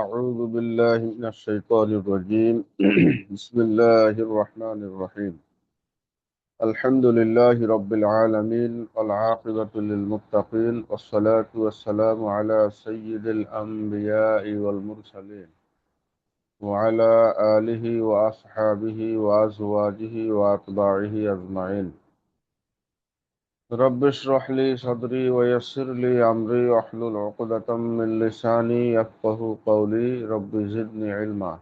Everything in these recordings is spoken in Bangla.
أعوذ بالله من الشيطان الرجيم بسم الله الرحمن الرحيم الحمد لله رب العالمين والعاقبة للمتقين والصلاة والسلام على سيد الأنبياء والمرسلين وعلى آله وأصحابه وأزواجه وأتباعه أجمعين رب اشرح لي صدري ويسر لي أمري واحلل عقدة من لساني يفقه قولي رب زدني علما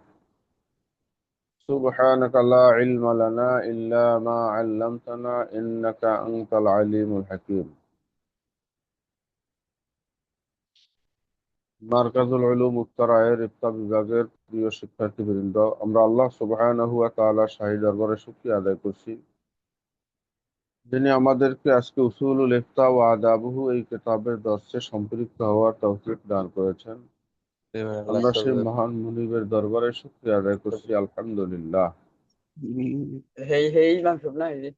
سبحانك لا علم لنا إلا ما علمتنا إنك أنت العليم الحكيم মারকাজুল উলুম উত্তরায়ের ইফতা বিভাগের প্রিয় শিক্ষার্থীবৃন্দ, আমরা আল্লাহ সুবহানাহু ওয়া তাআলার শাহী দরবারে শুকরিয়া আদায় করছি, যিনি আমাদেরকে আজকে উসুলুল ইফতা ওয়া আদাবুহু এই কিতাবের দর্সে সম্পৃক্ত হওয়ার তৌফিক দান করেছেন। আমরা সেই মহান মুনিবের দরবারে শুকরিয়া আদায় করছি, আলহামদুলিল্লাহ। হেই হেই মাংস না এই যে,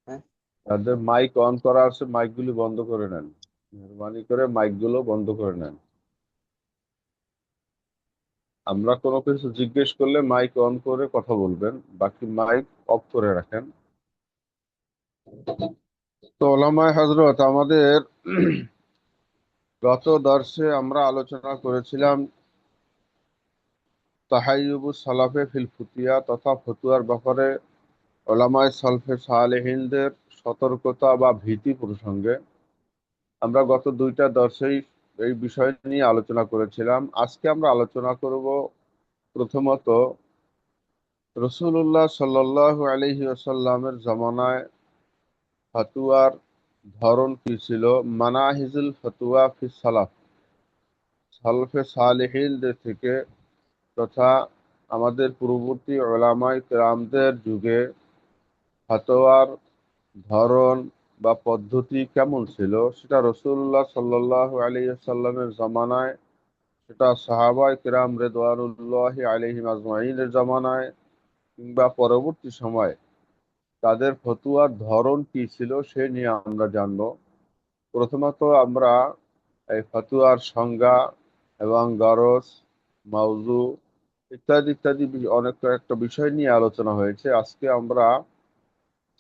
হ্যাঁ যাদের মাইক অন করা আছে মাইকগুলি বন্ধ করে নেন, মেহরবানি করে মাইকগুলো বন্ধ করে নেন। আমরা কোনো কিছু জিজ্ঞেস করলে মাইক অন করে কথা বলবেন, বাকি মাইক অফ করে রাখেন। তো ওলামায়ে হযরত, আমাদের গত দর্শে আমরা আলোচনা করেছিলাম তাহাইয়ুবুস সালাফে ফিল ফুতিয়া তথা ফতুয়ার ব্যাপারে ওলামায়ে সালফে সালেহিনদের সতর্কতা বা ভীতি প্রসঙ্গে। আমরা গত দুইটা দর্শেই এই বিষয় নিয়ে আলোচনা করেছিলাম। আজকে আমরা আলোচনা করব প্রথমত রাসূলুল্লাহ সাল্লাল্লাহু আলাইহি ওয়াসাল্লামের জামানায় ফতুয়ার ধরন কি ছিল, মানাহিজুল ফতুয়া ফি সালাফ, সালফে সালেহিনদের থেকে তথা আমাদের পূর্ববর্তী উলামায়ে কেরামদের যুগে ফতোয়ার ধরন বা পদ্ধতি কেমন ছিল, সেটা রাসূলুল্লাহ সাল্লাল্লাহু আলাইহি ওয়াসাল্লামের জামানায়, সেটা সাহাবায়ে কেরাম রিদওয়ানুল্লাহি আলাইহিম আজমাইনের জামানায়, কিংবা পরবর্তী সময় তাদের ফতুয়ার ধরন কি ছিল সে নিয়ে আমরা জানব। প্রথমত আমরা এই ফতুয়ার সংজ্ঞা এবং গরজ, মাউজু ইত্যাদি ইত্যাদি অনেক একটা বিষয় নিয়ে আলোচনা হয়েছে। আজকে আমরা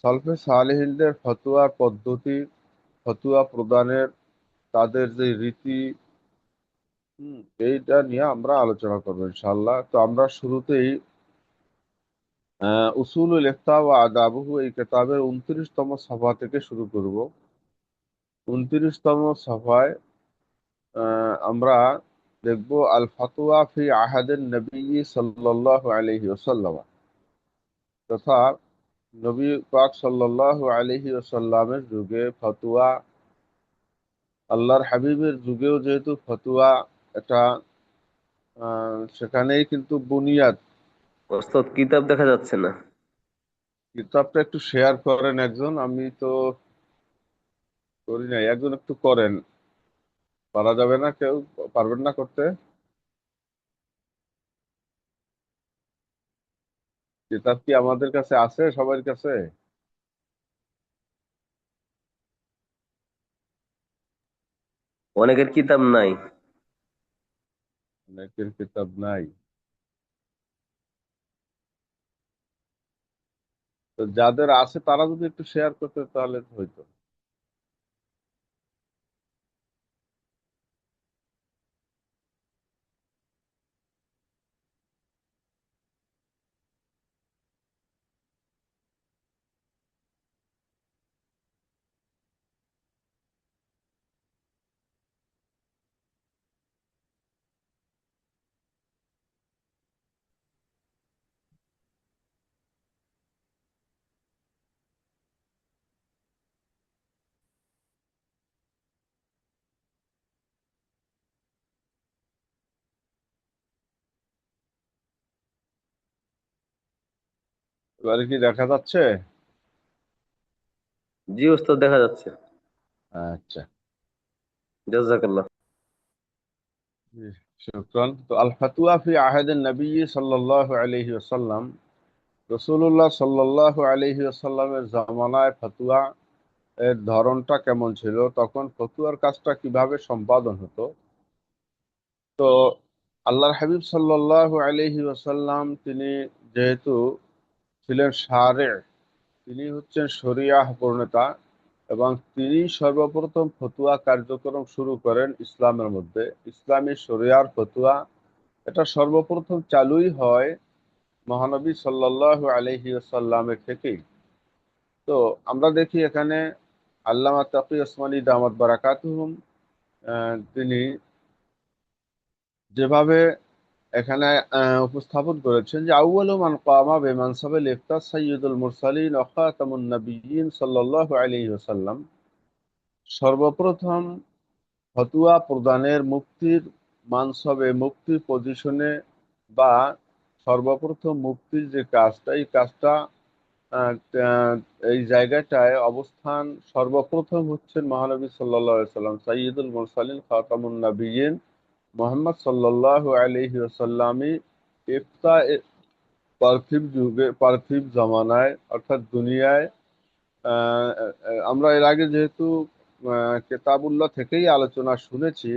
সালফে সালেহিনদের ফতুয়ার পদ্ধতি, ফতুয়া প্রদানের তাদের যে রীতি, এইটা নিয়ে আমরা আলোচনা করবো ইনশাআল্লাহ। তো আমরা শুরুতেই উসুলুল ইফতা ওয়া আদাবুহু এই কিতাবের 29তম সফা থেকে শুরু করব। 29তম সফায় আমরা দেখব আল ফাতওয়া ফি আহাদিন নবী সাল্লাল্লাহু আলাইহি ওয়াসাল্লাম, তথা নবী পাক সাল্লাল্লাহু আলাইহি ওয়াসাল্লামের যুগে ফতোয়া, আল্লাহর হাবিবের যুগেও যেহেতু ফতোয়া এটা সেখানেই কিন্তু বুনিয়াদ। ওস্তাদ কিতাব দেখা যাচ্ছে না। কিতাবটা একটু শেয়ার করেন একজন, আমি তো করি নাই, একজন একটু করেন। পারা যাবে না? কেউ পারবেন না করতে? কিতাব কি আমাদের কাছে আছে, সবার কাছে? অনেকের কিতাব নাই। অনেকের কিতাব নাই। তো যাদের আছে তারা যদি একটু শেয়ার করতে তাহলে হইতো। এবারে কি দেখা যাচ্ছে? জি ওস্তাদ দেখা যাচ্ছে। আচ্ছা, জাযাকাল্লাহ। জি, শুকরান। তো আল ফাতওয়া ফি আহাদিন নবী সাল্লাল্লাহু আলাইহি ওয়াসাল্লাম, রাসূলুল্লাহ সাল্লাল্লাহু আলাইহি ওয়াসাল্লামের জামানায় ফতোয়া এর ধরনটা কেমন ছিল, তখন ফতুয়ার কাজটা কিভাবে সম্পাদন হতো, তো আল্লাহর হাবিব সাল্লাল্লাহু আলাইহি ওয়াসাল্লাম তিনি যেহেতু ছিলেন শারে', তিনি হচ্ছেন শরিয়াহ প্রণেতা, এবং তিনি সর্বপ্রথম ফতুয়া কার্যক্রম শুরু করেন ইসলামের মধ্যে। ইসলামী শরিয়ার ফতুয়া এটা সর্বপ্রথম চালুই হয় মহানবী সাল্লাল্লাহু আলাইহি ওয়াসাল্লামের থেকেই। তো আমরা দেখি এখানে আল্লামা তাকি ওসমানী দামাত বারাকাতুহুম তিনি যেভাবে এখানে উপস্থাপন করেছেন যে আউয়ালু মান কামা বিমানসাবিল ইফতা সাইয়্যিদুল মুরসালিন ওয়া খাতামুন নাবিয়্যিন সাল্লাল্লাহু আলাইহি ওয়াসাল্লাম, সর্বপ্রথম ফতোয়া প্রদানের মুক্তির মানসবে, মুক্তির পজিশনে, বা সর্বপ্রথম মুক্তির যে কাজটা, এই কাজটা আহ, আহ, এই জায়গাটায় অবস্থান সর্বপ্রথম হচ্ছেন মহানবী সাল্লাল্লাহু আলাইহি সাল্লাম, সাইয়্যিদুল মুরসালিন খাতামুন নাবিয়্যিন মুহাম্মদ সাল্লাল্লাহু আলাইহি ওয়াসাল্লামই ইফতা পার্থিব যুগে, পার্থিব জামানায়, অর্থাৎ দুনিয়ায় আমরা এর আগে যেহেতু কেতাবুল্লাহ থেকেই আলোচনা শুনেছি,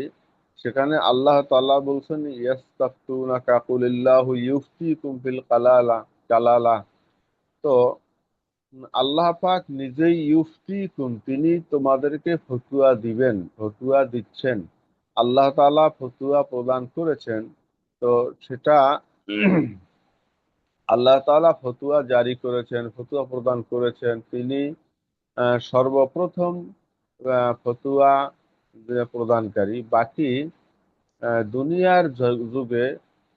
সেখানে আল্লাহ তাআলা বলছেন ইয়াস্তাফতুনাকা কুলিল্লাহু ইউফতিকুম ফিল কালালা। তো আল্লাহ পাক নিজেই ইউফতিকুম, তিনি তোমাদেরকে ফতুয়া দিবেন, ফতুয়া দিচ্ছেন। আল্লাহ তাআলা ফতুয়া প্রদান করেছেন। তো সেটা আল্লাহ তাআলা ফতুয়া জারি করেছেন, ফতুয়া প্রদান করেছেন, তিনি সর্বপ্রথম ফতুয়া প্রদানকারী। বাকি দুনিয়ার যুগে,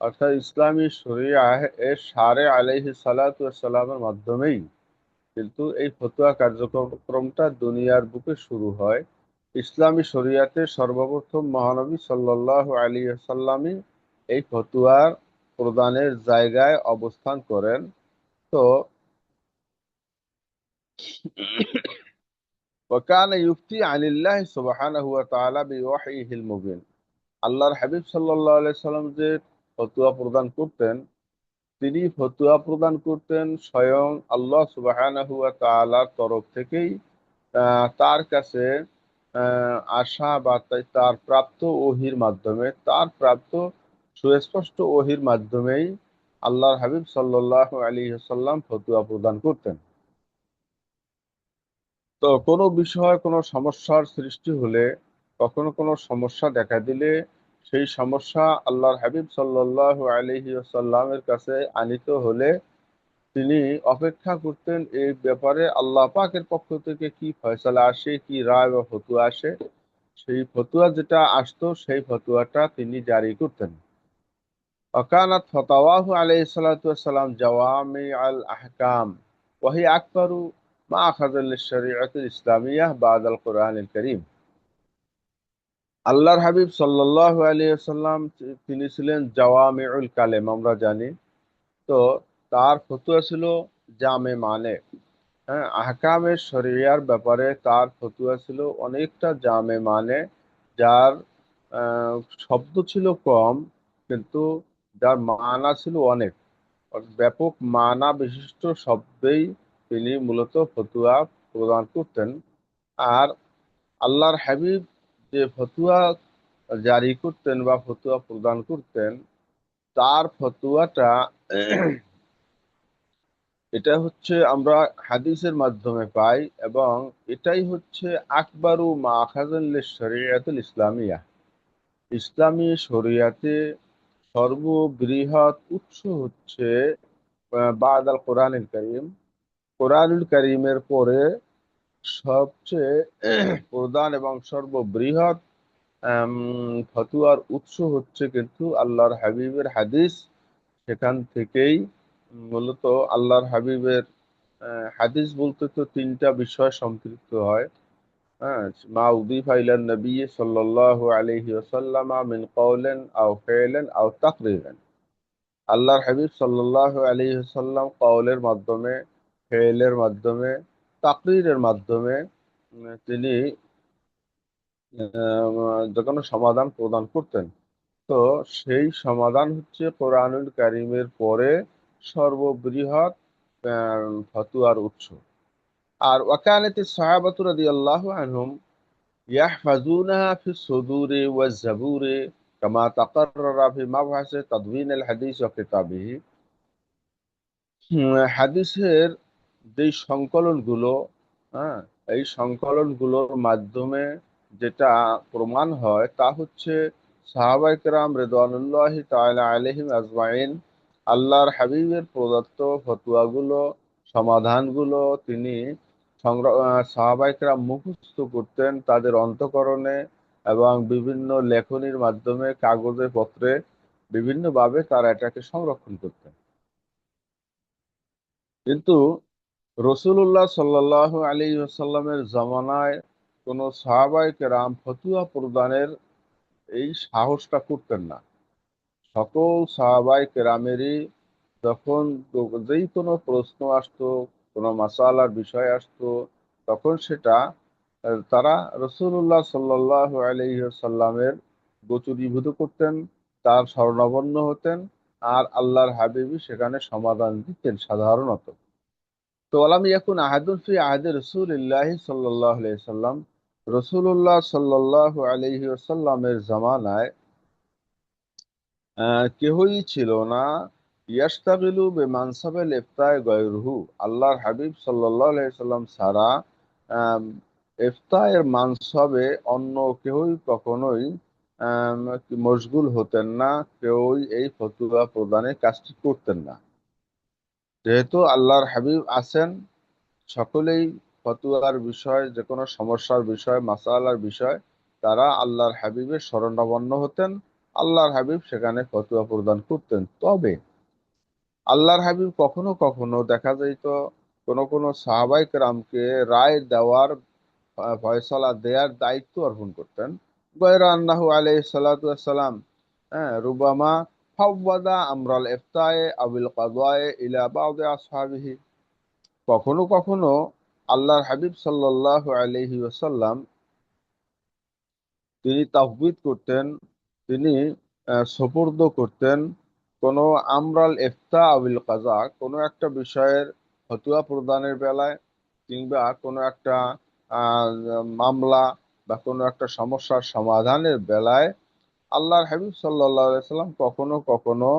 অর্থাৎ ইসলামী শরিয়াহ এর শারে আলাইহিস সালাতু ওয়াস সালামের মাধ্যমেই কিন্তু এই ফতুয়া কার্যক্রমটা দুনিয়ার বুকে শুরু হয়। ইসলামী শরিয়াতে সর্বপ্রথম মহানবী সাল্লাল্লাহু আলাইহি ওয়াসাল্লামই এই ফতুয়ার প্রদানের জায়গায় অবস্থান করেন। তো وكان يفتي عن الله سبحانه وتعالى بوحيه المبين, আল্লাহর হাবিব সাল্লাল্লাহু আলাইহি সাল্লাম যে ফতোয়া প্রদান করতেন, তিনি ফতোয়া প্রদান করতেন স্বয়ং আল্লাহ সুবহানাহু ওয়া তাআলার তরফ থেকেই, তার কাছে আসা বা তার প্রাপ্ত ওহির মাধ্যমে, তার প্রাপ্ত সুস্পষ্ট ওহির মাধ্যমেই আল্লাহর হাবিব সাল্লাল্লাহু আলাইহি ওয়াসাল্লাম ফতোয়া প্রদান করতেন। তো কোনো বিষয়, কোনো সমস্যার সৃষ্টি হলে, কখনো কোনো সমস্যা দেখা দিলে, সেই সমস্যা আল্লাহর হাবিব সাল্লাল্লাহু আলাইহি ওয়াসাল্লামের কাছে আনিত হলে তিনি অপেক্ষা করতেন এই ব্যাপারে আল্লাহ পাকের পক্ষ থেকে কি ফয়সালা আসে, কি রায় বা ফতুয়া আসে। সেই ফতুয়া যেটা আসতো, সেই ফতুয়াটা তিনি জারি করতেন। ওয়াকানাত ফাতাওয়াহু আলাইহিস সালাতু ওয়াস সালাম জাওয়ামি আল আহকাম ওয়া হিয়া আকবারু মা আখাযা লিশ-শরীআতিল ইসলামিয়াহ বা'দাল কুরআনিল কারীম। আল্লাহর হাবিব সাল্লাল্লাহু আলাইহি ওয়াসাল্লাম তিনি ছিলেন জাওয়ামিউল কালেম, আমরা জানি। তো তার ফতুয়া ছিল জামে মানে, হ্যাঁ, আহকামের শরিয়ার ব্যাপারে তার ফতুয়া ছিল অনেকটা জামে মানে, যার আহ, শব্দ ছিল কম, কিন্তু যার মানা ছিল অনেক, ব্যাপক মানা বিশিষ্ট শব্দেই তিনি মূলত ফতুয়া প্রদান করতেন। আর আল্লাহর হাবিব যে ফতুয়া জারি করতেন বা ফতুয়া প্রদান করতেন, তার ফতুয়াটা এটা হচ্ছে আমরা হাদিসের মাধ্যমে পাই, এবং এটাই হচ্ছে আকবারু মা আখাযান লিশ-শরীআতিল ইসলামিয়া, ইসলামী শরিয়াতে সর্ববৃহৎ উৎস হচ্ছে বাদাল কোরআনুল কারীম, কোরআনুল কারীমের পরে সবচেয়ে প্রধান এবং সর্ববৃহৎ ফতুয়ার উৎস হচ্ছে কিন্তু আল্লাহর হাবিবের হাদিস। সেখান থেকেই মূলত আল্লাহর হাবিবের হাদিস বলতে তো তিনটা বিষয় সম্পৃক্ত হয়। হ্যাঁ, মা উদিফা ইলান নবী সাল্লাল্লাহু আলাইহি ওয়াসাল্লাম মিন কওলিন আও ফি'লিন আও তাকরিরিন, আল্লাহর হাবিব সাল্লাল্লাহু আলাইহি ওয়াসাল্লাম কওলের মাধ্যমে, ফেলের মাধ্যমে, তাকরিরের মাধ্যমে তিনি যে কোনো সমাধান প্রদান করতেন। তো সেই সমাধান হচ্ছে কোরআনুল কারীমের পরে সর্ববৃহৎ ফতুয়ার উৎস। আর ওয়াকানাতিস সাহাবাতু রাদিয়াল্লাহু আনহুম ইয়াহফাজুনাহা ফিস সুদুরি ওয়াজ জাবুরি কামা তাকাররারা ফি মাবহাসে তাদওয়িন আল হাদিস ওয়া কিতাবিহি। হাদিসের যেই সংকলনগুলো, হ্যাঁ, এই সংকলনগুলোর মাধ্যমে যেটা প্রমাণ হয় তা হচ্ছে সাহাবায়ে কেরাম রিদওয়ানুল্লাহি তাআলা আলাইহিম আজমাইন আল্লাহর হাবিবের প্রদত্ত ফতোয়াগুলো, সমাধানগুলো তিনি সাহাবায়ে কেরাম মুখস্থ করতেন তাদের অন্তঃকরণে এবং বিভিন্ন লেখনীর মাধ্যমে কাগজে পত্রে বিভিন্নভাবে তারা এটাকে সংরক্ষণ করতেন। কিন্তু রসুল্লাহ সাল্লাল্লাহু আলাইহি ওয়াসাল্লামের জামানায় কোনো সাহাবায়ে কেরাম ফতুয়া প্রদানের এই সাহসটা করতেন না। সকল সাহাবায়ে কেরামেরই যখন যেই কোনো প্রশ্ন আসতো, কোনো মাসালার বিষয় আসতো, তখন সেটা তারা রসুল্লাহ সাল্লাল্লাহু আলাইহি ওয়াসাল্লামের গোচরীভূত করতেন, তার শরণাপন্ন হতেন, আর আল্লাহর হাবিবই সেখানে সমাধান দিতেন সাধারণত। তো আলাম ইয়াকুন আহাদুন ফি আহদি রাসূলিল্লাহি সাল্লাল্লাহু আলাইহি সাল্লাম, রাসূলুল্লাহ সাল্লাল্লাহু আলাইহি ওয়াসাল্লামের জামানায় কেহই ছিল না ইয়াশতাগিলু বিমানসাবিল ইফতায় গায়রুহু, আল্লাহর হাবিব সাল্লাল্লাহু আলাইহি সাল্লাম ছাড়া আম, ইফতায়ের মানসাবে অন্য কেহই কখনোই মশগুল হতেন না, কেউই এই ফতোয়া প্রদানের কাজটি করতেন না। যেহেতু আল্লাহর হাবিব আছেন, সকলেই ফতুয়ার বিষয়, যে কোনো সমস্যার বিষয়, মাসালার বিষয় তারা আল্লাহর হাবিবের শরণাপন্ন হতেন, আল্লাহর হাবিব সেখানে ফতুয়া প্রদান করতেন। তবে আল্লাহর হাবিব কখনো কখনো দেখা যাইত কোনো কোনো সাহাবায়ে কেরামকে রায় দেওয়ার, ফয়সালা দেওয়ার দায়িত্ব অর্পণ করতেন। গয়রা আন্নাহু আলাইহিস সালাতু ওয়াস সালাম রুবামা ফাওয়াদা আমরাল ইফতায়ে আবিল কাদায়ে ইলা বা'দি আসহাবিহি। কখনো কখনো আল্লাহর হাবিব সাল্লাল্লাহু আলাইহি ওয়াসাল্লাম তিনি তাফবিদ করতেন, তিনি সুপুর্দ করতেন কোনো আমরাল ইফতা আবিল কাজা, কোনো একটা বিষয়ের ফতোয়া প্রদানের বেলায়, কিংবা কোনো একটা আহ, মামলা বা কোনো একটা সমস্যার সমাধানের বেলায় আল্লাহর হাবিব সাল্লাল্লাহু আলাইহি সাল্লাম কখনো কখনো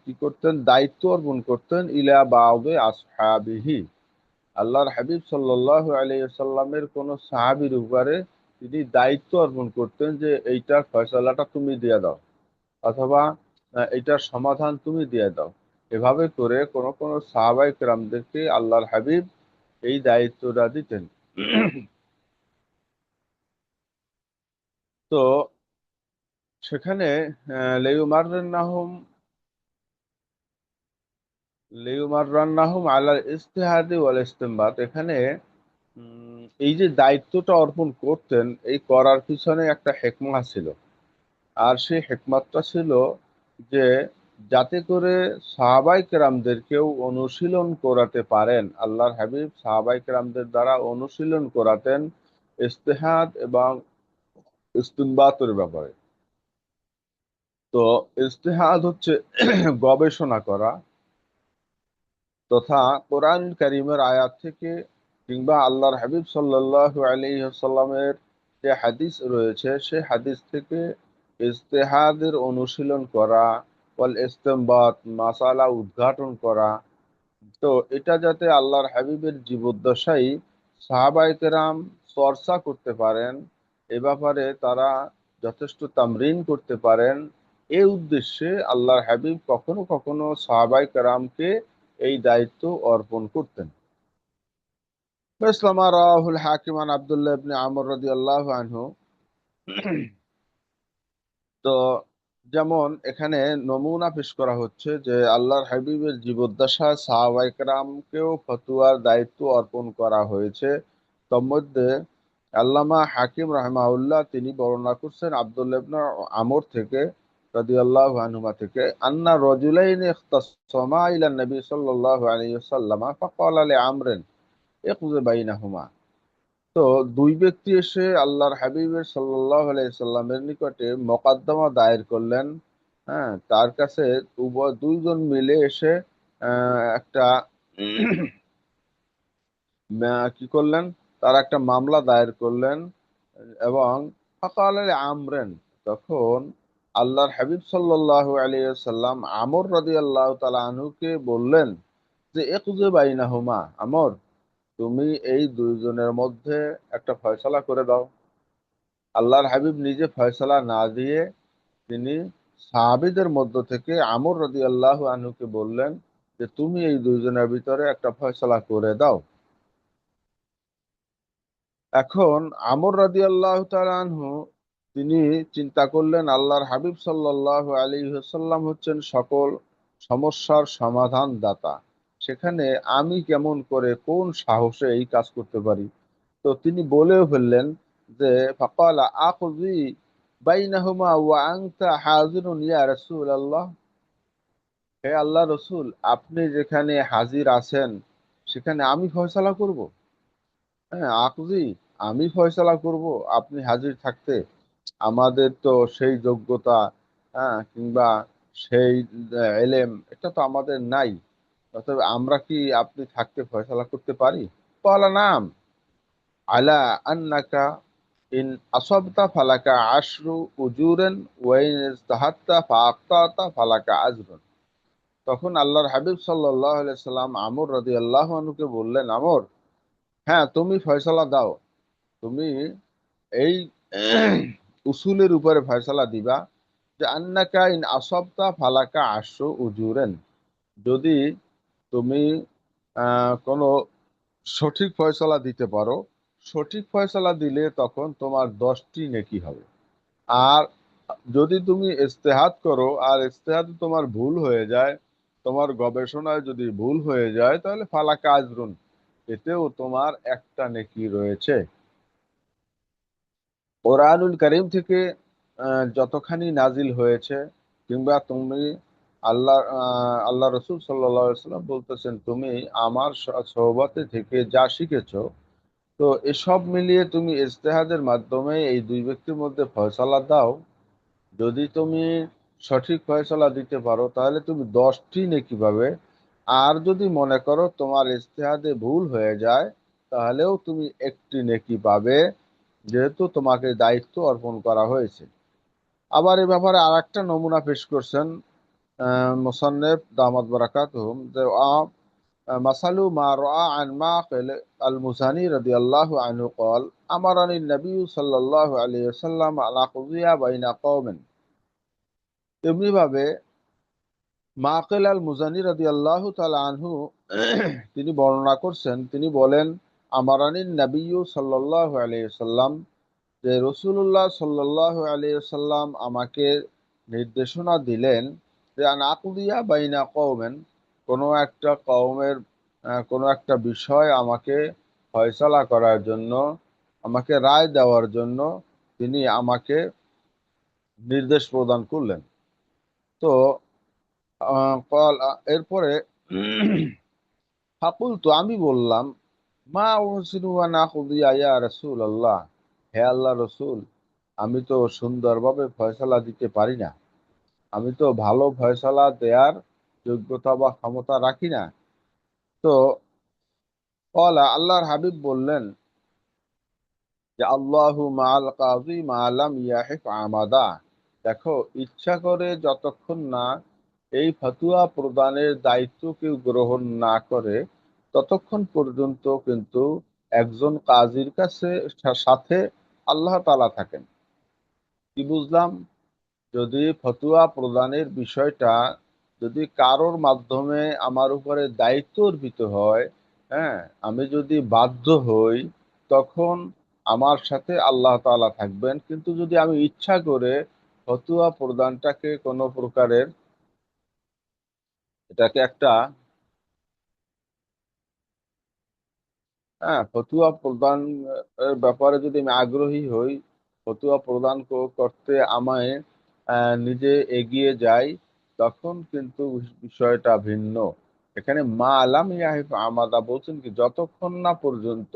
কি করতেন, দায়িত্ব অর্পণ করতেন ইলা বা'দি আসহাবিহি, আল্লাহর হাবিব সাল্লাল্লাহু আলাইহি সাল্লামের কোন সাহাবীর উপরে তিনি দায়িত্ব অর্পণ করতেন যে এইটার ফয়সালাটা তুমি দিয়ে দাও, অথবা এইটার সমাধান তুমি দিয়ে দাও। এভাবে করে কোন কোন সাহাবায়ে কেরামদেরকে আল্লাহর হাবিব এই দায়িত্বটা দিতেন। তো সেখানে লেয়ুমাররান্নাহুম লেয়ুমাররান্নাহুম আলাল ইজতিহাদি ওয়াল ইসতিনবাত, এখানে এই যে দায়িত্বটা অর্পণ করতেন, এই করার পিছনে একটা হেকমা ছিল। আর সেই হেকমাতটা ছিল যে যাতে করে সাহাবায়ে কেরামদেরকেও অনুশীলন করাতে পারেন, আল্লাহর হাবিব সাহাবায়ে কেরামদের দ্বারা অনুশীলন করাতেন ইজতিহাদ এবং ইসতিনবাতের ব্যাপারে। তো ইজতিহাদ হচ্ছে গবেষণা করা, তথা কোরআন কারীমের আয়াত থেকে কিংবা আল্লাহর হাবিব সাল্লাল্লাহু আলাইহি ওয়াসাল্লামের যে হাদিস রয়েছে সেই হাদিস থেকে ইজতিহাদের অনুশীলন করা, ওয়াল ইসতিনবাত মাসালা উদ্ঘাটন করা। তো এটা যাতে আল্লাহর হাবিবের জীবদ্দশায় সাহাবায়ে কেরাম চর্চা করতে পারেন, এ ব্যাপারে তারা যথেষ্ট তামরিন করতে পারেন, এই উদ্দেশ্যে আল্লাহর হাবিব কখনো কখনো সাহাবায়ে কেরামকে এই দায়িত্ব অর্পণ করতেন। ইসলামা রাহুল হাকিমান আব্দুল্লাহ ইবনে আমর রাদিয়াল্লাহু আনহু। তো যেমন এখানে নমুনা পেশ করা হচ্ছে যে আল্লাহর হাবিবের জীবদ্দশায় সাহাবায়ে কেরামকেও ফতোয়ার দায়িত্ব অর্পণ করা হয়েছে। তন্মধ্যে আল্লামা হাকিম রাহিমাহুল্লাহ তিনি বর্ণনা করছেন আব্দুল্লাহ ইবনে আমর থেকে রাদিয়াল্লাহু আনহুমা থেকে, আন্না রাজুলাইনি ইখতাসামা ইলা নবী সাল্লাল্লাহু আলাইহি ওয়াসাল্লাম ফাকালা লিআমরিন ইকযি বাইনাহুমা। তো দুই ব্যক্তি এসে আল্লাহর হাবিবের সাল্লাল্লাহু আলাইহি সাল্লামের নিকটে মোকদ্দমা দায়ের করলেন। হ্যাঁ, তার কাছে দুইজন মিলে এসে একটা কি করলেন, তার একটা মামলা দায়ের করলেন। এবং ফাকাল আলী আমরেন, তখন আল্লাহর হাবিব সাল্লাল্লাহু আলাইহি ওয়াসাল্লাম আমর রাদিয়াল্লাহু তাআলা আনহুকে বললেন যে ইকযি বাইনাহুমা, আমর তুমি এই দুইজনের মধ্যে একটা ফয়সালা করে দাও। আল্লাহর হাবিব নিজে ফয়সালা না দিয়ে তিনি সাহাবীদের মধ্য থেকে আমর রাদিয়াল্লাহু আনহুকে বললেন যে তুমি এই দুইজনের ভিতরে একটা ফয়সালা করে দাও। এখন আমর রাদিয়াল্লাহু তাআলা আনহু তিনি চিন্তা করলেন আল্লাহর হাবিব সাল্লাল্লাহু আলাইহি ওয়াসাল্লাম হচ্ছেন সকল সমস্যার সমাধান দাতা, সেখানে আমি কেমন করে কোন সাহসে এই কাজ করতে পারি। তো তিনি বলেও ফেললেন যে ফাকালা আখযি বাইনাহুমা ওয়া আনতা হাজিরুন ইয়া রাসূলুল্লাহ, হে আল্লাহ রসুল আপনি যেখানে হাজির আছেন সেখানে আমি ফয়সালা করব। হ্যাঁ, আকজি, আমি ফয়সালা করব আপনি হাজির থাকতে? আমাদের তো সেই যোগ্যতা, হ্যাঁ, কিংবা সেই এলেম এটা তো আমাদের নাই। অতএব আমরা কি আপনি থাকতে ফয়সালা করতে পারি? ক্বালা নাম, আলা আন্নাকা ইন আসাবতা ফালাকা আশরু উজুরান ওয়া ইন ইজতাহাদতা ফাআখতাতা ফালাকা আজরুন। তখন আল্লাহর হাবিব সাল্লাল্লাহু আলাইহি সাল্লাম আমর রাদিয়াল্লাহু আনহুকে বললেন, আমর, হ্যাঁ তুমি ফয়সালা দাও। তুমি এই উসুলের উপরে ফয়সালা দিবা যে আন্নাকা ইন আসাবতা ফালাকা আশরু উজুরান, যদি তুমি কোনো সঠিক ফয়সালা দিতে পারো, সঠিক ফয়সালা দিলে তখন তোমার 10টি নেকি হবে। আর যদি তুমি ইজতেহাদ করো আর ইজতেহাদে তোমার ভুল হয়ে যায়, তোমার গবেষণায় যদি ভুল হয়ে যায়, তাহলে ফালাকা আজরুন, এতেও তোমার একটা নেকি রয়েছে। কোরআনুল কারীম থেকে যতখানি নাজিল হয়েছে, কিংবা তুমি আল্লাহ রসুল সাল্লাল্লাহু আলাইহি ওয়াসাল্লাম বলতেছেন তুমি আমার সোহবতে থেকে যা শিখেছো, তো এসব মিলিয়ে তুমি ইজতেহাদের মাধ্যমে এই দুই ব্যক্তির মধ্যে ফয়সালা দাও। যদি তুমি সঠিক ফয়সালা দিতে পারো তাহলে তুমি 10টি নেকি পাবে। আর যদি মনে করো তোমার ইজতেহাদে ভুল হয়ে যায়, তাহলেও তুমি একটি নেকি পাবে, যেহেতু তোমাকে দায়িত্ব অর্পণ করা হয়েছে। আবার এ ব্যাপারে আর একটা নমুনা পেশ করছেন মুসান্নেফ দামাত বারাকাতুহুম, যে মাসালু মা রাআ আন মাকিল আল মুসানি রাদিয়াল্লাহু আনহু قال আমারানি নবী সাল্লাল্লাহু আলাইহি ওয়াসাল্লাম আলা কুযিয়া বাইনা কওমিন। তেমনি ভাবে মাকিল আল মুজানি রাদিয়াল্লাহু তাআলা আনহু তিনি বর্ণনা করছেন, তিনি বলেন আমারানি নবী সাল্লাল্লাহু আলাইহি ওয়াসাল্লাম, যে রাসূলুল্লাহ সাল্লাল্লাহু আলাইহি ওয়াসাল্লাম আমাকে নির্দেশনা দিলেন যে আন আকুদিয়া বাইনা কওমেন, কোনো একটা কওমের কোনো একটা বিষয় আমাকে ফয়সালা করার জন্য, আমাকে রায় দেওয়ার জন্য তিনি আমাকে নির্দেশ প্রদান করলেন। তো এরপরে ফাকুলতু, আমি বললাম, মা উহসিনু ওয়া নাকুদিয়া ইয়া রাসূলুল্লাহ, হে আল্লাহ রসুল আমি তো সুন্দরভাবে ফয়সালা দিতে পারি না, আমি তো ভালো ফয়সালা দেওয়ার যোগ্যতা বা ক্ষমতা রাখি না। তো আল্লাহর হাবিব বললেন যে আল্লাহু মাআল কাযী মা লাম ইয়াহিফ আমাদা, দেখো ইচ্ছা করে যতক্ষণ না এই ফতোয়া প্রদানের দায়িত্ব কেউ গ্রহণ না করে, ততক্ষণ পর্যন্ত কিন্তু একজন কাজীর কাছে সাথে আল্লাহ তাআলা থাকেন। কি বুঝলাম? যদি ফতোয়া প্রদানের বিষয়টা যদি কারোর মাধ্যমে আমার উপরে দায়িত্ব অর্পিত হয়, হ্যাঁ, আমি যদি বাধ্য হই, তখন আমার সাথে আল্লাহ তাআলা থাকবেন। কিন্তু যদি আমি ইচ্ছা করে ফতোয়া প্রদানটাকে কোনো প্রকারের এটাকে একটা হ্যাঁ ফতুয়া প্রদান এর ব্যাপারে যদি আমি আগ্রহী হই, ফতুয়া প্রদান করতে আমায় নিজে এগিয়ে যাই, তখন কিন্তু বিষয়টা ভিন্ন। এখানে মা আলাম ইয়াহিফ আমাদা বলছেন কি, যতক্ষণ না পর্যন্ত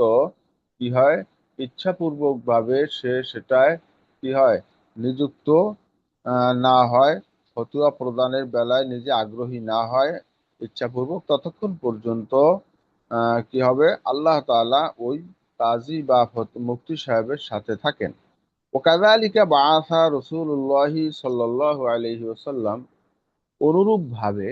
কি হয়, ইচ্ছাপূর্বক ভাবে সে সেটায় কি হয়, নিযুক্ত না হয়, ফতুয়া প্রদানের বেলায় নিজে আগ্রহী না হয় ইচ্ছাপূর্বক, ততক্ষণ পর্যন্ত কি হবে, আল্লাহ তাআলা ওই কাজী বা মুফতি সাহেবের সাথে থাকেন। ওয়াকাযালিকা বাআসা রাসূলুল্লাহ সাল্লাল্লাহু আলাইহি ওয়াসাল্লাম, অনুরূপ ভাবে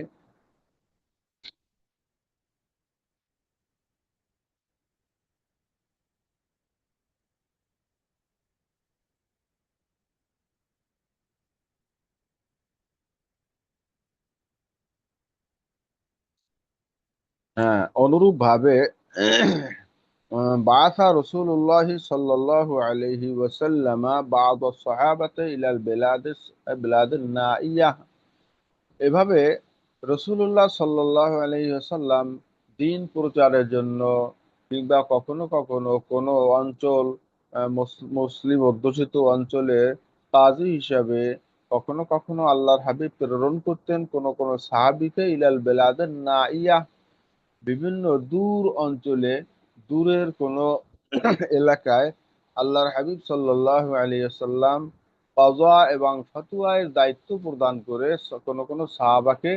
অনুরূপভাবে বাআসা রাসূলুল্লাহ সাল্লাল্লাহু আলাইহি ওয়াসাল্লাম বা'দ আস-সাহাবাতা ইলাল বিলাদিন নাইয়াহ। এভাবে রাসূলুল্লাহ সাল্লাল্লাহু আলাইহি ওয়াসাল্লাম দ্বীন প্রচারের জন্য কিংবা কখনো কখনো কোনো অঞ্চল, মুসলিম অধ্যুষিত অঞ্চলে কাজী হিসাবে কখনো কখনো আল্লাহর হাবিব প্রেরণ করতেন কোনো কোনো সাহাবীকে ইলাল বিলাদিন নাইয়াহ, বিভিন্ন দূর অঞ্চলে, দূরের কোনো এলাকায় আল্লাহর হাবিব সাল্লাল্লাহু আলাইহি ওয়াসাল্লাম কাযা এবং ফতোয়ার দায়িত্ব প্রদান করে কোনো কোনো সাহাবাকে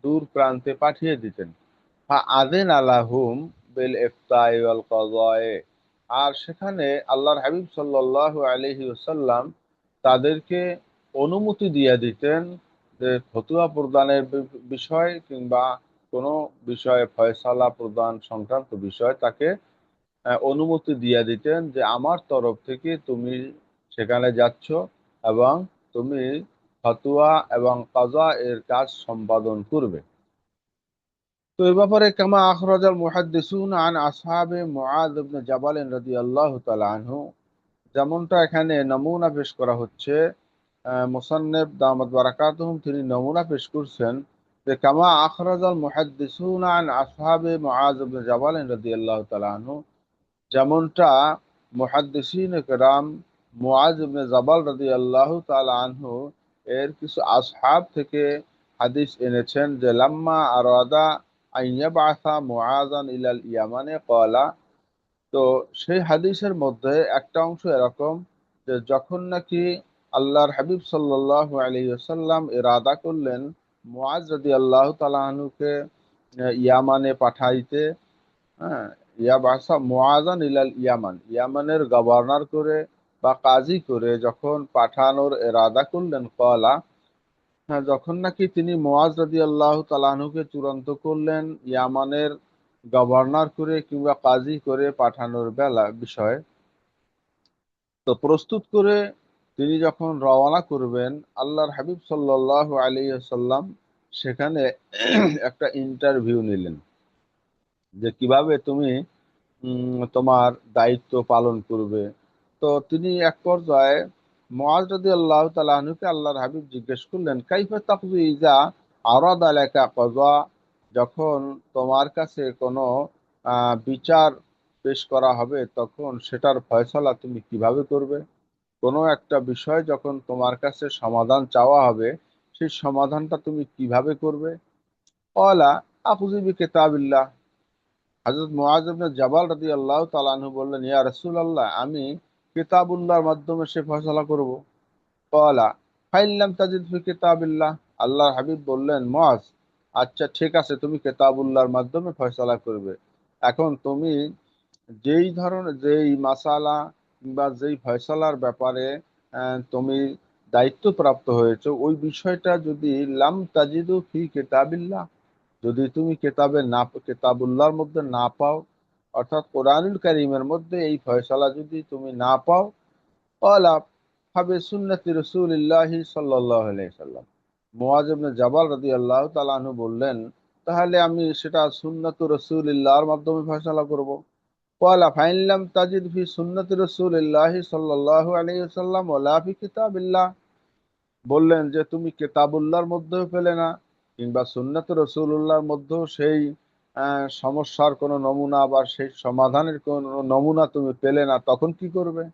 দূর প্রান্তে পাঠিয়ে দিতেন। আযিন আলাহুম বিল ইফতাই ওয়াল কাযায়ে, আর সেখানে আল্লাহর হাবিব সাল্লাল্লাহু আলাইহি ওয়াসাল্লাম তাদেরকে অনুমতি দিয়ে দিতেন যে ফতোয়া প্রদানের বিষয় কিংবা কোনো বিষয়ে ফয়সালা প্রদান সংক্রান্ত বিষয় তাকে অনুমতি দিয়ে দিতেন যে আমার তরফ থেকে তুমি সেখানে যাচ্ছ এবং তুমি ফতোয়া এবং কাযা এর কাজ সম্পাদন করবে। তো এই ব্যাপারে কামা আখরাজাল মুহাদ্দিসুন আন আসহাবে মুআয ইবনে জাবাল রাদিয়াল্লাহু তাআলা আনহু, যেমনটা এখানে নমুনা পেশ করা হচ্ছে, মুসান্নিফ দামাত বারাকাতুহুম তিনি নমুনা পেশ করছেন যে কামা আখরাজাল মুহাদ্দিসুন আন আসহাবে মুআয ইবনে জাবাল রাদিয়াল্লাহু তাআলা আনহু, যেমনটা মুহাদ্দিসিন কেরাম মুআয ইবনে জাবাল রাদিয়াল্লাহু তাআলা আনহু এর কিছু আসহাব থেকে হাদিস এনেছেন যে লাম্মা আরাদা আইয়াবাসা মুআযান ইলাল ইয়ামানে ক্বালা। তো সেই হাদিসের মধ্যে একটা অংশ এরকম যে যখন নাকি আল্লাহর হাবিব সাল্লাল্লাহু আলাইহি ওয়াসাল্লাম ইরাদা করলেন মুআয রাদিয়াল্লাহু তাআলা আনহুকে ইয়ামানে পাঠাইতে, হ্যাঁ, ইয়াবাসা মুআযান ইলাল ইয়ামান, ইয়ামানের গভর্নর করে বা কাজী করে যখন পাঠানোর ইরাদা করলেন ক্বালা, হ্যাঁ, যখন নাকি তিনি মুআয রাদিয়াল্লাহু তাআলা আনহুকে চূড়ান্ত করলেন ইয়ামানের গভর্নর করে কিংবা কাজী করে পাঠানোর বিষয়, তো প্রস্তুত করে তিনি যখন রওনা করবেন আল্লাহর হাবিব সাল্লাল্লাহু আলাইহি ওয়াসাল্লাম সেখানে একটা ইন্টারভিউ নিলেন যে কিভাবে তুমি তোমার দায়িত্ব পালন করবে। তো তিনি এক পর্যায়ে মুআয রাদিয়াল্লাহু তাআলা আনহুকে আল্লাহর হাবিব জিজ্ঞেস করলেন, কাইফা তাকযি ইযা আরাদ আলাইকা কাযা, যখন তোমার কাছে কোনো বিচার পেশ করা হবে তখন সেটার ফয়সালা তুমি কিভাবে করবে? কোনো একটা বিষয় যখন তোমার কাছে সমাধান চাওয়া হবে সেই সমাধানটা তুমি কিভাবে করবে? ক্বালা আখযু বিকিতাবিল্লাহ। হযরত মুআয ইবনে জাবাল রাদিয়াল্লাহু তাআলা আনহু বললেন, ইয়া রাসূলুল্লাহ, আমি কিতাবুল্লাহর মাধ্যমে সে ফয়সালা করব। ক্বালা ফাইন লাম তাজিদ ফি কিতাবিল্লাহ। আল্লাহর হাবিব বললেন, মুআয, আচ্ছা ঠিক আছে, তুমি কিতাবুল্লাহর মাধ্যমে ফয়সালা করবে। এখন তুমি যেই মাসালা বা যেই ফয়সালার ব্যাপারে তুমি দায়িত্বপ্রাপ্ত হয়েছে ওই বিষয়টা যদি লাম তাজিদু ফি কিতাবিল্লাহ, যদি তুমি কিতাবুল্লাহর মধ্যে না পাও, অর্থাৎ কোরআনুল কারীমের মধ্যে এই ফয়সালা যদি তুমি না পাও, ক্বালা ফাবি সুন্নতি রাসূলিল্লাহি সাল্লাল্লাহু আলাইহি সাল্লাম। মুআয ইবনে জাবাল রাদিয়াল্লাহু তাআলা আনহু বললেন, তাহলে আমি সেটা সুন্নাতু রাসূলিল্লাহর মাধ্যমে ফয়সালা করব। ক্বালা ফাইন লাম তাজিদ ফি সুন্নতি রাসূলিল্লাহি সাল্লাল্লাহু আলাইহি ওয়াসাল্লাম ওয়ালা ফি কিতাবিল্লাহ, বললেন যে তুমি কিতাবুল্লাহর মধ্যেও পেলে না কিংবা সুন্নাত রাসূলুল্লাহর মধ্যেও সেই সমস্যার কোনো নমুনা বা সেই সমাধানের কোনো নমুনা তুমি পেলে না, তখন কি করবে?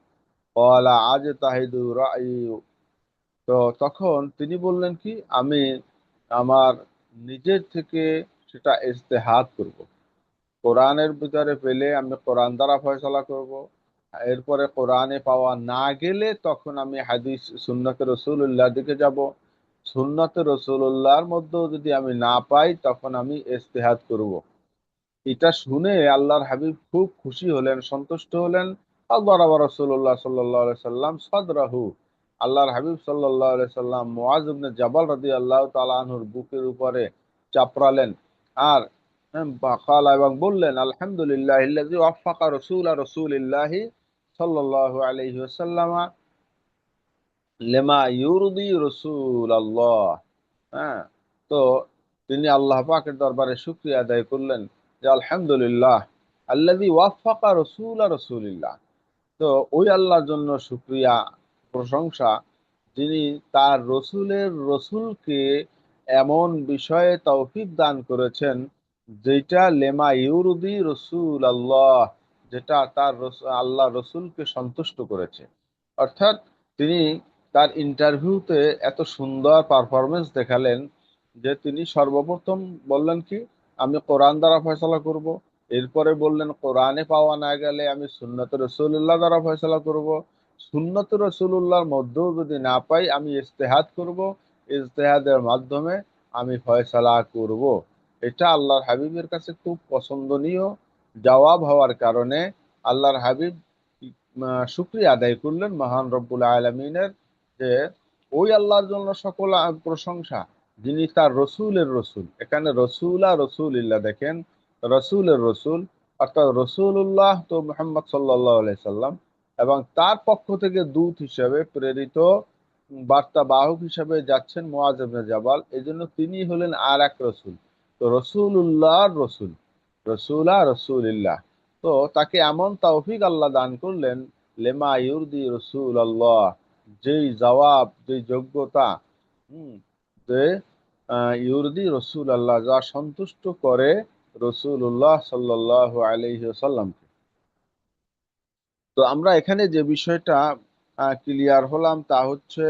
ক্বালা আজতাহিদু রা'য়ি। তো তখন তিনি বললেন কি, আমি আমার নিজের থেকে সেটা ইজতিহাদ করব। কোরআনের ভিতরে পেলে আমি কোরআন দ্বারা ফয়সালা করব, এরপরে কোরআনে পাওয়া না গেলে তখন আমি হাদিস সুন্নতে রসুল্লাহ দিকে যাব, সুন্নতে রসুল্লাহর মধ্যেও যদি আমি না পাই তখন আমি ইজতিহাদ করব। এটা শুনে আল্লাহর হাবিব খুব খুশি হলেন, সন্তুষ্ট হলেন। ফাদরাবা রাসূলুল্লাহ সাল্লাল্লাহু আলাইহি সাল্লাম সাদরাহু, আল্লাহর হাবিব সাল্লাল্লাহু আলাইহি সাল্লাম মুআজ ইবনে জাবাল রাদিয়াল্লাহু তাআলা আনহুর বুকের উপরে চাপড়ালেন। আর বাকালা এবং বললেন, আলহামদুলিল্লাহিল্লাযী ওয়াফাকা রাসূলিল্লাহি সাল্লাল্লাহু আলাইহি ওয়াসাল্লাম লেমা ইউরদি রাসূলুল্লাহ। হ্যাঁ, তো তিনি আল্লাহ পাকের দরবারে শুকরিয়া আদায় করলেন যে আলহামদুলিল্লাহ আল্লাযী ওয়াফাকা রাসূলিল্লাহ। তো ওই আল্লাহর জন্য শুকরিয়া, প্রশংসা, যিনি তার রসুলকে এমন বিষয়ে তৌফিক দান করেছেন যেটা লেমা ইউরদি রসুল আল্লাহ, যেটা তার আল্লাহ রসুলকে সন্তুষ্ট করেছে। অর্থাৎ তিনি তার ইন্টারভিউতে এত সুন্দর পারফরমেন্স দেখালেন যে তিনি সর্বপ্রথম বললেন কি, আমি কোরআন দ্বারা ফয়সালা করব। এরপরে বললেন কোরআনে পাওয়া না গেলে আমি সুন্নতে রসুল্লাহ দ্বারা ফয়সালা করব। সুন্নতে রসুল্লাহর মধ্যেও যদি না পাই আমি ইজতেহাদ করব, ইজতেহাদের মাধ্যমে আমি ফয়সালা করব। এটা আল্লাহর হাবিবের কাছে খুব পছন্দনীয় জবাব হওয়ার কারণে আল্লাহর হাবিব শুকরিয়া আদায় করলেন মহান রব্বুল আলামিনের, যে ওই আল্লাহর জন্য সকল প্রশংসা যিনি তার রসুলের রসুল। এখানে রসুলা রসুলিল্লাহ দেখেন, রসুলের রসুল অর্থাৎ রসুল্লাহ তো মুহাম্মদ সাল্লাল্লাহু আলাইহি সাল্লাম, এবং তার পক্ষ থেকে দূত হিসেবে প্রেরিত বার্তা বাহক হিসেবে যাচ্ছেন মুআজ ইবনে জাবাল। এই জন্য তিনি হলেন আর এক রসুল। তো রসুল্লাহর রসুল, রসুলা রসুলিল্লাহ। তো তাকে এমন তৌফিক আল্লাহ দান করলেন, লেমা ইউরদি রসুল আল্লাহ, যেই জবাব, যেই যোগ্যতা, যে ইউরদি রসুল আল্লাহ, যা সন্তুষ্ট করে রসুল্লাহ সাল্লাল্লাহু আলাইহি ওয়াসাল্লামকে। তো আমরা এখানে যে বিষয়টা ক্লিয়ার হলাম তা হচ্ছে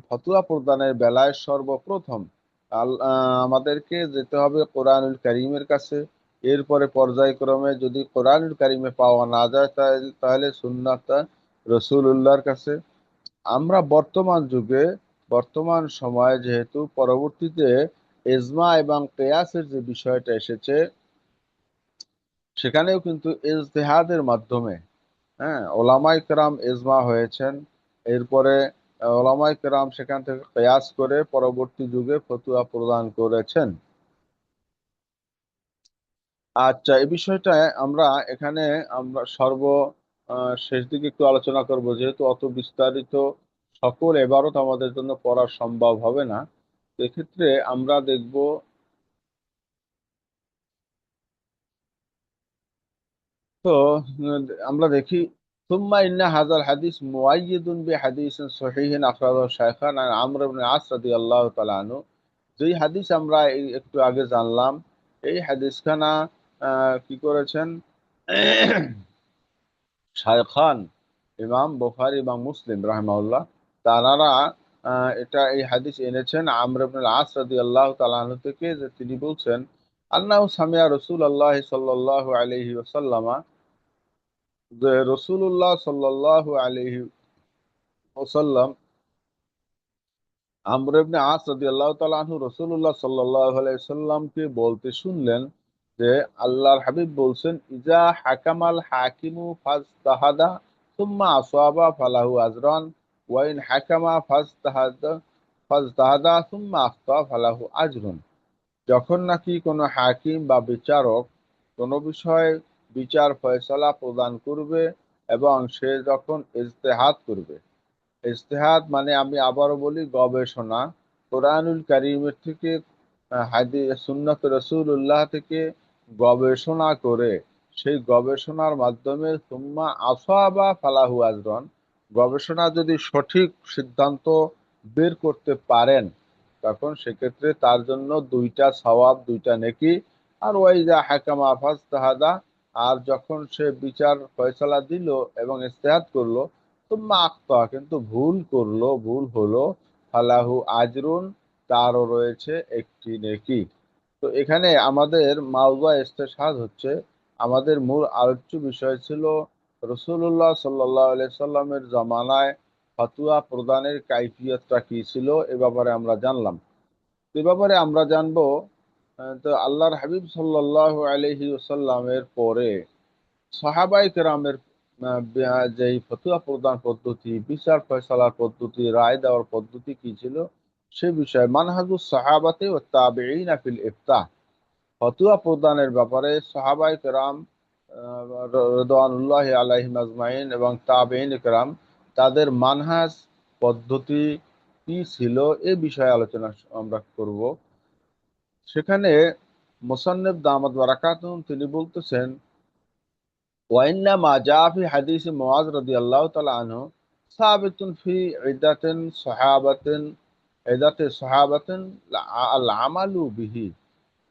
ফতোয়া প্রদানের বেলায় সর্বপ্রথম আমাদেরকে যেতে হবে কোরআনুল কারীমের কাছে। এরপরে পর্যায়ক্রমে যদি কোরআনুল কারীমে পাওয়া না যায় তাহলে সুন্নাত রাসূলুল্লাহর কাছে। আমরা বর্তমান যুগে, বর্তমান সময়ে যেহেতু পরবর্তীতে ইজমা এবং কিয়াসের যে বিষয়টা এসেছে, সেখানেও কিন্তু ইজতিহাদের মাধ্যমে ওলামায়ে কেরাম ইজমা হয়েছেন। এরপরে ওলামায়ে কেরাম সেখান থেকে কিয়াস করে পরবর্তী যুগে ফতোয়া প্রদান করেছেন। আচ্ছা, এই বিষয়টায় আমরা এখানে আমরা শেষ দিকে একটু আলোচনা করব, যেহেতু অত বিস্তারিত সকল এবারত আমাদের জন্য পড়া সম্ভব হবে না। এক্ষেত্রে আমরা দেখব, তো আমরা দেখি সুম্মা ইন্না হাযাল হাদিস মুআয়্যিদুন বিহাদিসিন সহিহিন আখরাজাহু শাইখান আন আমর ইবনে আস রাদিয়াল্লাহু তাআলা আনহু। যেই হাদিস আমরা একটু আগে জানলাম, এই হাদিসখানা কি করেছেন শাইখান ইমাম বুখারী এবং মুসলিম রাহিমাহুল্লাহ, তারা এই হাদিস এনেছেন আমর ইবনে আস রাদিয়াল্লাহু তাআলা আনহু থেকে, যে তিনি বলছেন আন্নাহু সামিয়া রাসূলুল্লাহ সাল্লাল্লাহু আলাইহি ওয়াসাল্লাম, যে রসুল্লাহ সাল্লাল্লাহু আলাইহি ওয়াসাল্লাম আমর ইবনে আস রাদিয়াল্লাহু তাআলা আনহু রসুল্লাহ সাল্লাল্লাহু আলাইহি ওয়াসাল্লামকে বলতে শুনলেন যে আল্লাহর হাবিব বলছেন, ইজা হাকামাল হাকিমু ফাজতাহাদা সুম্মা আসাবা ফালাহু আজরান ওয়া ইন হাকামা ফাজতাহাদা সুম্মা আখতা ফালাহু আজরুন। যখন নাকি কোনো হাকিম বা বিচারক কোনো বিষয়ে বিচার ফয়সালা প্রদান করবে এবং সে যখন ইজতেহাদ করবে, ইজতেহাদ মানে আমি আবারও বলি গবেষণা, কোরআনুল কারীমের থেকে হাদিস সুন্নাত রাসূলুল্লাহ থেকে গবেষণা করে, সেই গবেষণার মাধ্যমে সুম্মা আসাবা ফালাহু আজরন, গবেষণা যদি সঠিক সিদ্ধান্ত বের করতে পারেন তখন সেক্ষেত্রে তার জন্য দুইটা সওয়াব, দুইটা নেকি। আর ওয়াইজা হাকামা ফাজতাহাদা, আর যখন সে বিচার ফয়সালা দিল এবং ইজতেহাদ করলো, সুম্মা আখতা, কিন্তু ভুল করলো, ভুল হলো, ফালাহু আজরুন, তারও রয়েছে একটি নেকি। তো এখানে আমাদের মাওজা ইস্তেশহাদ হচ্ছে, আমাদের মূল আলোচ্য বিষয় ছিল রাসূলুল্লাহ সাল্লাল্লাহু আলাইহি সাল্লামের জামানায় ফতোয়া প্রদানের কাইফিয়তটা কি ছিল, এ ব্যাপারে আমরা জানলাম। এ ব্যাপারে আমরা জানবো, তো আল্লাহর হাবিব সাল্লাল্লাহু আলাইহি ওয়াসাল্লামের পরে সাহাবায়ে কেরামের যেই ফতুয়া প্রদান পদ্ধতি, বিচার ফয়সালার পদ্ধতি, রায় দেওয়ার পদ্ধতি কি ছিল সে বিষয়ে মানহাজুস সাহাবাতে ও তাবেঈনা ফিল ইফতাহ, ফতুয়া প্রদানের ব্যাপারে সাহাবায়ে কেরাম রিদওয়ানুল্লাহি আলাইহিম আজমাইন এবং তাবেঈন কেরাম তাদের মানহাজ পদ্ধতি কি ছিল এ বিষয়ে আলোচনা আমরা করব। সেখানে মুসান্নিফ দামাত বারাকাতুহুম তিনি বলতেছেন, وإنما جاء في حديث معاذ رضي الله تعالى عنه ثابت في عدة صحابة العمل به।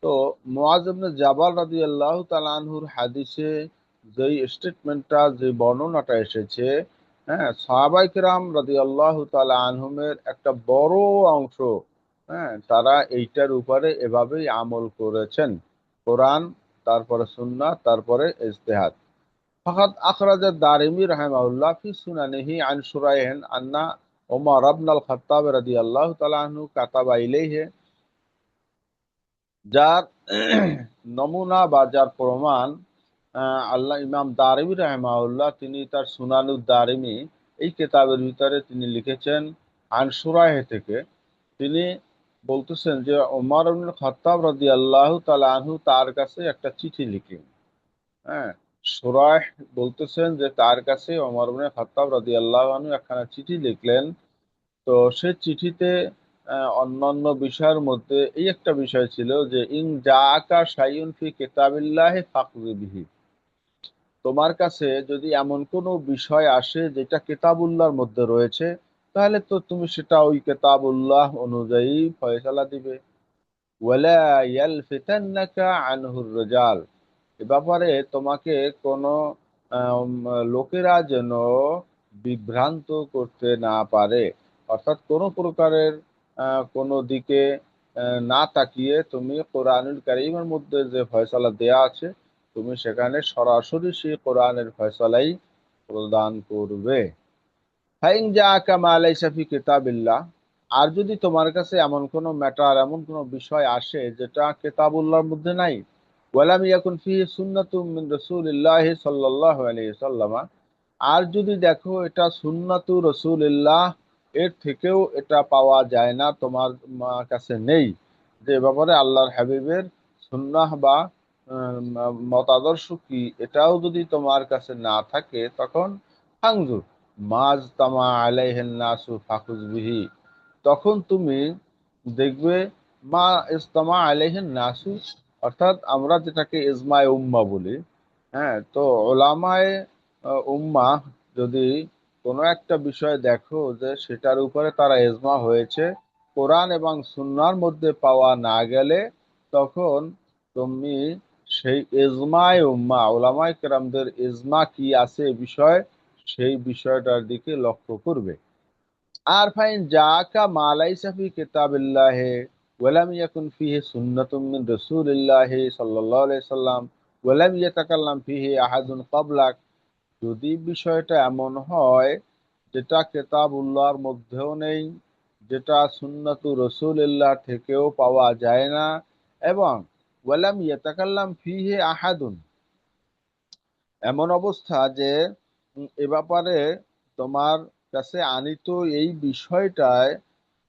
তো মুআজ ইবনে জাবাল রাদিয়াল্লাহু তাআলা আনহুর হাদিসে যেই স্টেটমেন্টটা, যে বর্ণনাটা এসেছে, হ্যাঁ, সাহাবায়ে কেরাম রাদিয়াল্লাহু তাআলা আনহুমের একটা বড় অংশ, হ্যাঁ, তারা এইটার উপরে এভাবেই আমল করেছেন, কোরআন, তারপরে সুন্নাহ, তারপরে ইজতিহাদ। ফাকাদ আখরাজ আদ-দারিমি রাহিমাহুল্লাহ ফি সুনানিহি আন শুরাইহ আন্না ওমর ইবনে আল খাত্তাব রাদিয়াল্লাহু তাআলা আনহু কাতাবা ইলাইহি, যার নমুনা বা যার প্রমাণ আল্লাহ ইমাম দারিমি রাহিমাহুল্লাহ তিনি তার সুনানুদ দারিমি এই কিতাবের ভিতরে তিনি লিখেছেন আন শুরাইহ থেকে। তিনি বলতেছেন যে ওমর ইবনে খাত্তাব রাদিয়াল্লাহু তাআলা আনহু তার কাছে একটা চিঠি লিখেন। হ্যাঁ, শুরাইহ বলতেছেন যে তার কাছে ওমর ইবনে খাত্তাব রাদিয়াল্লাহু আনহু একখানা চিঠি লিখলেন। তো সে চিঠিতে অন্যান্য বিষয়ের মধ্যে এই একটা বিষয় ছিল যে ইন জাআকা শাইউন ফি কিতাবিল্লাহি ফাকযি বিহি, তোমার কাছে যদি এমন কোনো বিষয় আসে যেটা কিতাবুল্লাহর মধ্যে রয়েছে, তাহলে তো তুমি সেটা ওই কিতাবুল্লাহ অনুযায়ী ফয়সালা দিবে। ওয়ালা ইয়ালফিতান্নাকা আনহুর রিজাল, এ ব্যাপারে তোমাকে কোনো আম, লোকেরা যেন বিভ্রান্ত করতে না পারে, অর্থাৎ কোনো প্রকারের কোনো দিকে না তাকিয়ে তুমি কোরআনুল কারীমের মধ্যে যে ফয়সালা দেয়া আছে তুমি সেখানে সরাসরি সেই কোরআনের ফয়সালাই প্রদান করবে। ফাইন জাআকা মা লাইসা ফি কিতাবিল্লাহ, আর যদি তোমার কাছে এমন কোনো ম্যাটার, এমন কোনো বিষয় আসে যেটা কিতাবুল্লাহর মধ্যে নাই, ওয়ালাম ইয়াকুন ফিহি সুন্নাতুম মিন রাসূলিল্লাহি সাল্লাল্লাহু আলাইহি ওয়াসাল্লাম, আর যদি দেখো এটা সুন্নাতু রাসূলিল্লাহ এর থেকেও এটা পাওয়া যায় না, তোমার কাছে নেই, যে ব্যাপারে আল্লাহর হাবিবের সুন্নাহ বা মতাদর্শ কি এটাও যদি তোমার কাছে না থাকে, তখন ফাংজুর মাজ তামা আলাইহিন নাসু ফাকুজ বিহি, তখন তুমি দেখবে মা ইজতামা আলাইহিন নাসু, অর্থাৎ আমরা যেটাকে ইজমায়ে উম্মাহ বলি। হ্যাঁ, তো ওলামায়ে উম্মাহ যদি কোনো একটা বিষয় দেখো যে সেটার উপরে তারা ইজমা হয়েছে, কোরআন এবং সুন্নাহর মধ্যে পাওয়া না গেলে, তখন তুমি সেই ইজমায়ে উম্মাহ, ওলামায়ে কেরামদের ইজমা কি আছে এ বিষয়ে, সেই বিষয়টার দিকে লক্ষ্য করবে। আর ফাইন জাআকা মা লাইসা ফি কিতাবিল্লাহি ওয়ালাম ইয়াকুন ফিহি সুন্নাতুম মিন রাসূলিল্লাহি সাল্লাল্লাহু আলাইহি সাল্লাম ওয়ালাম ইয়াতাকাল্লাম ফিহি আহাদুন ক্বাবলাক, যদি বিষয়টা এমন হয় যেটা কিতাবুল্লাহর মধ্যেও নেই, যেটা সুন্নাতু রাসূলিল্লাহ থেকেও পাওয়া যায় না, এবং ওয়ালাম ইয়াতাকাল্লাম ফিহি আহাদুন, এমন অবস্থা যে এ ব্যাপারে তোমার কাছে আনিত এই বিষয়টায়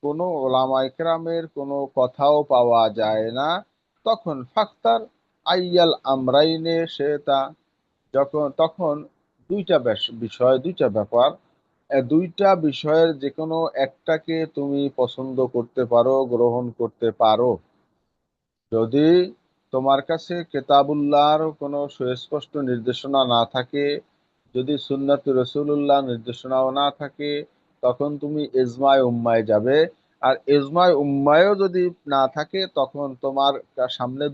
কোনো ওলামায়ে কেরামের কোনো কথাও পাওয়া যায় না, তখন ফাখতার আইয়াল আমরাইনে সেটা, তখন দুইটা বিষয়, দুইটা ব্যাপার, দুইটা বিষয়ের যে কোনো একটাকে তুমি পছন্দ করতে পারো, গ্রহণ করতে পারো। যদি তোমার কাছে কেতাবুল্লাহর কোনো সুস্পষ্ট নির্দেশনা না থাকে, যদি সুন্নাত রাসূলুল্লাহ নির্দেশনাও না থাকে, তখন তুমি ইজমায়ে উম্মায় যাবে। আর ইজমায়ে উম্মায়ও যদি না থাকে, তখন তোমার সামনে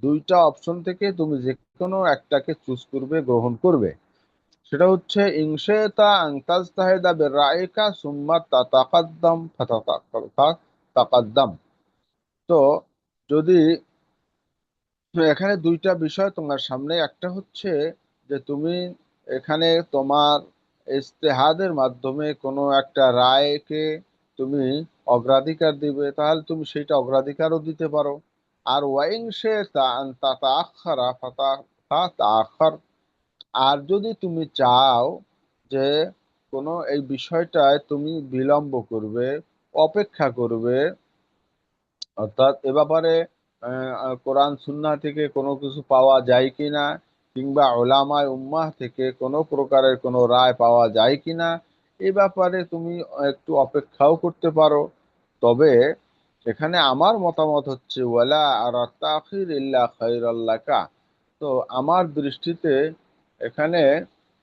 দুইটা অপশন থেকে তুমি যে কোনো একটাকে চুজ করবে, গ্রহণ করবে। সেটা হচ্ছে ইনশাতা আনতাজতাহিদা বিরাইকা সুম্মা তাতাকাদ্দাম ফাতাকাদ্দাম। তো যদি, তো এখানে দুইটা বিষয় তোমার সামনে, একটা হচ্ছে যে তুমি এখানে তোমার ইজতিহাদের মাধ্যমে কোনো একটা রায়কে তুমি অগ্রাধিকার দিবে, তাহলে তুমি সেইটা অগ্রাধিকারও দিতে পারো। আর ওয়াইন সে তাতাআখারা ফাতাআখার, আর যদি তুমি চাও যে কোনো এই বিষয়টায় তুমি বিলম্ব করবে, অপেক্ষা করবে, অর্থাৎ এ ব্যাপারে কোরআন সুন্নাহ থেকে কোনো কিছু পাওয়া যায় কিনা, কিংবা উলামায়ে উম্মাহ থেকে কোনো প্রকারের কোনো রায় পাওয়া যায় কিনা, এই ব্যাপারে তুমি একটু অপেক্ষাও করতে পারো। তবে এখানে আমার মতামত হচ্ছে ওয়ালা আর তাখির ইল্লা খায়রাল লাকা। তো আমার দৃষ্টিতে এখানে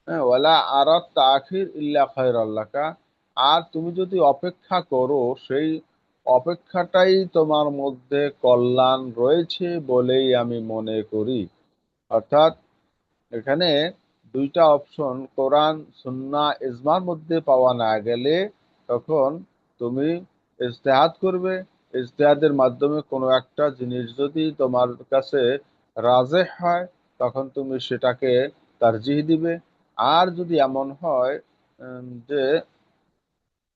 ওয়ালা আর তাখির ইল্লা খায়রাল লাকা, আর তুমি যদি অপেক্ষা করো সেই অপেক্ষাটাই তোমার মধ্যে কল্যাণ রয়েছে বলেই আমি মনে করি। অর্থাৎ এখানে দুইটা অপশন, কোরআন সুন্নাহ ইজমার মধ্যে পাওয়া না গেলে তখন তুমি ইজতেহাদ করবে। ইজতেহাদের মাধ্যমে কোনো একটা জিনিস যদি তোমার কাছে রাজেহ হয় তখন তুমি সেটাকে তারজিহ দিবে। আর যদি এমন হয় যে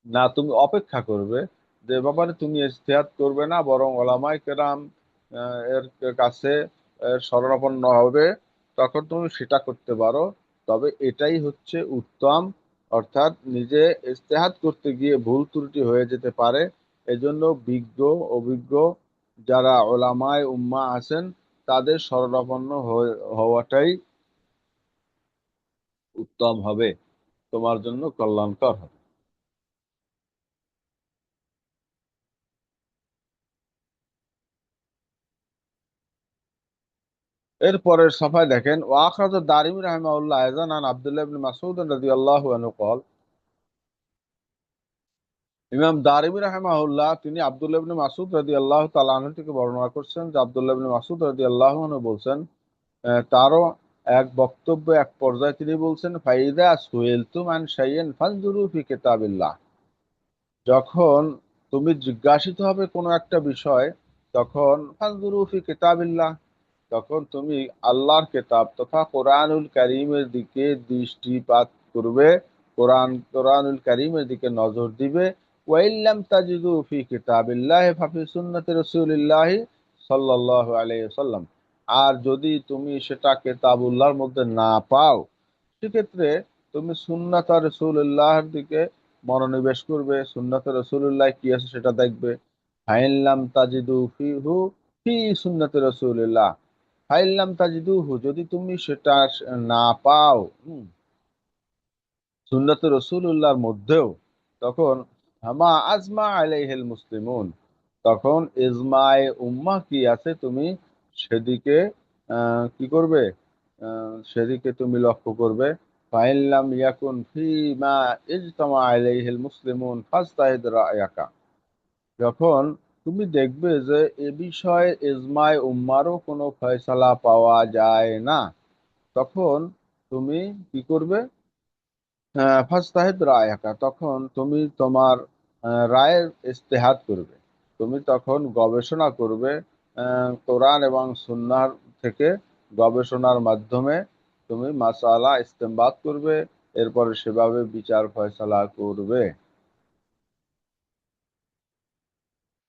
না, তুমি অপেক্ষা করবে, যে ব্যাপারে তুমি ইজতিহাদ করবে না, বরং ওলামায়ে কেরাম এর কাছে শরণাপন্ন হবে, তখন তুমি সেটা করতে পারো। তবে এটাই হচ্ছে উত্তম। অর্থাৎ নিজে ইজতিহাদ করতে গিয়ে ভুল ত্রুটি হয়ে যেতে পারে, এজন্য বিজ্ঞ অভিজ্ঞ যারা ওলামায়ে উম্মাহ আছেন তাদের শরণাপন্ন হওয়াটাই উত্তম হবে, তোমার জন্য কল্যাণকর হবে। এরপরের সফায় দেখেন, ওয়াখরাজ দারিমি রাহিমাহুল্লাহ আইজান আন আব্দুল্লাহ ইবনে মাসউদ রাদিয়াল্লাহু আনহু قال, ইমাম দারিমি রাহিমাহুল্লাহ তিনি আব্দুল্লাহ ইবনে মাসউদ রাদিয়াল্লাহু তাআলা আনহু থেকে বর্ণনা করছেন যে আব্দুল্লাহ ইবনে মাসউদ রাদিয়াল্লাহু আনহু বলছেন, তারও এক বক্তব্য এক পর্যায়ে তিনি বলছেন, ফাইদা সুইলতুম আন শাইইন ফানজুরু ফি কিতাবিল্লাহ, যখন তুমি জিজ্ঞাসিত হবে কোনো একটা বিষয়, তখন ফানজুরু ফি কিতাবিল্লাহ, তখন তুমি আল্লাহর কেতাব তথা কোরআনুল কারীমের দিকে দৃষ্টিপাত করবে, কোরআনুল কারীমের দিকে নজর দিবে। ওয়াইল্লাম তাজিদু ফি কিতাবিল্লাহি ফাফি সুন্নতি রাসূলিল্লাহি সাল্লাল্লাহু আলাইহি ওয়াসাল্লাম, আর যদি তুমি সেটা কিতাবুল্লাহর মধ্যে না পাও, সেক্ষেত্রে তুমি সুন্নাত রাসূলুল্লাহর দিকে মনোনিবেশ করবে, সুন্নাত রাসূলুল্লাহ কি আছে সেটা দেখবে। ফাইল্লাম তাজিদু ফিহু ফি সুন্নাতি রাসূলিল্লাহ, ফাইল্লাম তাজিদুহু, যদি তুমি সেটা না পাও সুন্নাতে রাসূলুল্লাহর মধ্যেও, তখন হামা আজমা আলাইহিল মুসলিমুন, তখন ইজমায়ে উম্মাহ কি আছে তুমি সেদিকে কি করবে, সেদিকে তুমি লক্ষ্য করবে। ফাইল্লাম ইয়াকুন ফি মা ইজতামা আলাইহিল মুসলিমুন ফাজতাহিদ রায়াকা, যখন তুমি দেখবে যে এ বিষয়ে ইজমায়ে উম্মারও কোনো ফয়সালা পাওয়া যায় না, তখন তুমি কি করবে, ফাজতাহিদ রায়াকা, তখন তুমি তোমার রায়ের ইজতিহাদ করবে। তুমি তখন গবেষণা করবে, কোরআন এবং সুন্নাহর থেকে গবেষণার মাধ্যমে তুমি মাসালা ইস্তেমবাদ করবে, এরপরে সেভাবে বিচার ফয়সালা করবে।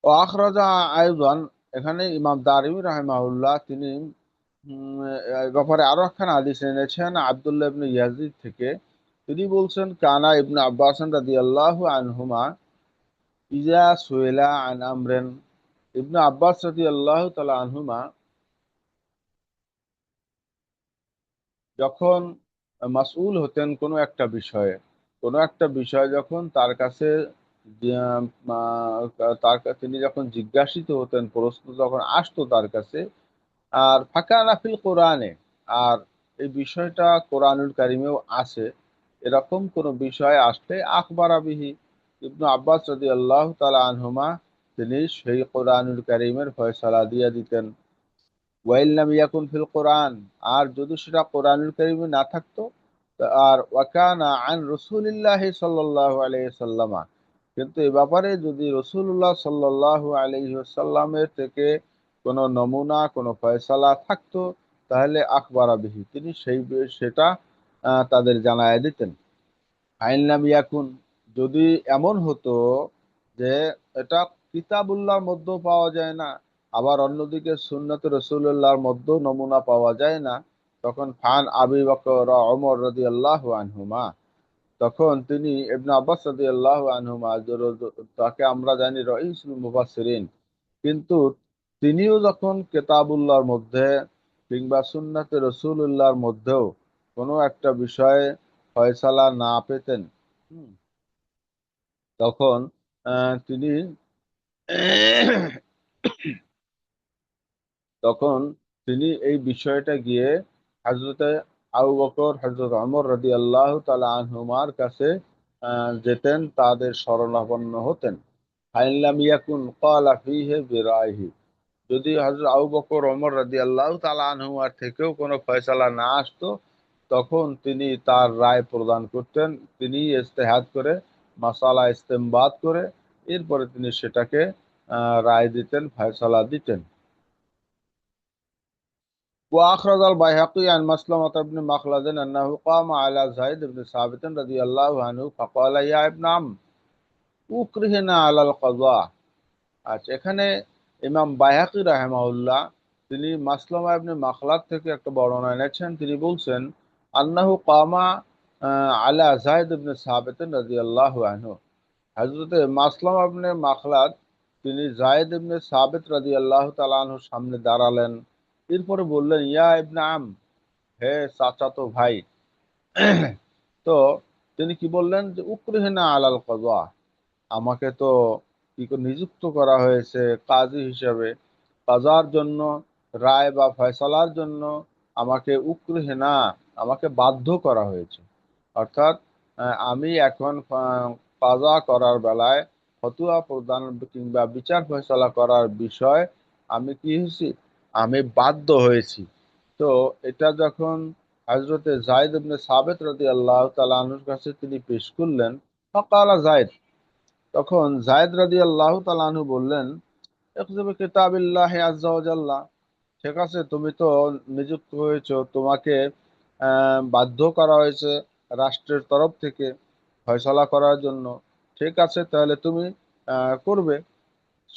ও আখরাজা আয়দান, এখানে ইমাম দারিমি রাহিমাহুল্লাহ তিনি এই ব্যাপারে আরো একখানা হাদিস এনেছেন আব্দুল্লাহ ইবনে ইয়াজিদ থেকে। তিনি বলছেন, কানা ইবনে আব্বাস রাদিয়াল্লাহু আনহুমা ইজা সুইলা আন আমরেন, ইবনে আব্বাস রাদিয়াল্লাহু তাআলা আনহুমা যখন মাসউল হতেন কোনো একটা বিষয় যখন তার কাছে তিনি যখন জিজ্ঞাসিত হতেন, প্রশ্ন যখন আসতো তার কাছে, আর ফাঁকা নাফিল কোরআনে, আর এই বিষয়টা কোরআনুল কারিমেও আছে, এরকম কোন বিষয় আসলে আখবার আবিহি, ইবনু আব্বাস রাদিয়াল্লাহু তাআলা আনহুমা তিনি সেই কোরআনুল কারিমের ফয়সালা দিয়ে দিতেন। ওয়াইল্লাম ইয়াকুন ফিল কোরআন, আর যদি সেটা কোরআনুল কারিমে না থাকতো, আর ওয়াকানা আন রাসূলিল্লাহি সাল্লাল্লাহু আলাইহি সাল্লামা, কিন্তু এ ব্যাপারে যদি রাসূলুল্লাহ সাল্লাল্লাহু আলাইহি ওয়াসাল্লামের থেকে কোনো নমুনা কোনো ফয়সালা থাকতো, তাহলে আখবারা বিহি, তিনি সেটা তাদের জানায় দিতেন। আইনলাম ইয়াকুন, যদি এমন হতো যে এটা কিতাবুল্লাহর মধ্যেও পাওয়া যায় না, আবার অন্যদিকে সুন্নতে রাসূলুল্লাহর মধ্যেও নমুনা পাওয়া যায় না, তখন ফান আবি বকর ওমর রাদিয়াল্লাহু আনহুমা, তখন তিনি ইবনে আব্বাস রাদিয়াল্লাহু আনহুমা, তাকে আমরা জানি রাইসুল মুফাসসিরিন, কিন্তু তিনিও যখন কিতাবুল্লাহর মধ্যে কিংবা সুন্নাতে রাসূলুল্লাহর মধ্যেও কোনো একটা বিষয়ে ফয়সালা না পেতেন, হুম, তখন তিনি তখন তিনি এই বিষয়টা গিয়ে হযরতে আবু বকর, হযরত ওমর রাদিয়াল্লাহু তাআলা আনহুমার কাছে যেতেন, তাদের শরণাপন্ন হতেন। ফাইন ইয়াকুন ক্বালা ফীহি বিরাইহি, যদি হযরত আবু বকর, ওমর রাদিয়াল্লাহু তাআলা আনহুমার থেকেও কোনো ফয়সালা না আসতো, তখন তিনি তার রায় প্রদান করতেন। তিনি ইজতিহাদ করে, মাসালা ইস্তেমবাদ করে, এরপরে তিনি সেটাকে রায় দিতেন, ফয়সালা দিতেন। وأخرج البيهقي عن مسلمة بن مخلد أنه قام على زيد بن ثابت رضي الله عنه فقال يا ابن عم أكرهنا على القضاء। আচ্ছা, এখানে ইমাম বাইহাকি রাহিমাহুল্লাহ তিনি মাসলামা ইবনে মাখলাদ থেকে একটা বর্ণনা এনেছেন। তিনি বলছেন আন্নাহু কামা আলা যায়েদ ইবনে সাবিত রাদিয়াল্লাহু আনহু, হযরতে মাসলামা ইবনে মাখলাদ তিনি যায়েদ ইবনে সাবিত রাদিয়াল্লাহু তাআলা আনহুর সামনে দাঁড়ালেন। এরপরে বললেন ইয়া ইবনে আম, হে চাচাতো ভাই। তো তিনি কি বললেন যে উকরিহনা আলাল কাযা, আমাকে তো নিযুক্ত করা হয়েছে কাজী হিসাবে, কাজার জন্য, রায় বা ফয়সালার জন্য আমাকে উকরিহনা, আমাকে বাধ্য করা হয়েছে। অর্থাৎ আমি এখন কাজা করার বেলায়, ফতোয়া প্রদান কিংবা বিচার ফয়সালা করার বিষয় আমি কি হয়েছি, আমি বাধ্য হয়েছি। তো এটা যখন হযরতে যায়েদ ইবনে সাবিত রাদিয়াল্লাহু তাআলা আনহুর কাছে তিনি পেশ করলেন, ফাকালা যায়েদ, তখন যায়েদ রাদিয়াল্লাহু তাআলা আনহু বললেন ইকতুবু কিতাবিল্লাহি আযজা ওয়া জাল্লা, ঠিক আছে, তুমি তো নিযুক্ত হয়েছো, তোমাকে বাধ্য করা হয়েছে রাষ্ট্রের তরফ থেকে ফয়সালা করার জন্য। ঠিক আছে, তাহলে তুমি করবে।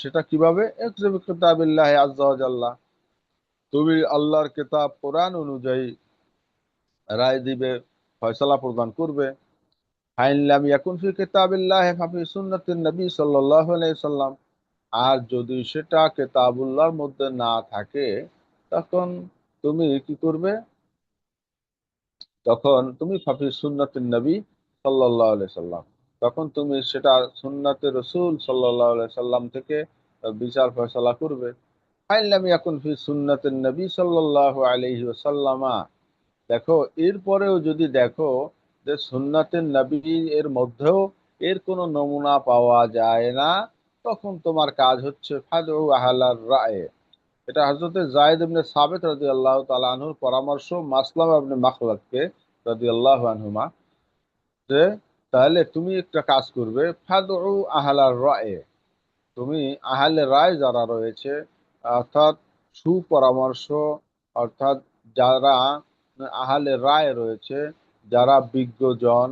সেটা কিভাবে? ইকতুবু কিতাবিল্লাহি আযজা ওয়া জাল্লা, তুমি আল্লাহর কিতাব কোরআন অনুযায়ী রায় দিবে, ফয়সালা প্রদান করবে। ফাইন লাম ইয়াকুন ফি কিতাবিল্লাহি ফাফি সুন্নাতিন নবী সাল্লাল্লাহু আলাইহি সাল্লাম, আর যদি সেটা কিতাবুল্লাহর মধ্যে না থাকে, তখন তুমি কি করবে? তখন তুমি ফাফি সুন্নাতিন নবী সাল্লাল্লাহু আলাইহি সাল্লাম, তখন তুমি সেটা সুন্নাতে রাসূল সাল্লাল্লাহু আলাইহি সাল্লাম থেকে বিচার ফয়সালা করবে। ফাইন লাম ইয়াকুন ফি সুন্নাতিন নবী সাল্লাল্লাহু আলাইহি ওয়াসাল্লামা, দেখো এরপরেও যদি দেখো যে সুন্নাতের নবী এর মধ্যেও এর কোনো নমুনা পাওয়া যায় না, তখন তোমার কাজ হচ্ছে ফাদউ আহলার রায়। এটা হযরতে যায়েদ ইবনে সাবিত রাদিয়াল্লাহু তাআলা আনহুর পরামর্শ মাসলামা ইবনে মাখলাদকে রাদিয়াল্লাহু আনহুমা, যে তাহলে তুমি একটা কাজ করবে, ফাদউ আহলার রায়, তুমি আহলে রায় যারা রয়েছে, অর্থাৎ সুপরামর্শ, অর্থাৎ যারা আহলে রায় রয়েছে, যারা বিজ্ঞজন,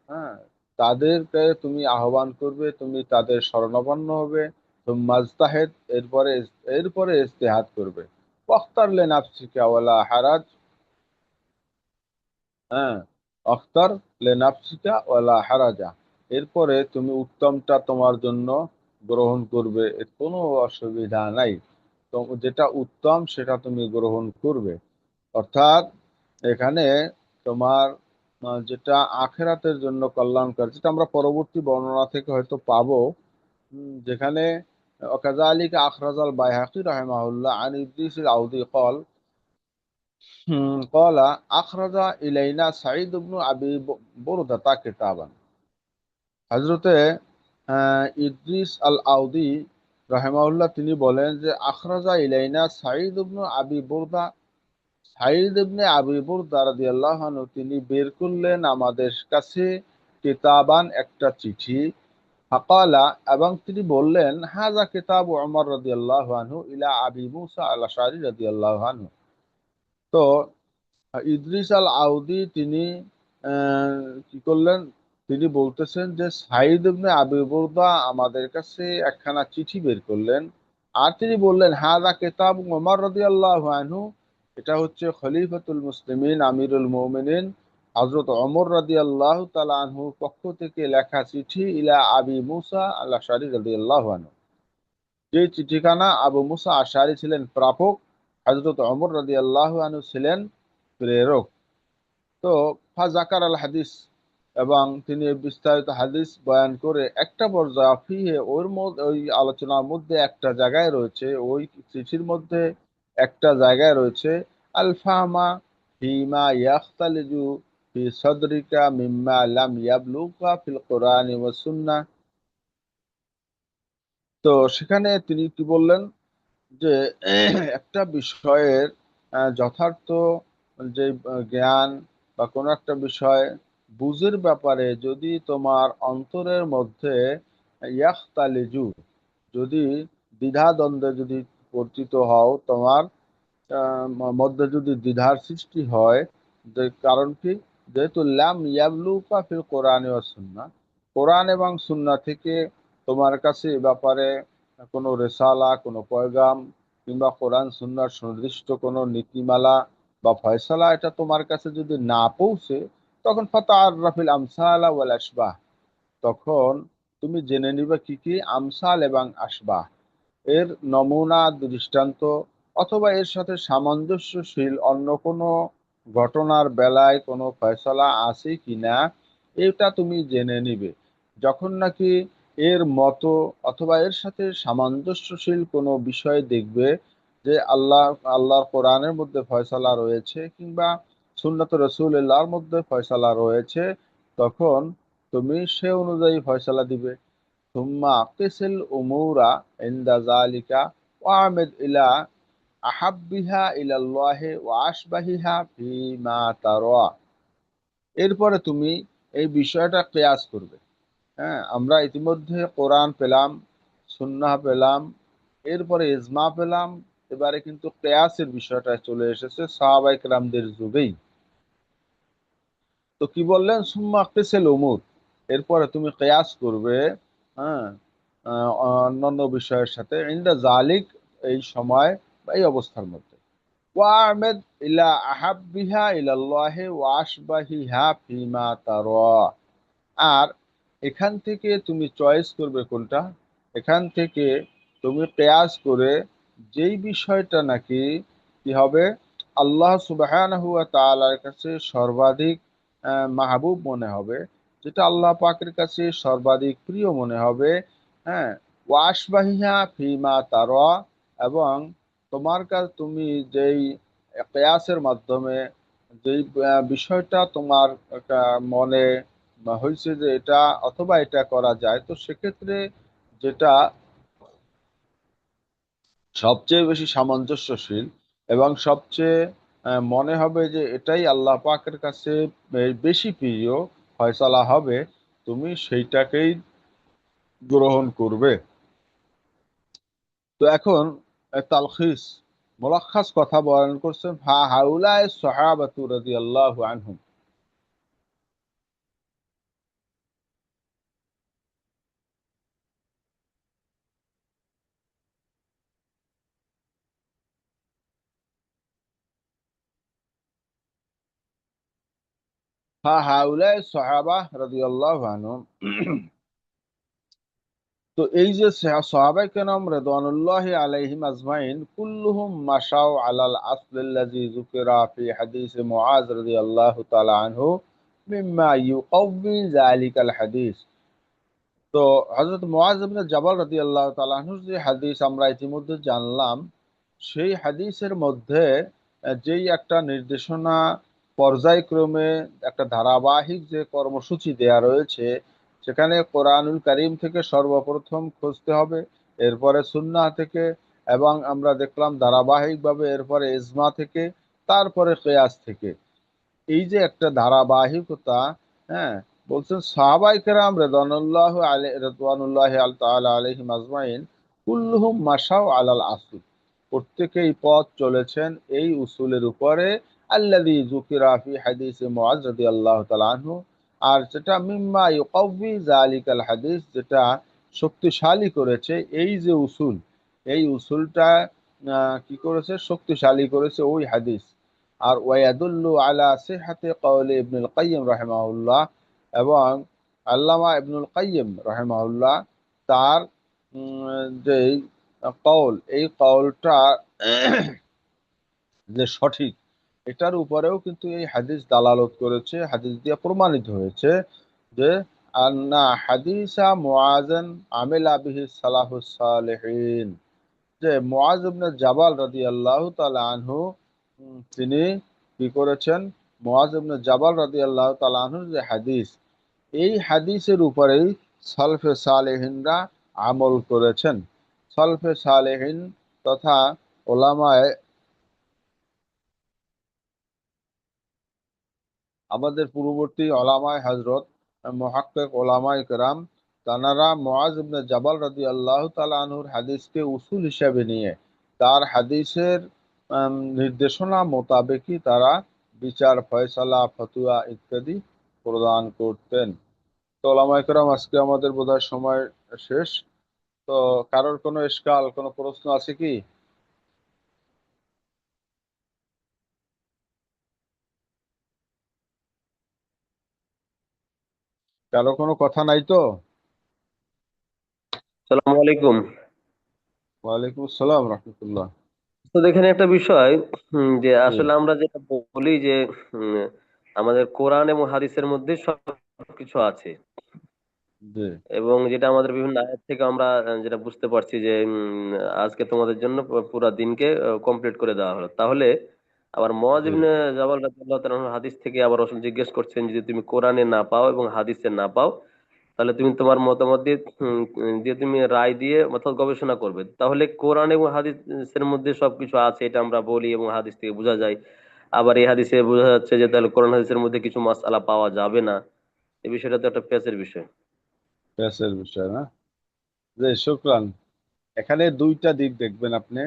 হ্যাঁ, তাদেরকে তুমি আহ্বান করবে, তুমি তাদের শরণাপন্ন হবে, তুমি মাজতাহেদ, এরপরে এরপরে ইজতিহাদ করবে। ওয়াখতার লিনাফসিকা ওয়ালা হারাজ, হ্যাঁ, অখতার লেনাফসিকা ওয়ালা হারাজা, এরপরে তুমি উত্তমটা তোমার জন্য গ্রহণ করবে, এর কোনো অসুবিধা নাই। তো যেটা উত্তম সেটা তুমি গ্রহণ করবে। অর্থাৎ এখানে তোমার যেটা আখেরাতের জন্য কল্যাণকর, যেটা আমরা পরবর্তী বর্ণনা থেকে হয়তো পাবো, যেখানে ওয়াকাযালিকা আখরাজাল বাইহাকী রাহিমাহুল্লাহ আন ইদ্রিস আল আউদি ক্বাল قال أخرج إلينا سعيد بن أبي بردة كتابا। হযরতে ইদ্রিস আল আউদি রাহিমাহুল্লাহ তিনি বলেন যে আখরাজা ইলাইনা সাঈদ ইবনে আবি বুরদা, সাঈদ ইবনে আবি বুরদা রাদিয়াল্লাহু আনহু তিনি বের করলেন আমাদের কাছে কিতাবান, একটা চিঠি। ফাকালা, এবং তিনি বললেন হাযা কিতাবু উমর রাদিয়াল্লাহু আনহু ইলা আবি মুসা আল আশআরী রাদিয়াল্লাহু আনহু। তো ইদ্রিস আল আউদি তিনি কি করলেন, তিনি বলতেছেন যে সাঈদ ইবনে আবি বুরদা আমাদের কাছে একখানা চিঠি বের করলেন, আর তিনি বললেন হাযা কিতাব ওমর রাদিয়াল্লাহু আনহু, এটা হচ্ছে খলিফাতুল মুসলিমিন আমিরুল মুমিনিন হযরত ওমর রাদিয়াল্লাহু তাআলা আনহুর পক্ষ থেকে লেখা চিঠি ইলা আবি মুসা আল আশআরী রাদিয়াল্লাহু আনহু। যে চিঠিখানা আবু মুসা আশআরী ছিলেন প্রাপক, হযরত ওমর রাদিয়াল্লাহু আনহু ছিলেন প্রেরক। তো ফাজাকার আল হাদিস, এবং তিনি বিস্তারিত হাদিস বয়ান করে একটা পর্যায়ে ফিহে ওর মধ্যে, ওই আলোচনার মধ্যে একটা জায়গায় রয়েছে, ওই চিঠির মধ্যে একটা জায়গায় রয়েছে আল ফাহমা ফিমা ইয়াখতালিজু ফি সদরিকা মিম্মা লাম ইয়াবলুকা ফিল কোরআনি ওয়াস সুন্নাহ। তো সেখানে তিনি কি বললেন যে একটা বিষয়ের যথার্থ যে জ্ঞান বা কোনো একটা বিষয় বুঝের ব্যাপারে যদি তোমার অন্তরের মধ্যে ইয়াখতালিজু, যদি দ্বিধাদ্বন্দ্বে যদি পতিত হও, তোমার মধ্যে যদি দ্বিধার সৃষ্টি হয়, যে কারণ কি, যেহেতু লাম ইয়াবলুকা ফিল কোরআন ওয়াস সুন্নাহ, কোরআন এবং সুন্নাহ থেকে তোমার কাছে এ ব্যাপারে কোনো রেসালা, কোনো পয়গাম কিংবা কোরআন সুন্নাহর সুনির্দিষ্ট কোনো নীতিমালা বা ফয়সালা এটা তোমার কাছে যদি না পৌঁছে, তখন ফাতাআররাফিল আমসালা ওয়াল আশবাহ, তখন তুমি জেনে নিবে কি কি আমসাল এবং আশবাহ, এর নমুনা দৃষ্টান্ত, অথবা এর সাথে সামঞ্জস্যশীল অন্য কোনো ঘটনার বেলায় কোনো ফয়সালা আছে কিনা, এটা তুমি জেনে নিবে। যখন নাকি এর মতো অথবা এর সাথে সামঞ্জস্যশীল কোনো বিষয় দেখবে যে আল্লাহর কোরআনের মধ্যে ফয়সালা রয়েছে কিংবা সুন্নাত রাসূলুল্লাহর মধ্যে ফয়সালা রয়েছে, তখন তুমি সে অনুযায়ী ফয়সালা দিবে। সুম্মা আকিসিল উমুরা ইনদা যালিকা ওয়ামিদ ইলা আহাব্বিহা ইলাল্লাহি ওয়া আশবাহিহা ফিমা তারা। এরপরে তুমি এই বিষয়টা কিয়াস করবে। হ্যাঁ, আমরা ইতিমধ্যে কোরআন পেলাম, সুন্নাহ পেলাম, এরপরে ইজমা পেলাম, এবারে কিন্তু কিয়াসের বিষয়টা চলে এসেছে সাহাবায়ে কেরামদের যুগেই। তো কি বললেন, সুম্মা কিসিল উমুর, এরপরে তুমি কিয়াস করবে, হ্যাঁ, অন্যান্য বিষয়ের সাথে, ইনদা জালিক, এই সময় বা এই অবস্থার মধ্যে, ওয়ামেদ ইলা আহাব্বিহা ইলাল্লাহি ওয়া আশবাহিহা ফিমা তারা। আর এখান থেকে তুমি চয়েস করবে কোনটা, এখান থেকে তুমি কিয়াস করে যেই বিষয়টা নাকি কি হবে আল্লাহ সুবহানাহু ওয়া তাআলার কাছে সর্বাধিক মাহবুব মনে হবে, যেটা আল্লাহ পাকের কাছে সর্বাধিক প্রিয় মনে হবে, হ্যাঁ, ওয়াসবাহিহা ফিমা তারা, এবং তোমার কাছে তুমি যেই কিয়াসের মাধ্যমে যেই বিষয়টা তোমার মনে হয়েছে যে এটা অথবা এটা করা যায়, তো সেক্ষেত্রে যেটা সবচেয়ে বেশি সামঞ্জস্যশীল এবং সবচেয়ে মনে হবে যে এটাই আল্লাহ পাকের কাছে বেশি প্রিয় ফয়সালা হবে, তুমি সেইটাকেই গ্রহণ করবে। তো এখন তালখিস, মুলাক্খাস কথা বর্ণনা করছেন হাউলাই সাহাবাতু রাদিয়াল্লাহু আনহুম। হাউলাই সাহাবা রাদিয়াল্লাহু আনহুম। তো এই যে সাহাবায়ে কেরাম রিদওয়ানুল্লাহি আলাইহিম আজমাইন কুল্লুহুম মাশাউ আলাল আসলিল্লাযী যুকিরা ফি হাদিস মুআয রাদিয়াল্লাহু তাআলা আনহু মিম্মা ইউকাউয়ি যালিকাল হাদিস। তো হযরত মুআয ইবনে জাবাল রাদিয়াল্লাহু তাআলা আনহুর যে হাদিস আমরা ইতিমধ্যে জানলাম, সেই হাদিসের মধ্যে যেই একটা নির্দেশনা পর্যায়ক্রমে একটা ধারাবাহিক যে কর্মসূচি দেয়া রয়েছে, সেখানে কোরআনুল কারীম থেকে সর্বপ্রথম খুঁজতে হবে, এরপরে সুন্নাহ থেকে, এবং আমরা দেখলাম ধারাবাহিকভাবে এরপরে ইজমা থেকে, তারপরে কিয়াস থেকে। এই যে একটা ধারাবাহিকতা, হ্যাঁ, বলছেন সাহাবায়ে কেরাম রিদওয়ানুল্লাহি তাআলা আলাইহিম আজমাইন কুল্লুহুম মাশাউ আলাল আসল, প্রত্যেকেই পথ চলেছেন এই উসুলের উপরে, আল্লাযী যুকিরা ফি হাদিসে মুআয রাদিয়াল্লাহু তাআলা আনহু, আর যেটা মিম্মা ইউকাউয়ি যালিকাল হাদিস, যেটা শক্তিশালী করেছে এই যে উসুল, এই উসুলটা কি করেছে, শক্তিশালী করেছে ওই হাদিস। আর ওয়ায়াদুল্লু আলা সিহহাতি কওলি ইবনুল কাইয়্যিম রাহিমাহুল্লাহ, এবং আল্লামা ইবনুল কাইয়্যিম রাহিমাহুল্লাহ তার যে কওল, এই কওলটা যে সঠিক, এটার উপরেও কিন্তু এই হাদিস দালালত করেছে, হাদিস দিয়ে প্রমাণিত হয়েছে যে আন্না হাদিসা মুআযান আমিলা বিহি সালাফুস সালিহিন, যে মুআয ইবনে জাবাল রাদিয়াল্লাহু তাআলা আনহু, তিনি কি করেছেন, মুআয ইবনে জাবাল রাদিয়াল্লাহু তাআলা আনহুর যে হাদিস, এই হাদিসের উপরেই সালফে সালেহিনরা আমল করেছেন। সালফে সালেহিন তথা ওলামায়ে, আমাদের পূর্ববর্তী ওলামায়ে হযরত, মুহাক্কিক ওলামায়ে কেরাম, তানারা মুআয ইবনে জাবাল রাদিয়াল্লাহু তাআলা আনহুর হাদিসকে উসুল হিসাবে নিয়ে তার হাদিসের নির্দেশনা মোতাবেকই তারা বিচার, ফয়সালা, ফতুয়া ইত্যাদি প্রদান করতেন। তো ওলামায়ে কেরাম, আজকে আমাদের বোধহয় সময় শেষ। তো কারোর কোনো ইশকাল, কোনো প্রশ্ন আছে কি? কারো কোনো কথা নাই তো? আসসালামু আলাইকুম। ওয়ালাইকুম আসসালাম রাহমাতুল্লাহ। তো এখানে একটা বিষয়, যে জি আসলে আমরা যেটা বলি যে উম, আমাদের কোরআন এবং হাদিসের মধ্যে সবকিছু আছে, জি এবং যেটা আমাদের বিভিন্ন আয়াত থেকে আমরা যেটা বুঝতে পারছি যে আজকে তোমাদের জন্য পুরা দিনকে কমপ্লিট করে দেওয়া হলো। তাহলে আবার মুআয জি ইবনে জাবাল রাদিয়াল্লাহু তাআলা আনহু হাদিস থেকে আবার রসূল জিজ্ঞেস করছেন, যদি তুমি কোরআনে না পাও এবং হাদিসে না পাও, তাহলে তুমি তোমার মতামত দিয়ে দিয়ে তুমি রায় দিয়ে অর্থাৎ গবেষণা করবে। তাহলে কোরআন এবং হাদিসের মধ্যে সবকিছু আছে, এটা আমরা বলি এবং হাদিস থেকে বোঝা যায়। আবার এই হাদিসে বোঝা যাচ্ছে যে তাহলে কোরআন হাদিসের মধ্যে কিছু মাসআলা পাওয়া যাবে না। এই বিষয়টা তো একটা পেঁচের বিষয়। পেসের বিষয় না? জি, শুকরান। এখানে দুইটা দিক দেখবেন আপনি।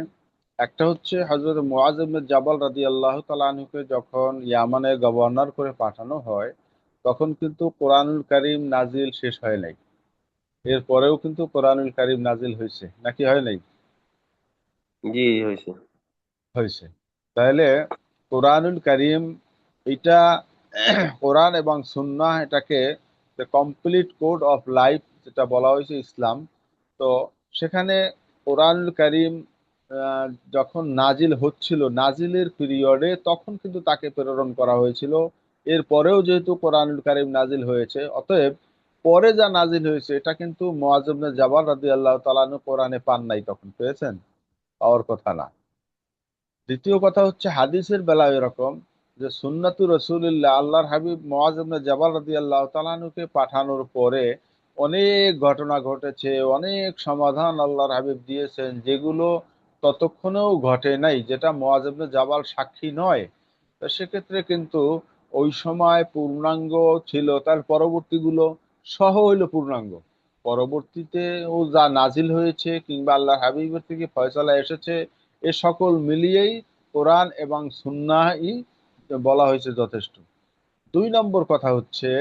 একটা হচ্ছে হযরত মুআয ইবনে জাবাল রাদিয়াল্লাহু তাআলা আনহুকে যখন ইয়ামানে গভর্নর করে পাঠানো হয়, তখন কিন্তু কোরআনুল কারীম নাজিল শেষ হয় নাই। এরপরেও কিন্তু কোরআনুল কারীম নাজিল হয়েছে, নাকি হয় নাই? জি, হয়েছে। হয়েছে। তাহলে কোরআনুল কারীম, এটা কোরআন এবং সুন্নাহ, এটাকে কমপ্লিট কোড অফ লাইফ যেটা বলা হয়েছে ইসলাম। তো সেখানে কোরআনুল কারীম আহ, যখন নাজিল হচ্ছিল, নাজিলের পিরিয়ডে তখন কিন্তু তাকে প্রেরণ করা হয়েছিল। এরপরেও যেহেতু কোরআনুল কারীম নাজিল হয়েছে, অতএব পরে যা নাজিল হয়েছে এটা কিন্তু মুআয ইবনে জাবাল রাদিয়াল্লাহু তাআলা আনহু কোরআনে পান নাই, তখন পেয়েছেন? পাওয়ার কথা না। দ্বিতীয় কথা হচ্ছে হাদিসের বেলায় এরকম যে সুন্নাতু রাসূলুল্লাহ, আল্লাহর হাবিব মুআয ইবনে জাবাল রাদিয়াল্লাহু তাআলা আনহুকে পাঠানোর পরে অনেক ঘটনা ঘটেছে, অনেক সমাধান আল্লাহর হাবিব দিয়েছেন, যেগুলো ততক্ষণেও ঘটে নাই, যেটা মুআয ইবনে জাবাল সাক্ষী নয়। তো সেক্ষেত্রে কিন্তু ওই সময় পূর্ণাঙ্গ ছিল, তার পরবর্তীগুলো সহ হইল পূর্ণাঙ্গ। পরবর্তীতে ও যা নাজিল হয়েছে কিংবা আল্লাহ হাবিবের থেকে ফয়সালা এসেছে, এ সকল মিলিয়েই কোরআন এবং সুন্নাহই বলা হয়েছে যথেষ্ট। দুই নম্বর কথা হচ্ছে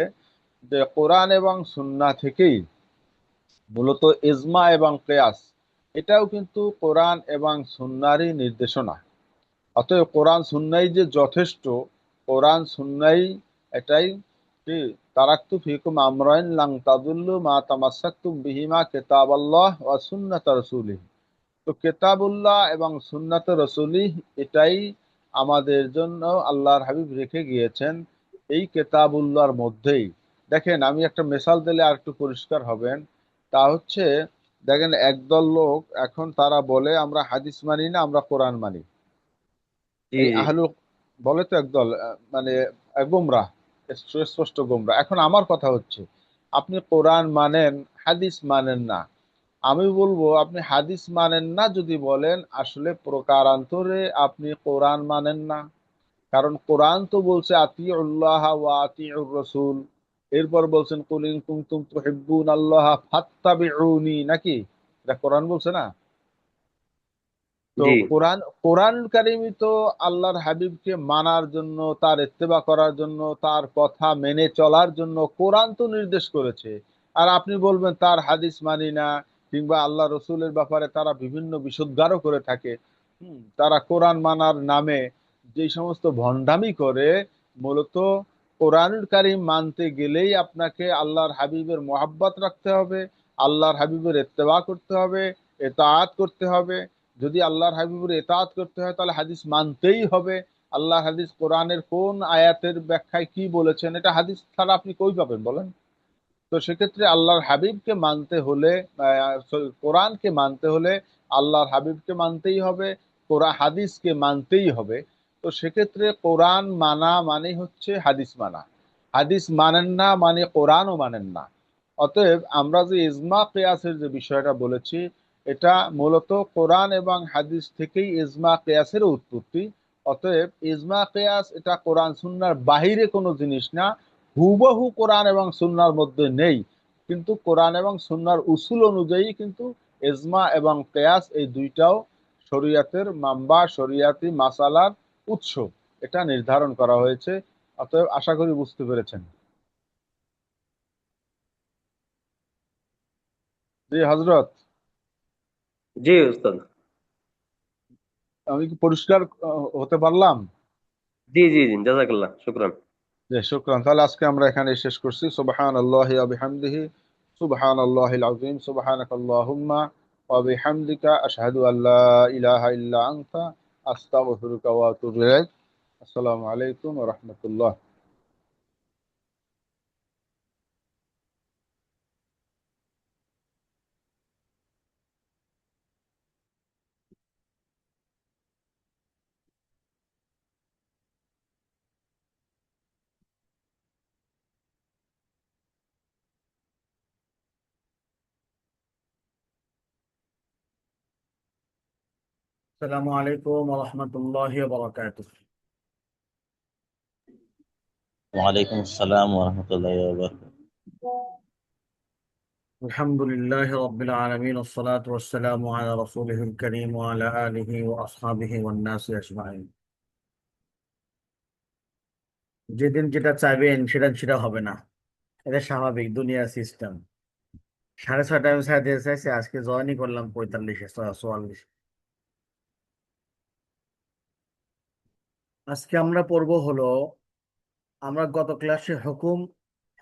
যে কোরআন এবং সুন্নাহ থেকেই মূলত ইজমা এবং কিয়াস, এটাও কিন্তু কোরআন এবং সুন্নাহরই নির্দেশনা। অতএব কোরআন সুন্নাহই যে যথেষ্ট, কোরআন সুন্নাহই এটাই কি, তারাকতু ফিকুম আমরাইন লাং তাদুল্লু মা তামাসসাকতুম বিহিমা কিতাবাল্লাহ ওয়া সুন্নাত রাসূলিহি। তো কেতাবুল্লাহ এবং সুন্নাত রসুলি, এটাই আমাদের জন্য আল্লাহর হাবিব রেখে গিয়েছেন। এই কেতাবুল্লাহর মধ্যেই দেখেন, আমি একটা মিসাল দিলে আর একটু পরিষ্কার হবেন। তা হচ্ছে, দেখেন একদল লোক এখন তারা বলে আমরা হাদিস মানি না, আমরা কোরআন মানি। জি, এই জি, আহলু বলে তো একদল, মানে গোমরাহ, সুস্পষ্ট গোমরাহ। এখন আমার কথা হচ্ছে, আপনি কোরআন মানেন, হাদিস মানেন না। আমি বলবো আপনি হাদিস মানেন না যদি বলেন, আসলে প্রকারান্তরে আপনি কোরআন মানেন না। কারণ কোরআন তো বলছে আতিউল্লাহ ওয়া আতিউর রাসূল, এরপর বলছেন কুল ইন কুনতুম তুহিব্বুনাল্লাহ ফাত্তাবিউনি, নাকি? এটা কোরআন বলছে না? তো জি, কোরআন কারিমই তো আল্লাহর হাবিবকে মানার জন্য, তার ইত্তেবা করার জন্য, তার কথা মেনে চলার জন্য কোরআন তো নির্দেশ করেছে। আর আপনি বলবেন তার হাদিস মানি না, কিংবা আল্লাহ রসুলের ব্যাপারে তারা বিভিন্ন বিশুদ্ধারও করে থাকে। তারা কোরআন মানার নামে যে সমস্ত ভণ্ডামি করে, মূলত কোরআনুল কারীম মানতে গেলেই আপনাকে আল্লাহর হাবিবের মোহাব্বত রাখতে হবে, আল্লাহর হাবিবের ইত্তেবা করতে হবে, এতাআত করতে হবে। যদি আল্লাহর হাবিবের এতাআত করতে হয় তাহলে হাদিস মানতেই হবে। আল্লাহর হাদিস কোরআনের কোন আয়াতের ব্যাখ্যায় কি বলেছেন, এটা হাদিস ছাড়া আপনি কই পাবেন বলেন? তো সেক্ষেত্রে আল্লাহর হাবিবকে মানতে হলে, কোরআনকে মানতে হলে আল্লাহর হাবিবকে মানতেই হবে, কোরআন হাদিসকে মানতেই হবে। তো সেক্ষেত্রে কোরআন মানা মানে হচ্ছে হাদিস মানা, হাদিস মানেন না মানে কোরআনও মানেন না। অতএব আমরা যে ইজমা কিয়াসের যে বিষয়টা বলেছি, এটা মূলত কোরআন এবং হাদিস থেকেই ইজমা কিয়াসের উৎপত্তি। অতএব ইজমা কিয়াস এটা কোরআন সুন্নাহর বাহিরে কোনো জিনিস না, হুবহু কোরআন এবং সুন্নাহর মধ্যে নেই, কিন্তু কোরআন এবং সুন্নাহর উসুল অনুযায়ী কিন্তু ইজমা এবং কিয়াস এই দুইটাও শরীয়তের মাম্বা, শরীয়তি মাসালার উৎস, এটা নির্ধারণ করা হয়েছে। অতএব আশা করি বুঝতে পেরেছেন। জি হজরত, জি উস্তাদ। আমি কি পরিষ্কার হতে পারলাম? জি জি জি, জাযাকাল্লাহ, শুকরান। জি শুকরান। তাহলে আজকে আমরা এখানে শেষ করছি। সুবহানাল্লাহি ওয়া বিহামদিহি, সুবহানাল্লাহিল আযীম, সুবহানাকাল্লাহুম্মা ওয়া বিহামদিকা আশহাদু আল্লা ইলাহা ইল্লা আনতা আস্তাগফিরুকা ওয়া আতুবু ইলাইক। আসসালামু আলাইকুম ওয়া রাহমাতুল্লাহ। السلام عليكم ورحمة الله وبركاته. ওয়ালাইকুম আসসালাম ওরহমতুল্লাহি ওয়া বারাকাতুহু। الحمد لله رب العالمين والصلاة والسلام على رسوله الكريم وعلى آله وأصحابه والناس أجمعين. যেদিন যেটা চাইবেন সেটা সেটা হবে না, এটা স্বাভাবিক দুনিয়ার সিস্টেম। 6:30 আমি ছাড় দিতে চাইছি, আজকে জয়েনই করলাম 45-44। আজকে আমরা পড়বো হলো, আমরা গত ক্লাসে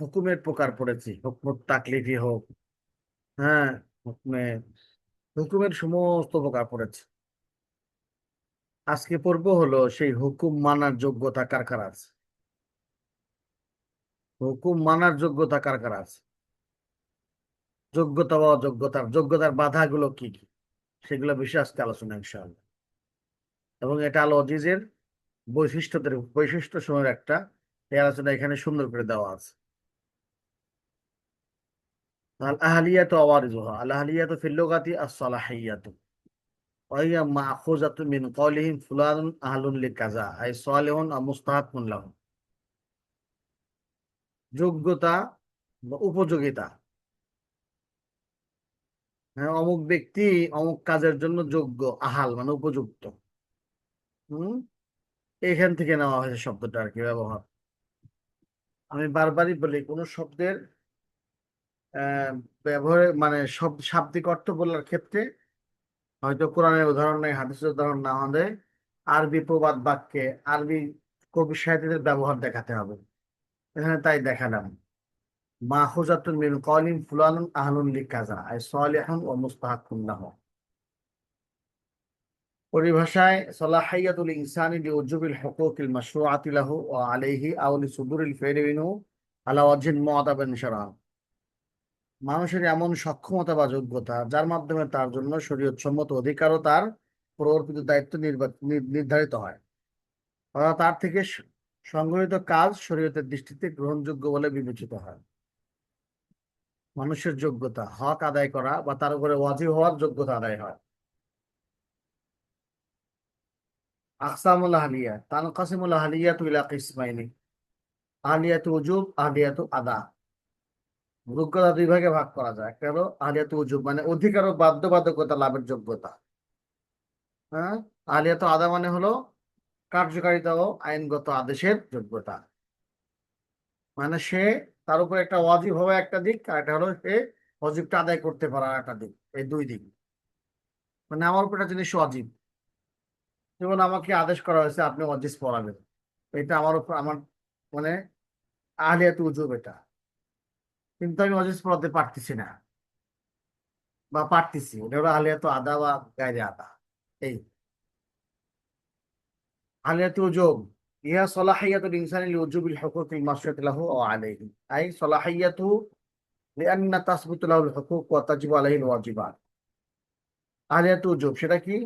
হুকুমের প্রকার পড়েছি, হুকুম তাকলিফি হোক, হ্যাঁ, হুকুমে হুকুমের সমস্ত প্রকার পড়েছি। আজকে পড়বো হলো সেই হুকুম মানার যোগ্যতা কার কার আছে, হুকুম মানার যোগ্যতা কার কার আছে, যোগ্যতা বা যোগ্যতার বাধাগুলো কি কি, সেগুলো বিষয়ে আজকে আলোচনা ইনশাআল্লাহ। এবং এটা আল অজিজের বৈশিষ্ট্য সময়ের একটা, এই আলোচনা এখানে সুন্দর করে দেওয়া আছে। আল আহলিয়াতু আওয়ারিজুহা, আল আহলিয়াতু ফিল লুগাতি আস-সালাহিয়াতু ওয়া হিয়া মাখুযাতু মিন কওলিহিম ফুলানুন আহলুন লিকাযা আই সালিহুন আও মুস্তাহাকুন লাহু। যোগ্যতা বা উপযোগিতা, হ্যাঁ, অমুক ব্যক্তি অমুক কাজের জন্য যোগ্য, আহাল মানে উপযুক্ত। হম এখান থেকে নেওয়া হয়েছে শব্দটা আর কি ব্যবহার। আমি বারবারই বলি, কোনো শব্দের ব্যবহারে মানে শাব্দিক অর্থ বলার ক্ষেত্রে হয়তো কোরআনের উদাহরণ নেই, হাদিসের উদাহরণ না হলে আরবি প্রবাদ বাক্যে, আরবি কবি সাহিত্যের ব্যবহার দেখাতে হবে। এখানে তাই দেখালাম, মাখুযাতুন মিন কওলিন ফুলানুন আহলুন লিকাযা আই সালিহুন ওয়া মুস্তাহাকুন লাহু। পরিভাষায় সালাহিয়াতুল ইনসানি লিউজুবিল হুকুকিল মাশরুআতি লাহু ওয়া আলাইহি আও লিসুদুরিল ফাইলি মিনহু আলা ওয়াজহিন মুআতাবান শারআ। মানুষের এমন সক্ষমতা বা যোগ্যতা যার মাধ্যমে তার জন্য শরীয়তসম্মত অধিকার ও তার প্রবর্তিত দায়িত্ব নির্ধারিত হয়, অর্থাৎ তার থেকে সংগঠিত কাজ শরীয়তের দৃষ্টিতে গ্রহণযোগ্য বলে বিবেচিত হয়। মানুষের যোগ্যতা হক আদায় করা বা তার উপরে ওয়াজিব হওয়ার যোগ্যতা আদায় হয়। আকসামুল আহলিয়া তানকাসিমুল আহলিয়াতু ইলা কিসমাইনি, আহলিয়াতু উজুব, আহলিয়াতু আদা। যোগ্যতা দুই ভাগে ভাগ করা যায়, একটা হলো আহলিয়াতু উজুব মানে অধিকার ও বাধ্যবাধকতা লাভের যোগ্যতা, হ্যাঁ। আহলিয়াতু আদা মানে হলো কার্যকারিতা ও আইনগত আদেশের যোগ্যতা, মানে সে তার উপর একটা ওয়াজিব হবে একটা দিক, আর একটা হলো সে ওয়াজিবটা আদায় করতে পারার একটা দিক। এই দুই দিক, মানে আমার উপর একটা জিনিস ওয়াজিব, যেমন আমাকে আদেশ করা হয়েছে আপনি ওয়াজিব পড়াবেন, এটা আমার উপর আমার মানে আহলিয়াত উজুব এটা, কিন্তু আমি ওয়াজিব পড়াতে পারতেছি না বা পারতেছি, এটা হলো আহলিয়াত আদা বা গায়রে আদা। এই আহলিয়াত উজুব ইহা সলাহিয়াতুল ইনসানি লিউজুবিল হুকুকিল মাশরুআতি লাহু ওয়া আলাইহি, আই সলাহিয়াতুহু লিআন্না তাসবুতু লাহুল হুকুক ওয়া তাজিবু আলাইহিল ওয়াজিবাত। আহলিয়াত উজুব সেটা কি?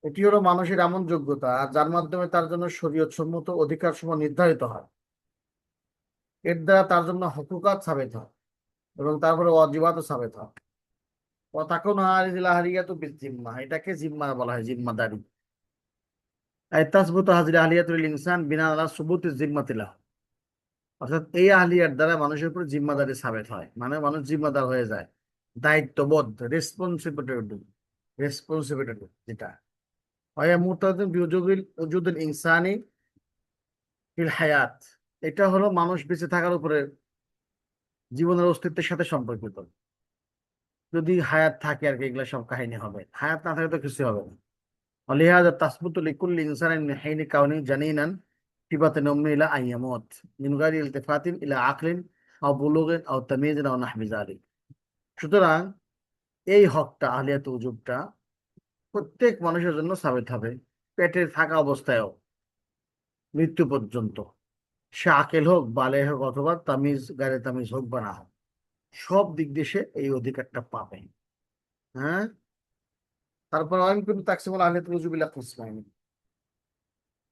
এটি হলো মানুষের এমন যোগ্যতা যার মাধ্যমে তার জন্য শরীয়ত সম্মত অধিকার সমূহ নির্ধারিত হয়, এর দ্বারা তার জন্য হকুকাত সাবেত হয় এবং তারপরে ওয়াজিবাতও সাবেত হয়। ও তাকুন হাযিহিল আহলিয়াতু বিজিম্মাহ, এটাকে জিম্মা বলা হয়, জিম্মাদারি। আই তাসবুতু হাযিহিল আহলিয়াতু লিল ইনসান বিনা আলা সুবুতি জিম্মাতিল্লাহ, অর্থাৎ এই আহলিয়ার দ্বারা মানুষের উপর জিম্মাদারি সাবেত হয়, মানে মানুষ জিম্মাদার হয়ে যায়, দায়িত্ববোধ, রেসপন্সিবিলিটি, রেসপন্সিবিলিটি যেটা হয় মুরতাদিন বিউজুবিল উজুদুল ইনসানি ফিল হায়াত, এটা হলো মানুষ বেঁচে থাকার উপরে জীবনের অস্তিত্বের সাথে সম্পর্কিত। যদি হায়াত থাকে আর কি, এগুলো সব কাহিনী হবে, হায়াত না থাকলে তো কিছু হবে না। অলিহাযা তাসবুতু লিকুল্লি ইনসানিন মিন হিনি কাউনি জানিনান ফি বাতিনি উম্মিহি ইলা আন ইয়ামুত মিন গায়রি ইলতিফাতিন ইলা আকলিন আও বুলুগিন আও তামিয়িজিন আও নাহবি যালিক। সুতরাং এই হকটা আহলিয়াত উজুবটা প্রত্যেক মানুষের জন্য সাবিত হবে, পেটে থাকা অবস্থায়ও মৃত্যু পর্যন্ত, সে আকেল হোক, বালে হোক, অথবা তামিজ গায়রে তামিজ হোক বা না হোক, সব দিক দিয়ে সে এই অধিকারটা পাবে। হ্যাঁ, তারপর আমি কিন্তু তাকসিমুল আহলিয়াতুল উজুব ইলা কিসমাইনি,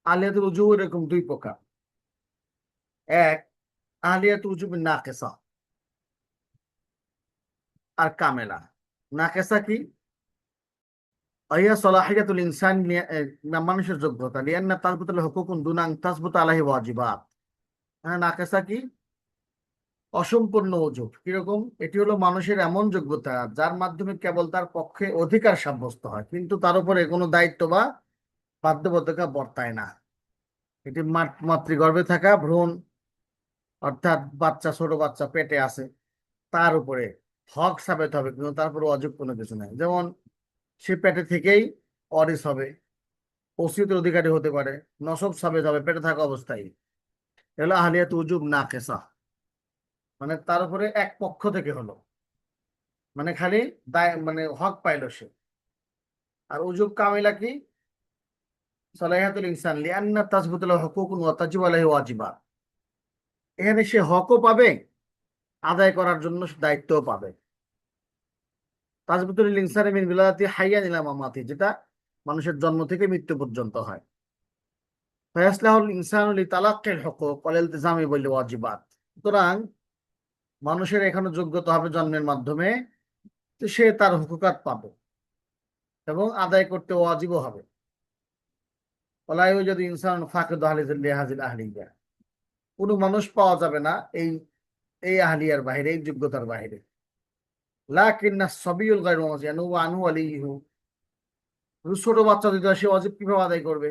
আহলিয়াতুল উজুব এরকম দুই প্রকার। এক, আহলিয়াতুল উজুব নাকিসা আর কামেলা। নাকিসা কি? আইয়া সলাহিয়াতুল ইনসান, মানুষের যোগ্যতা, লিআন্না তাসবুতুল হুকুকুন দুনা আন তাসবুতা আলাইহি ওয়াজিবাত। হ্যাঁ, নাকিসা কি? অসম্পূর্ণ ওজুব। কিরকম? এটি হলো মানুষের এমন যোগ্যতা যার মাধ্যমে কেবল তার পক্ষে অধিকার সাব্যস্ত হয়, কিন্তু তার উপরে কোনো দায়িত্ব বা বাধ্যবাধকতা বর্তায় না। এটি মাতৃগর্ভে থাকা ভ্রূণ, অর্থাৎ বাচ্চা, ছোট বাচ্চা পেটে আছে, তার উপরে হক সাবেত হবে, কিন্তু তারপরে অযোগ্য কোনো কিছু নাই। যেমন সে পেটে থেকেই অরিস হবে, ওসিয়তের অধিকারী হতে পারে, নসব সাবেত হবে পেটে থাকা অবস্থায়। এগুলো আহলিয়াত উজুব নাকিসা, মানে তার উপরে এক পক্ষ থেকে হলো, মানে খালি দায়, মানে হক পাইলো সে। আর উজুব কামিলা কি? সালাহিয়াতুল ইনসান লিআন্না তাসবুতু লাহু হুকুকুন ওয়া তাজিবু আলাইহি ওয়াজিবাত, এখানে সে হকও পাবে, আদায় করার জন্য সে দায়িত্বও পাবে। তাসবুতুল ইনসানি মিন বিলাদাতি হাইয়ান ইলা মামাতি, যেটা মানুষের জন্ম থেকে মৃত্যু পর্যন্ত হয়। ফায়াসলাহুল ইনসানু লিতালাক্কিল হুকুক ওয়াল ইলতিজামি বিল ওয়াজিবাত। সুতরাং মানুষের এখানে যোগ্যতা হবে জন্মের মাধ্যমে, যে সে তার হুকুকাত পাবে এবং আদায় করতে ওয়াজিবও হবে। ওয়ালা ইউজাদু ইনসানুন ফাকিদু লিহাযিল আহলিয়া, কোনো মানুষ পাওয়া যাবে না এই এই আহলিয়ার বাইরে, এই যোগ্যতার বাইরে। লাকিন্না সাবিয়ুল গায়রু মুযিয়ানু ওয়া আনহু ওয়ালিহু, ছোট বাচ্চা যদি হয়, সে ওয়াজিব কিভাবে আদায় করবে?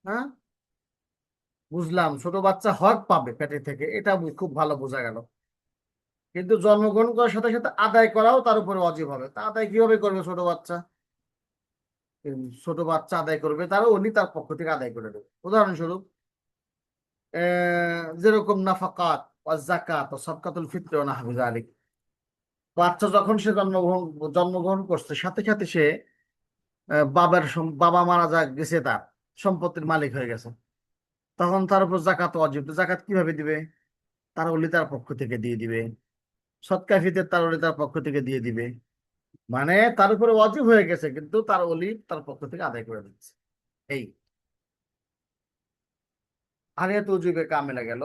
হ্যাঁ, বুঝলাম, ছোট বাচ্চা হক পাবে পেটে থেকে, এটা খুব ভালো বোঝা গেল, কিন্তু জন্মগ্রহণ করার সাথে সাথে আদায় করাও তার উপরে ওয়াজিব হবে। তা আদায় কিভাবে করবে ছোট বাচ্চা? ছোট বাচ্চা আদায় করবে, তারা উনি তার পক্ষ থেকে আদায় করে দেবে। উদাহরণস্বরূপ যেরকম নাফাকাত ওয়া যাকাত ও সাদকাতুল ফিতর ও নাহবু যালিক, বাচ্চা যখন সে জন্মগ্রহণ করছে, সাথে সাথে সে বাবা মারা গেছে, তার সম্পত্তির মালিক হয়ে গেছে, তখন তার উপর যাকাত ওয়াজিব। তো যাকাত কিভাবে দিবে? তার ওলি তার পক্ষ থেকে দিয়ে দিবে, সদকা ফিতর তার ওলি তার পক্ষ থেকে দিয়ে দিবে, মানে তার উপরে ওয়াজিব হয়ে গেছে, কিন্তু তার ওলি তার পক্ষ থেকে আদায় করে দিচ্ছে। এই আহলিয়াতুল উজুবে কামেলা গেল।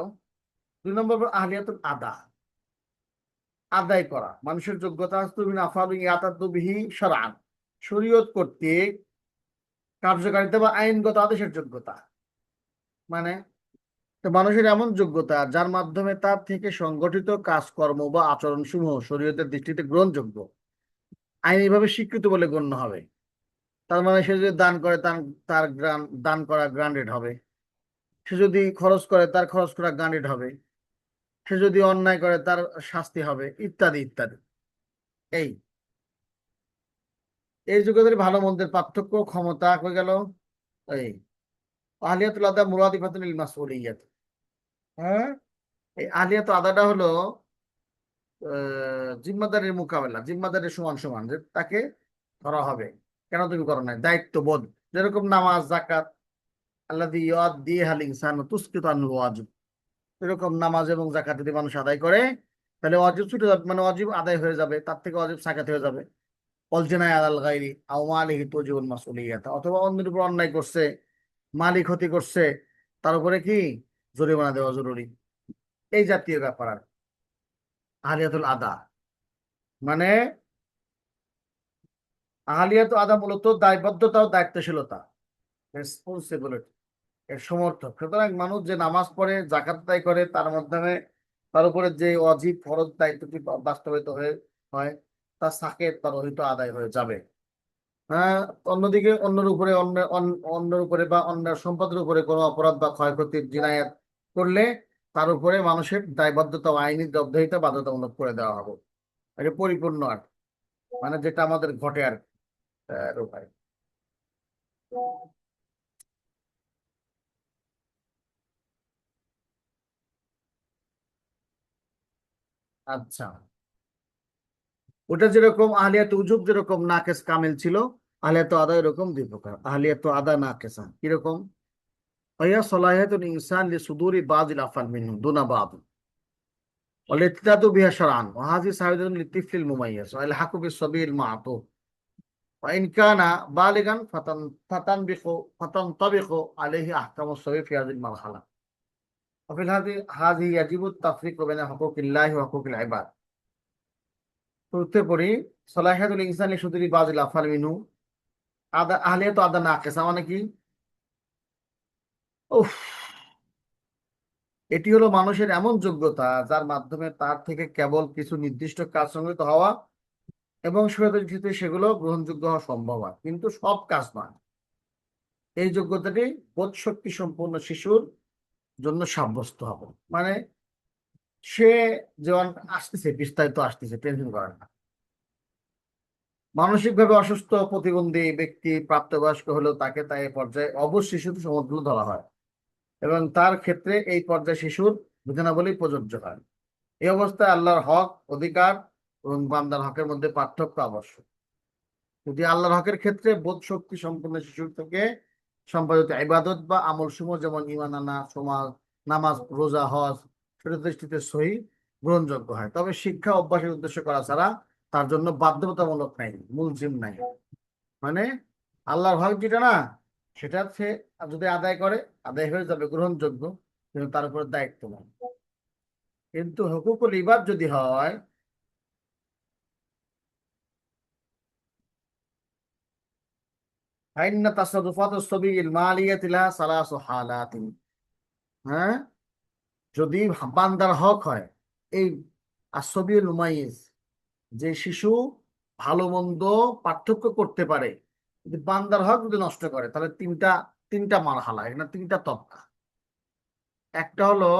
2 নম্বর আহলিয়াতুল আদা, আদায় করা। মানুষের যোগ্যতা তুমিন আফআলু ইয়াতাদু বিহি শারআন, শরীয়ত কর্তৃক কার্যকারিতা বা আইনগত আদেশের যোগ্যতা, মানে তো মানুষের এমন যোগ্যতা যার মাধ্যমে তার থেকে সংগঠিত কাজকর্ম বা আচরণ সমূহ শরীয়তের দৃষ্টিতে গ্রহণযোগ্য, আইনিভাবে স্বীকৃত বলে গণ্য হবে। তার মানে সে যদি দান করে, তার দান করা গ্রান্টেড হবে, সে যদি খরচ করে, তার খরচ করা গ্রান্টেড হবে, সে যদি অন্যায় করে, তার শাস্তি হবে, ইত্যাদি ইত্যাদি। এই এই যুগের ভালো মন্দের পার্থক্য ক্ষমতা হয়ে গেল এই আহলিয়াতুল আদা মুরাদিফাতুল লিল মাসউলিয়াত। হ্যাঁ, এই আহলিয়াতুল আদাটা হলো জিম্মাদারির মোকাবেলা, জিম্মাদারির সমান সমান, যে তাকে ধরা হবে কেন তুমি করো নাই, দায়িত্ববোধ। যেরকম নামাজ যাকাত আল্লাযী ইউআদ্দিহাল ইনসানু তুসকিতু আনহুল ওয়াজিব, এরকম নামাজ এবং যাকাত যদি মানুষ আদায় করে তাহলে ওয়াজিব ছুটে যাবে, মানে ওয়াজিব আদায় হয়ে যাবে, তার থেকে ওয়াজিব সাকাত হয়ে যাবে। অল জিনায়া আলাল গায়রি আও মালিহি তুজিবুল মাসউলিয়াত, অথবা অন্যের উপর অন্যায় করছে, মালিক ক্ষতি করছে, তার উপরে কি জরিমানা দেওয়া জরুরি। এই জাতীয় ব্যাপার আর আহলিয়াতুল আদা মানে, আহলিয়াতুল আদা মূলত দায়বদ্ধতা ও দায়িত্বশীলতা, রেসপন্সিবিলিটি এর সমর্থক। সুতরাং মানুষ যে নামাজ পড়ে, যাকাত আদায় করে, তার মাধ্যমে তার উপরে যে অজীব ফরজ দায়িত্বটি বাস্তবায়িত হয়ে হয়, তার সাকেত তার হয়তো আদায় হয়ে যাবে। হ্যাঁ, অন্যদিকে অন্যের উপরে অন্যের উপরে বা অন্যের সম্পদের উপরে কোনো অপরাধ বা ক্ষয়ক্ষতির জিনায়াত করলে তার উপরে মানুষের দায়বদ্ধতা ও আইনি জবাবদিহিতা বাধ্যতামূলক করে দেওয়া হবে। এটা পরিপূর্ণ আর মানে যেটা আমাদের ঘটে আর উপায়। আচ্ছা, ওটা যেরকম আহলিয়াত উজুব যেরকম নাকেস কামিল ছিল, আহলিয়াত আদা এরকম দুই প্রকার। আহলিয়াত আদা নাকেসা কিরকম? ভাইয়া সলাহিয়াতুল ইনসান লিসুদুরি বাযিল আফআল মিনহু দুনা বাদ ওয়ালিতিদাদু বিহা শারআন ওয়া হাযিহি সাবিলাতুন লিতিফলিল মুমাইয়াজ ওয়া ইলহাকু বিসসাবিল মা'তুফ ওয়া ইন কানা বালিগান ফাতানতাবিকু আলাইহি আহকামুস সাবি ফি হাযিহিল মারহালা ওয়া ফিল হাযিহি ইয়াজিবু তাফরিকু বাইনা হুকুকিল্লাহি ওয়া হুকুকিল ইবাদ। উত্তর পড়ি, সলাহিয়াতুল ইনসান লিসুদুরি বাযিল আফআল মিনহু আদা, আহলিয়াত আদা নাকেসা মানে কি? উফ, এটি হলো মানুষের এমন যোগ্যতা যার মাধ্যমে তার থেকে কেবল কিছু নির্দিষ্ট কাজ সংগঠিত হওয়া এবং শরীয়তে সেগুলো গ্রহণযোগ্য হওয়া সম্ভব হয়, কিন্তু সব কাজ নয়। এই যোগ্যতাটি বোধ শক্তি সম্পন্ন শিশুর জন্য সাব্যস্ত হবে। মানে সে যেমন আসতেছে, বিস্তারিত আসতেছে, টেনশন করে না। মানসিকভাবে অসুস্থ প্রতিবন্ধী ব্যক্তি প্রাপ্তবয়স্ক হলেও তাকে তাই পর্যায়ে অবশ্য শিশুর সমতুল্য ধরা হয় এবং তার ক্ষেত্রে এই পর্যায়ে শিশুর বিধানাবলী প্রযোজ্য হয়। এই অবস্থায় আল্লাহর হক, অধিকার এবং বান্দার হকের মধ্যে পার্থক্য আবশ্যক। যদি আল্লাহর হকের ক্ষেত্রে বোধ শক্তি সম্পন্ন শিশুর থেকে সম্পাদিত ইবাদত বা আমল সমূহ যেমন ঈমান আনা, সমাজ, নামাজ, রোজা, হজ শরীয়তের দৃষ্টিতে সহিহ গ্রহণযোগ্য হয়, তবে শিক্ষা অভ্যাসের উদ্দেশ্য করা ছাড়া তার জন্য বাধ্যতামূলক নাই, মুলজিম নাই। মানে আল্লাহর হক যেটা না, সেটা সে যদি আদায় করে আদায় হয়ে যাবে, গ্রহণযোগ্য, কিন্তু তার উপরে দায়িত্ব নাই। কিন্তু হুকুকুল ইবাদ যদি হয়, ফাইন্না তাসাররুফাতুস সাবিয়িল মালিয়াতি লাহা সালাসু হালাতিন। হ্যাঁ, যদি বান্দার হক হয়, এই আসবিউল মুমাইয়িজ, যে শিশু ভালো মন্দ পার্থক্য করতে পারে, যদি বান্দার হক যদি নষ্ট করে তাহলে তিনটা তিনটা মারহালা, এখানে তিনটা তবকা। একটা হলো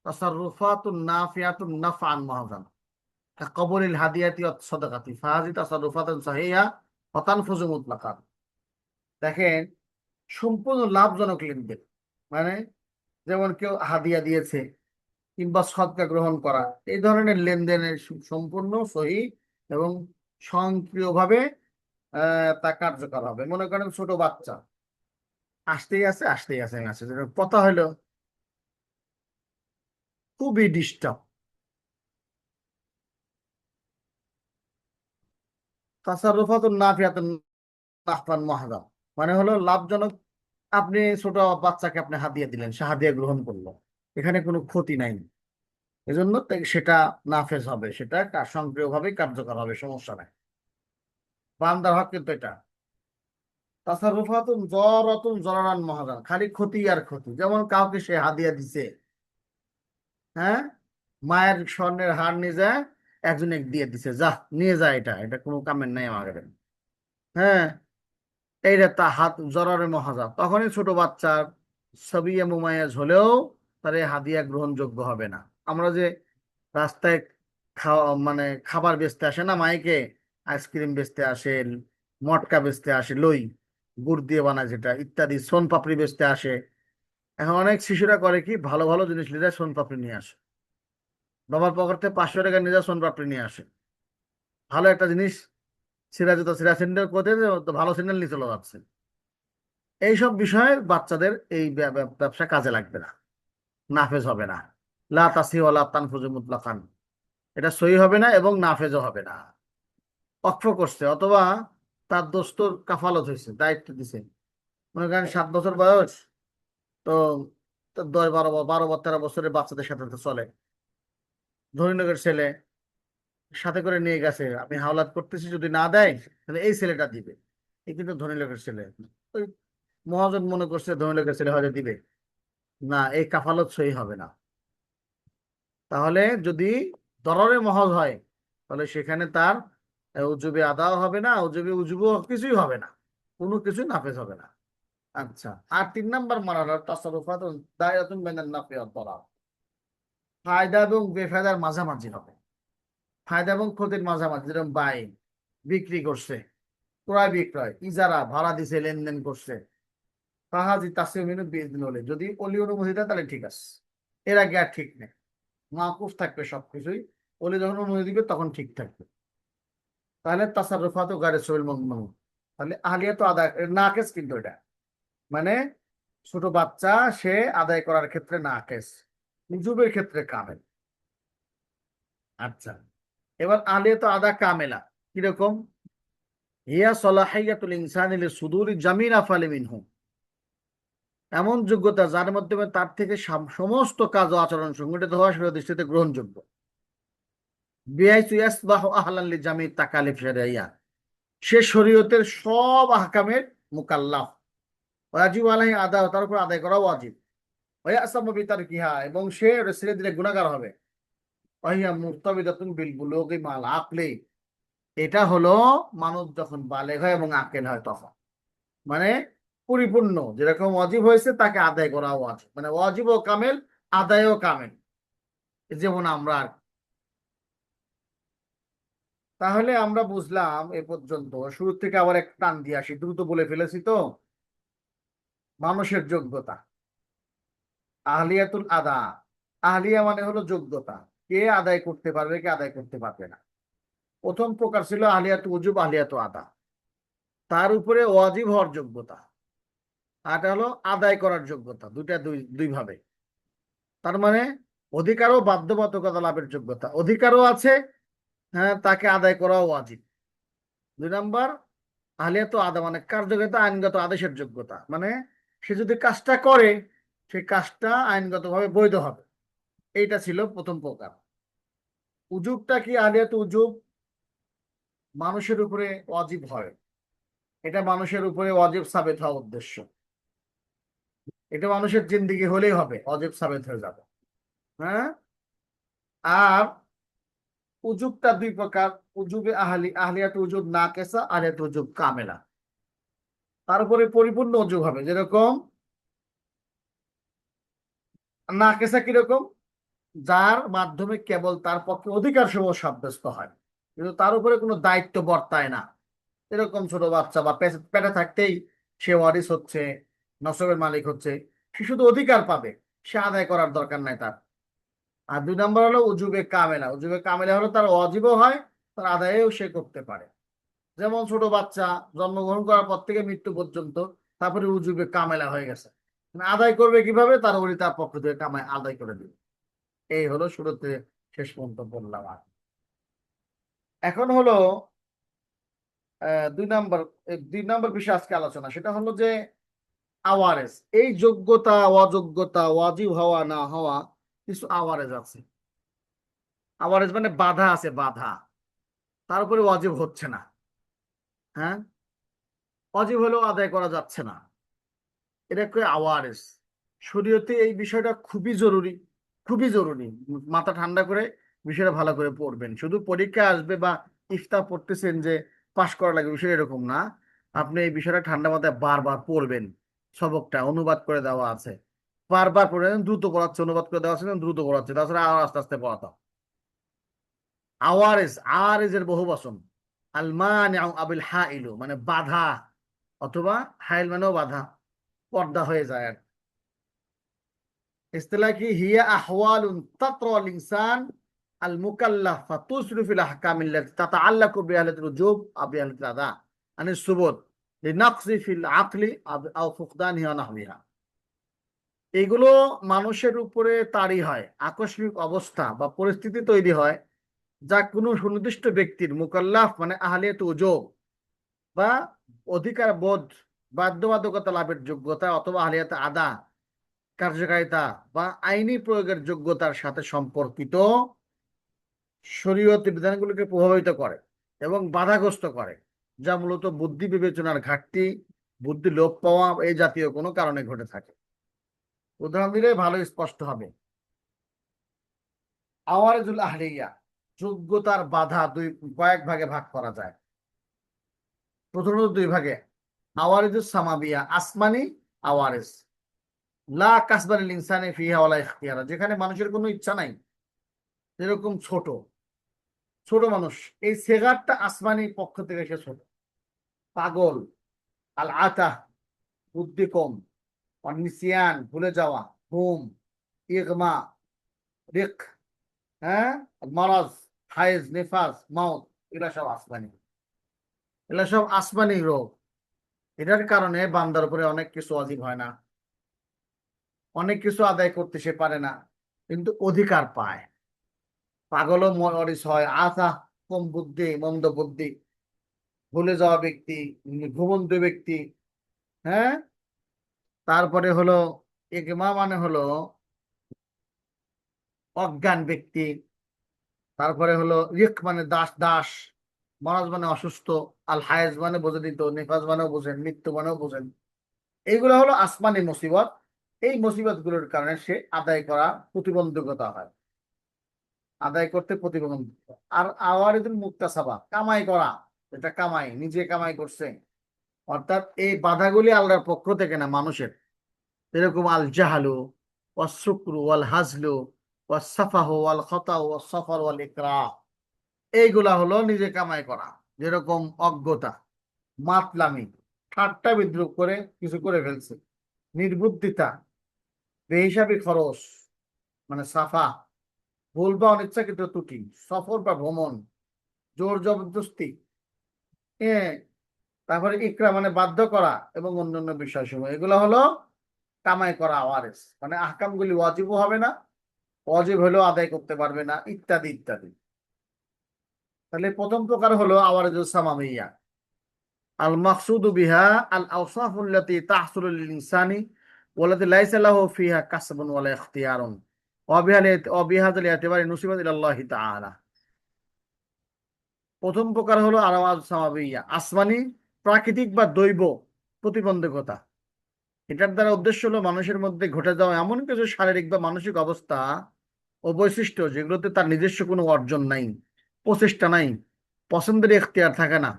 তাসাররুফাতুন নাফিয়াতুন নাফআন মুহাজান কাকবুলিল হাদিয়াতি ওয়াস সাদাকাতি ফাহাযি তাসাররুফাতুন সাহিহা ওয়া তানফুযু মুতলাকান। দেখেন, সম্পূর্ণ লাভজনক লেনদেন, মানে যেমন কেউ হাদিয়া দিয়েছে কিংবা সদকা গ্রহণ করা, এই ধরনের লেনদেনের সম্পূর্ণ সহি এবং স্বয়ংক্রিয়ভাবে তা কার্যকর হবে। মনে করেন ছোট বাচ্চা আসতেই আছে আসতেই আছে মেসেজ, কথা হলো খুবই ডিস্টার্ব। তাসাররুফাতুন নাফিয়াতুন নাহফান মুহাদাম মানে হলো লাভজনক। আপনি ছোট বাচ্চাকে আপনি হাদিয়া দিলেন, সে হাদিয়া গ্রহণ করলো, এখানে কোনো ক্ষতি নাই, এজন্য সেটা নাফেজ হবে, সেটা স্বয়ংক্রিয়ভাবে কার্যকর হবে, সমস্যা নাই। বান্দার হক কিন্তু এটা তাসাররুফাতুন জরাতুন জরারান মুহাদান, খালি ক্ষতি আর ক্ষতি। যেমন কাউকে সে হাদিয়া দিছে, হ্যাঁ, মায়ের স্বর্ণের হার নিয়ে যায় একজন এক দিয়ে দিছে, যা নিয়ে যায়, এটা এটা কোনো কামের নাই আমাদের। হ্যাঁ, এইটা তা হাত জরারে মহাজা, তখনই ছোট বাচ্চার সাবিয়া মুমায়াজ হলেও তার এই হাদিয়া গ্রহণযোগ্য হবে না। আমরা যে রাস্তায় খাওয়া মানে খাবার বেচতে আসে না, মাইকে আইসক্রিম বেচতে আসেন, মটকা বেচতে আসে, লই গুড় দিয়ে বানায় যেটা, ইত্যাদি, সোন পাপড়ি বেচতে আসে। এখন অনেক শিশুরা করে কি, ভালো ভালো জিনিস নিয়ে যায়, সোন পাপড়ি নিয়ে আসে, বাবার পকেটে 500 টাকা নিয়ে যায়, সোন পাপড়ি নিয়ে আসে। ভালো একটা জিনিস, সিরা স্যান্ডেল কোথায় তো ভালো স্যান্ডেল নিয়ে চলে যাচ্ছে। এইসব বিষয়ে বাচ্চাদের এই ব্যবসা কাজে লাগবে না, নাফেজ হবে না। লা তাসি ওয়ালা তানফুজু মুতলাকান, এটা সহি হবে না এবং নাফেজও হবে না। অক্ষ করছে অথবা তার দোস্তর কাফালত হয়েছে, দায়িত্ব দিছে, মনে করেন 7 বছর বয়স, তো তো 10 12 13 বছরের বাচ্চাদের সাথে তো চলে, ধনী লোকের ছেলে সাথে করে নিয়ে গেছে, আমি হাওলাত করতেছি, যদি না দেয় তাহলে এই ছেলেটা দিবে। এই কিন্তু ধনী লোকের ছেলে, ওই মহাজন মনে করছে ধনী লোকের ছেলে হয়তো দিবে না, এই কাফালত সহি হবে না। তাহলে যদি দররে মহজ হয়, তাহলে সেখানে তার উজুবে আদাও হবে না, উজুবে উজুব কিছুই হবে না, কোনো কিছু নাফেজ হবে না। আচ্ছা, আর 3 নাম্বার মারালা তাসারুফাত দায়রাতুন বাইনান নাফি ওয়াদ দারার, ফায়দা এবং বেফায়দার মাঝামাঝি হবে, ফায়দা এবং ক্ষতির মাঝামাঝি, যেরকম বাই বিক্রি করছে, ক্রয় বিক্রয়, ইজারা ভাড়া দিছে, লেনদেন করছে, ফাহাজি তাসমিনু বিইذن হলে, যদি অলি অনুমতি দেয় তাহলে ঠিক আছে, এর আগে আর ঠিক নেই, মাকুফ থাকবে সবকিছুই, অলি যখন অনুমতি দিবে তখন ঠিক থাকবে। তাহলে তাসাররুফাত ও গায়রে সবিল মামনু, তাহলে আহলিয়াত আদায় নাকেস, কিন্তু এটা মানে ছোট বাচ্চা সে আদায় করার ক্ষেত্রে নাকেস, উজুবের ক্ষেত্রে কামেল। আচ্ছা, এবার আহলিয়াত আদা কামেলা কিরকম? হিয়া সলাহিয়াতুল ইনসানি লিসুদুরি জামিন আফআলি মিনহু, এমন যোগ্যতা যার মাধ্যমে তার থেকে সমস্ত কাজ ও আচরণ সংগঠিত হওয়া শরীয়তের দৃষ্টিতে গ্রহণযোগ্য। বিহাইসু ইয়াসবাহু আহলান লিজামি তাকালিফ শারঈয়া, সে শরীয়তের সব আহকামের মুকাল্লাফ, ওয়াজিব আলাইহি আদা, তার উপর আদায় করা ওয়াজিব, ওয়ায়াসামু বিতারকিহা, এবং সে ছেড়ে দিলে গুনাহগার হবে, ওয়াহিয়া মুরতাবিতাতুন বিল বুলুগি মাল আকলি, এটা হলো মানুষ যখন বালেগ হয় এবং আকেল হয় তখন, মানে পরিপূর্ণ, যেরকম ওয়াজিব হয়েছে তাকে আদায় করা ওয়াজিব, মানে ওয়াজিব ও কামেল, আদায়ও কামেল, যেমন আমরা। তাহলে আমরা বুঝলাম এ পর্যন্ত, শুরু থেকে আবার এক টান দিয়ে আসি, দ্রুত বলে ফেলেছি তো। মানুষের যোগ্যতা, আহলিয়াতুল আদা, আহলিয়া মানে হলো যোগ্যতা, কে আদায় করতে পারবে, কে আদায় করতে পারবে না। প্রথম প্রকার ছিল আহলিয়াতু উজুব, আহলিয়াতু আদা, তার উপরে ওয়াজিব হওয়ার যোগ্যতা, আর এটা হলো আদায় করার যোগ্যতা, দুইটা দুই ভাবে। তার মানে অধিকার ও বাধ্যবাধকতা লাভের যোগ্যতা, অধিকারও আছে, হ্যাঁ, তাকে আদায় করাও ওয়াজিব। 2 নাম্বার আহলিয়াতু আদা মানে কার্যকরিতা, আইনগত আদেশের যোগ্যতা, মানে সে যদি কাজটা করে সেই কাজটা আইনগতভাবে বৈধ হবে। এইটা ছিল প্রথম প্রকার। উজুবটা কি? আহলিয়াতু উজুব মানুষের উপরে ওয়াজিব হয়, এটা মানুষের উপরে ওয়াজিব সাবেত হওয়া উদ্দেশ্য, এটা মানুষের জিন্দেগি হলেই হবে, ওয়াজিব সাবেত হয়ে যাবে। হ্যাঁ, আর উজুবটা 2 প্রকার, উজুবে আহলিয়াত উজুব নাকেসা, আহলিয়াত উজুব কামেলা, তার উপরে পরিপূর্ণ উজুব হবে। যেরকম নাকেসা কিরকম? যার মাধ্যমে কেবল তার পক্ষে অধিকার সমূহ সাব্যস্ত হয়, কিন্তু তার উপরে কোনো দায়িত্ব বর্তায় না। এরকম ছোট বাচ্চা বা পেটে থাকতেই সে ওয়ারিস হচ্ছে, নসবের মালিক হচ্ছে, সে শুধু অধিকার পাবে, সে আদায় করার দরকার নাই তার। আর 2 নাম্বার হলো উজুবে কামেলা, উজুবে কামেলা হলো তার ওয়াজিবও হয়, তার আদায়ও সে করতে পারে। যেমন ছোট বাচ্চা জন্মগ্রহণ করার পর থেকে মৃত্যু পর্যন্ত, তারপরে উজুবে কামেলা হয়ে গেছে, মানে আদায় করবে কিভাবে? তার ওই তার পক্ষ থেকে কামাই আদায় করে দিবে। এই হলো শুরুতে শেষ পর্যন্ত বললাম। আর এখন হলো 2 নাম্বার, 2 নাম্বার বিষয় আজকে আলোচনা, সেটা হলো যে আওয়ারেজ, এই যোগ্যতা অযোগ্যতা, ওয়াজিব হওয়া না হওয়া, কিছু আওয়ারেজ আছে। আওয়ারেজ মানে বাধা আছে, বাধা, তার উপরে ওয়াজিব হচ্ছে না। হ্যাঁ, ওয়াজিব হলেও আদায় করা যাচ্ছে না, এটাকে আওয়ারেজ। শরীয়তে এই বিষয়টা খুবই জরুরি, খুবই জরুরি। মাথা ঠান্ডা করে বিষয়টা ভালো করে পড়বেন। শুধু পরীক্ষা আসবে বা ইফতা পড়তেছেন যে পাশ করা লাগবে, বিষয় এরকম না। আপনি এই বিষয়টা ঠান্ডা মাথায় বারবার পড়বেন। সবকটা অনুবাদ করে দেওয়া আছে, বারবার পড়বেন। দ্রুত পড়াচ্ছে, অনুবাদ করে দেওয়া আছে, দ্রুত পড়াচ্ছে, তাছাড়া আরো আস্তে আস্তে পড়াতাম। আওয়ারেজ, আওয়ারেজের বহু বচন, আল মানিউ আবিল হাইলু মানে বাধা, অথবা হাইল মানেও বাধা, পর্দা হয়ে যায় আর। ইসতিলাহ কি হিয়া আহওয়ালুন তাতরা আল ইনসান আল মুকাল্লাফ ফাতুসরিফ ফিল আহকাম আল্লাতী তাতাআল্লাকু বিআহলিয়াতিল উজুব আও বিআহলিয়াতিল আদা আনিস সুবুত লিনাকসি ফিল আকলি আও ফুকদানিহি ওয়া নাহবিহা। এগুলো মানুষের উপরে তারি হয়, আকস্মিক অবস্থা বা পরিস্থিতি তৈরি হয় যা কোনো সুনির্দিষ্ট ব্যক্তির মুকাল্লাফ মানে আহলিয়াত উজুব বা অধিকার বোধ, বাধ্যবাধকতা লাভের যোগ্যতা, অথবা আহলিয়াত আদা কার্যকারিতা বা আইনি প্রয়োগের যোগ্যতার সাথে সম্পর্কিত শরীয়তি বিধানগুলোকে প্রভাবিত করে এবং বাধাগ্রস্ত করে, যা মূলত বুদ্ধি বিবেচনার ঘাটতি, বুদ্ধি লোপ পাওয়া এই জাতীয় কোনো কারণে ঘটে থাকে। উদাহরণ দিলে ভালো স্পষ্ট হবে। আওয়ারেজুল আহলিয়া, যোগ্যতার বাধা কয়েক ভাগে ভাগ করা যায়, প্রথমত দুই ভাগে। আওয়ারেজুস সামাবিয়া, আসমানি আওয়ারেজ, লা কাসবানিল ইনসানি ফিহা ওয়ালা ইখতিয়ারা, যেখানে মানুষের কোনো ইচ্ছা নাই, যেরকম ছোট ছোট মানুষ, এই সেগারটা আসমানি পক্ষ থেকে সে ছোট। পাগল, আল আতা বুদ্ধি কম, অনিসিয়ান ভুলে যাওয়া, ঘুম, ইগমা, রিক, হ্যাঁ, মারাজ, হাইজ, নিফাস, মাউত, এগুলা সব আসমানি, এগুলা সব আসমানি রোগ। এটার কারণে বান্দার উপরে অনেক কিছু ওয়াজিব হয় না, অনেক কিছু আদায় করতে সে পারে না, কিন্তু অধিকার পায়। পাগলও মরিস হয়, আথা কম বুদ্ধি, মন্দ বুদ্ধি, ভুলে যাওয়া ব্যক্তি, ঘুমন্ত ব্যক্তি, হ্যাঁ। তারপরে হলো ইগমা মানে হলো অজ্ঞান ব্যক্তি। তারপরে হলো রিক মানে দাস দাস, মরাজ মানে অসুস্থ, আল হায়েজ মানে বোঝে দিত, নিফাজ মানেও বোঝেন, মৃত্যু মানেও বোঝেন। এইগুলো হলো আসমানি মুসিবত। এই মুসিবত গুলোর কারণে সে আদায় করা প্রতিবন্ধকতা হয়, আদায় করতে প্রতিবন্ধক। আর আওয়ারিদুল মুক্তাসাবা, কামাই করা, এটা কামাই, নিজে কামাই করছে, অর্থাৎ এই বাধাগুলি আল্লাহর পক্ষ থেকে না, মানুষের। এরকম আল জাহালু ওয়াস শুকরু ওয়াল হাজলু ওয়াস সাফাহু ওয়াল খতাউ ওয়াস সফর ওয়াল ইকরাহ, এইগুলা হলো নিজে কামাই করা। যেরকম অজ্ঞতা, মাতলামি, ঠাট্টা বিদ্রুপ করে কিছু করে ফেলছে, নির্বুদ্ধিতা, বেহিসাবি খরচ মানে সাফা, ভুল বা অনিচ্ছাকৃত ত্রুটি, সফর বা ভ্রমণ, জোর জবরদস্তি, হ্যাঁ, তারপরে ইকরা মানে বাধ্য করা, এবং অন্যান্য বিষয়সমূহ, এগুলো হলো কামাই করা ওয়ারেস। মানে আহকামগুলি ওয়াজিবও হবে না, ওয়াজিব হলেও আদায় করতে পারবে না, ইত্যাদি ইত্যাদি। তাহলে প্রথম প্রকার হলো আওয়ারেজুস সামামিয়া। আল মাকসুদু বিহা আল আওসাফুল্লাতি তাহসুলু লিল ইনসানি ওয়ালাতি লাইসা লাহু ফিহা কাসবুন ওয়ালা ইখতিয়ারুন ওয়া বিহাযাল ইতিবারি নুসিবাত ইলাল্লাহি তাআলা। প্রথম প্রকার হলো আওয়াজ সামাবিয়া, আসমানি, প্রাকৃতিক বা দৈব প্রতিবন্ধকতা। এটার দ্বারা উদ্দেশ্য হলো মানুষের মধ্যে ঘটে যাওয়া এমন কিছু শারীরিক বা মানসিক অবস্থা ও বৈশিষ্ট্য যেগুলোতে তার নিজস্ব কোনো অর্জন নাই, প্রচেষ্টা নাই, পছন্দের এখতিয়ার থাকে না,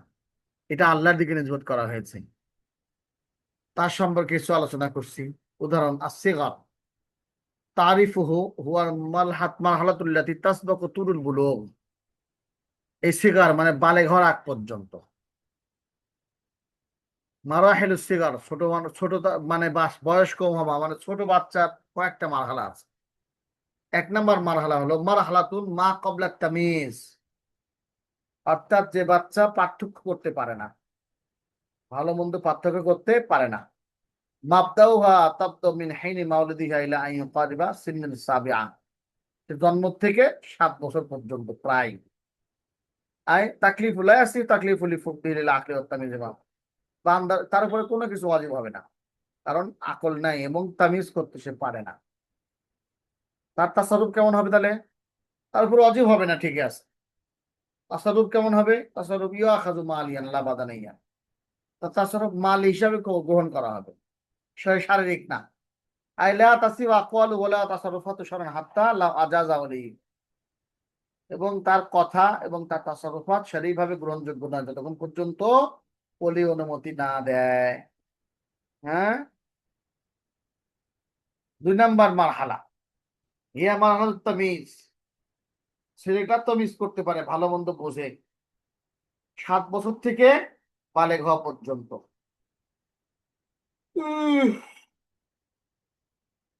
এটা আল্লাহর দিকে নির্ভর করা হয়েছে। তার সম্পর্কে কিছু আলোচনা করছি। উদাহরণ, আসসিগার তারিফুহু হুয়াল মারহালাতুল্লাতি তাসবাকু তুরুল বুলুগ। এই সিগার মানে বালেগ হওয়ার আগ পর্যন্ত। মারাহিল সিগার, ছোট মানুষ, মানে বয়স কম হওয়া, মানে ছোট বাচ্চার কয়েকটা মারহালা আছে। এক নম্বর মারহালা হলো মারহালাতুন মা ক্বাবলা তামিজ, অর্থাৎ যে বাচ্চা পার্থক্য করতে পারে না, ভালো মন্দ পার্থক্য করতে পারে না। মাবদাউহা তাবদু মিন হিনি মাউলিদিহা ইলা আন ইউকারিবা সিন্নান সাবিআ, জন্ম থেকে 7 বছর পর্যন্ত প্রায়। আই তাকলিফুল লা ইয়াসি তাকলিফুল লিফুকদিল আকলি ওয়াত তামিজ, বান্দার তার উপরে কোনো কিছু ওয়াজিব হবে না, কারণ আকল নাই এবং তামিজ করতে সে পারে না। তার তাসাররুফ কেমন হবে তাহলে? তার উপর ওয়াজিব হবে না, ঠিক আছে। তাসাররুফ কেমন হবে? তাসাররুফ ইয়াখাযু মালিয়ান লা বাদানিয়া, তাসাররুফ মাল হিসাবে গ্রহণ করা হবে, শারীরিক না। আইলা তাসিব আকওয়ালু ওয়ালা তাসাররুফাতু শারআন হাত্তা লা আজাজা ওয়ালি, এবং তার কথা এবং তার তাসাররুফাত শারীরিকভাবে গ্রহণযোগ্য নয় যতক্ষণ পর্যন্ত ওলি অনুমতি না দেয়। হ্যাঁ। 2 নম্বর মারহালা হিয়া মারহালাতুত তামিজ, ছেলেটা তামিজ করতে পারে, ভালো মন্দ বোঝে, 7 বছর থেকে বালেগ হওয়া পর্যন্ত।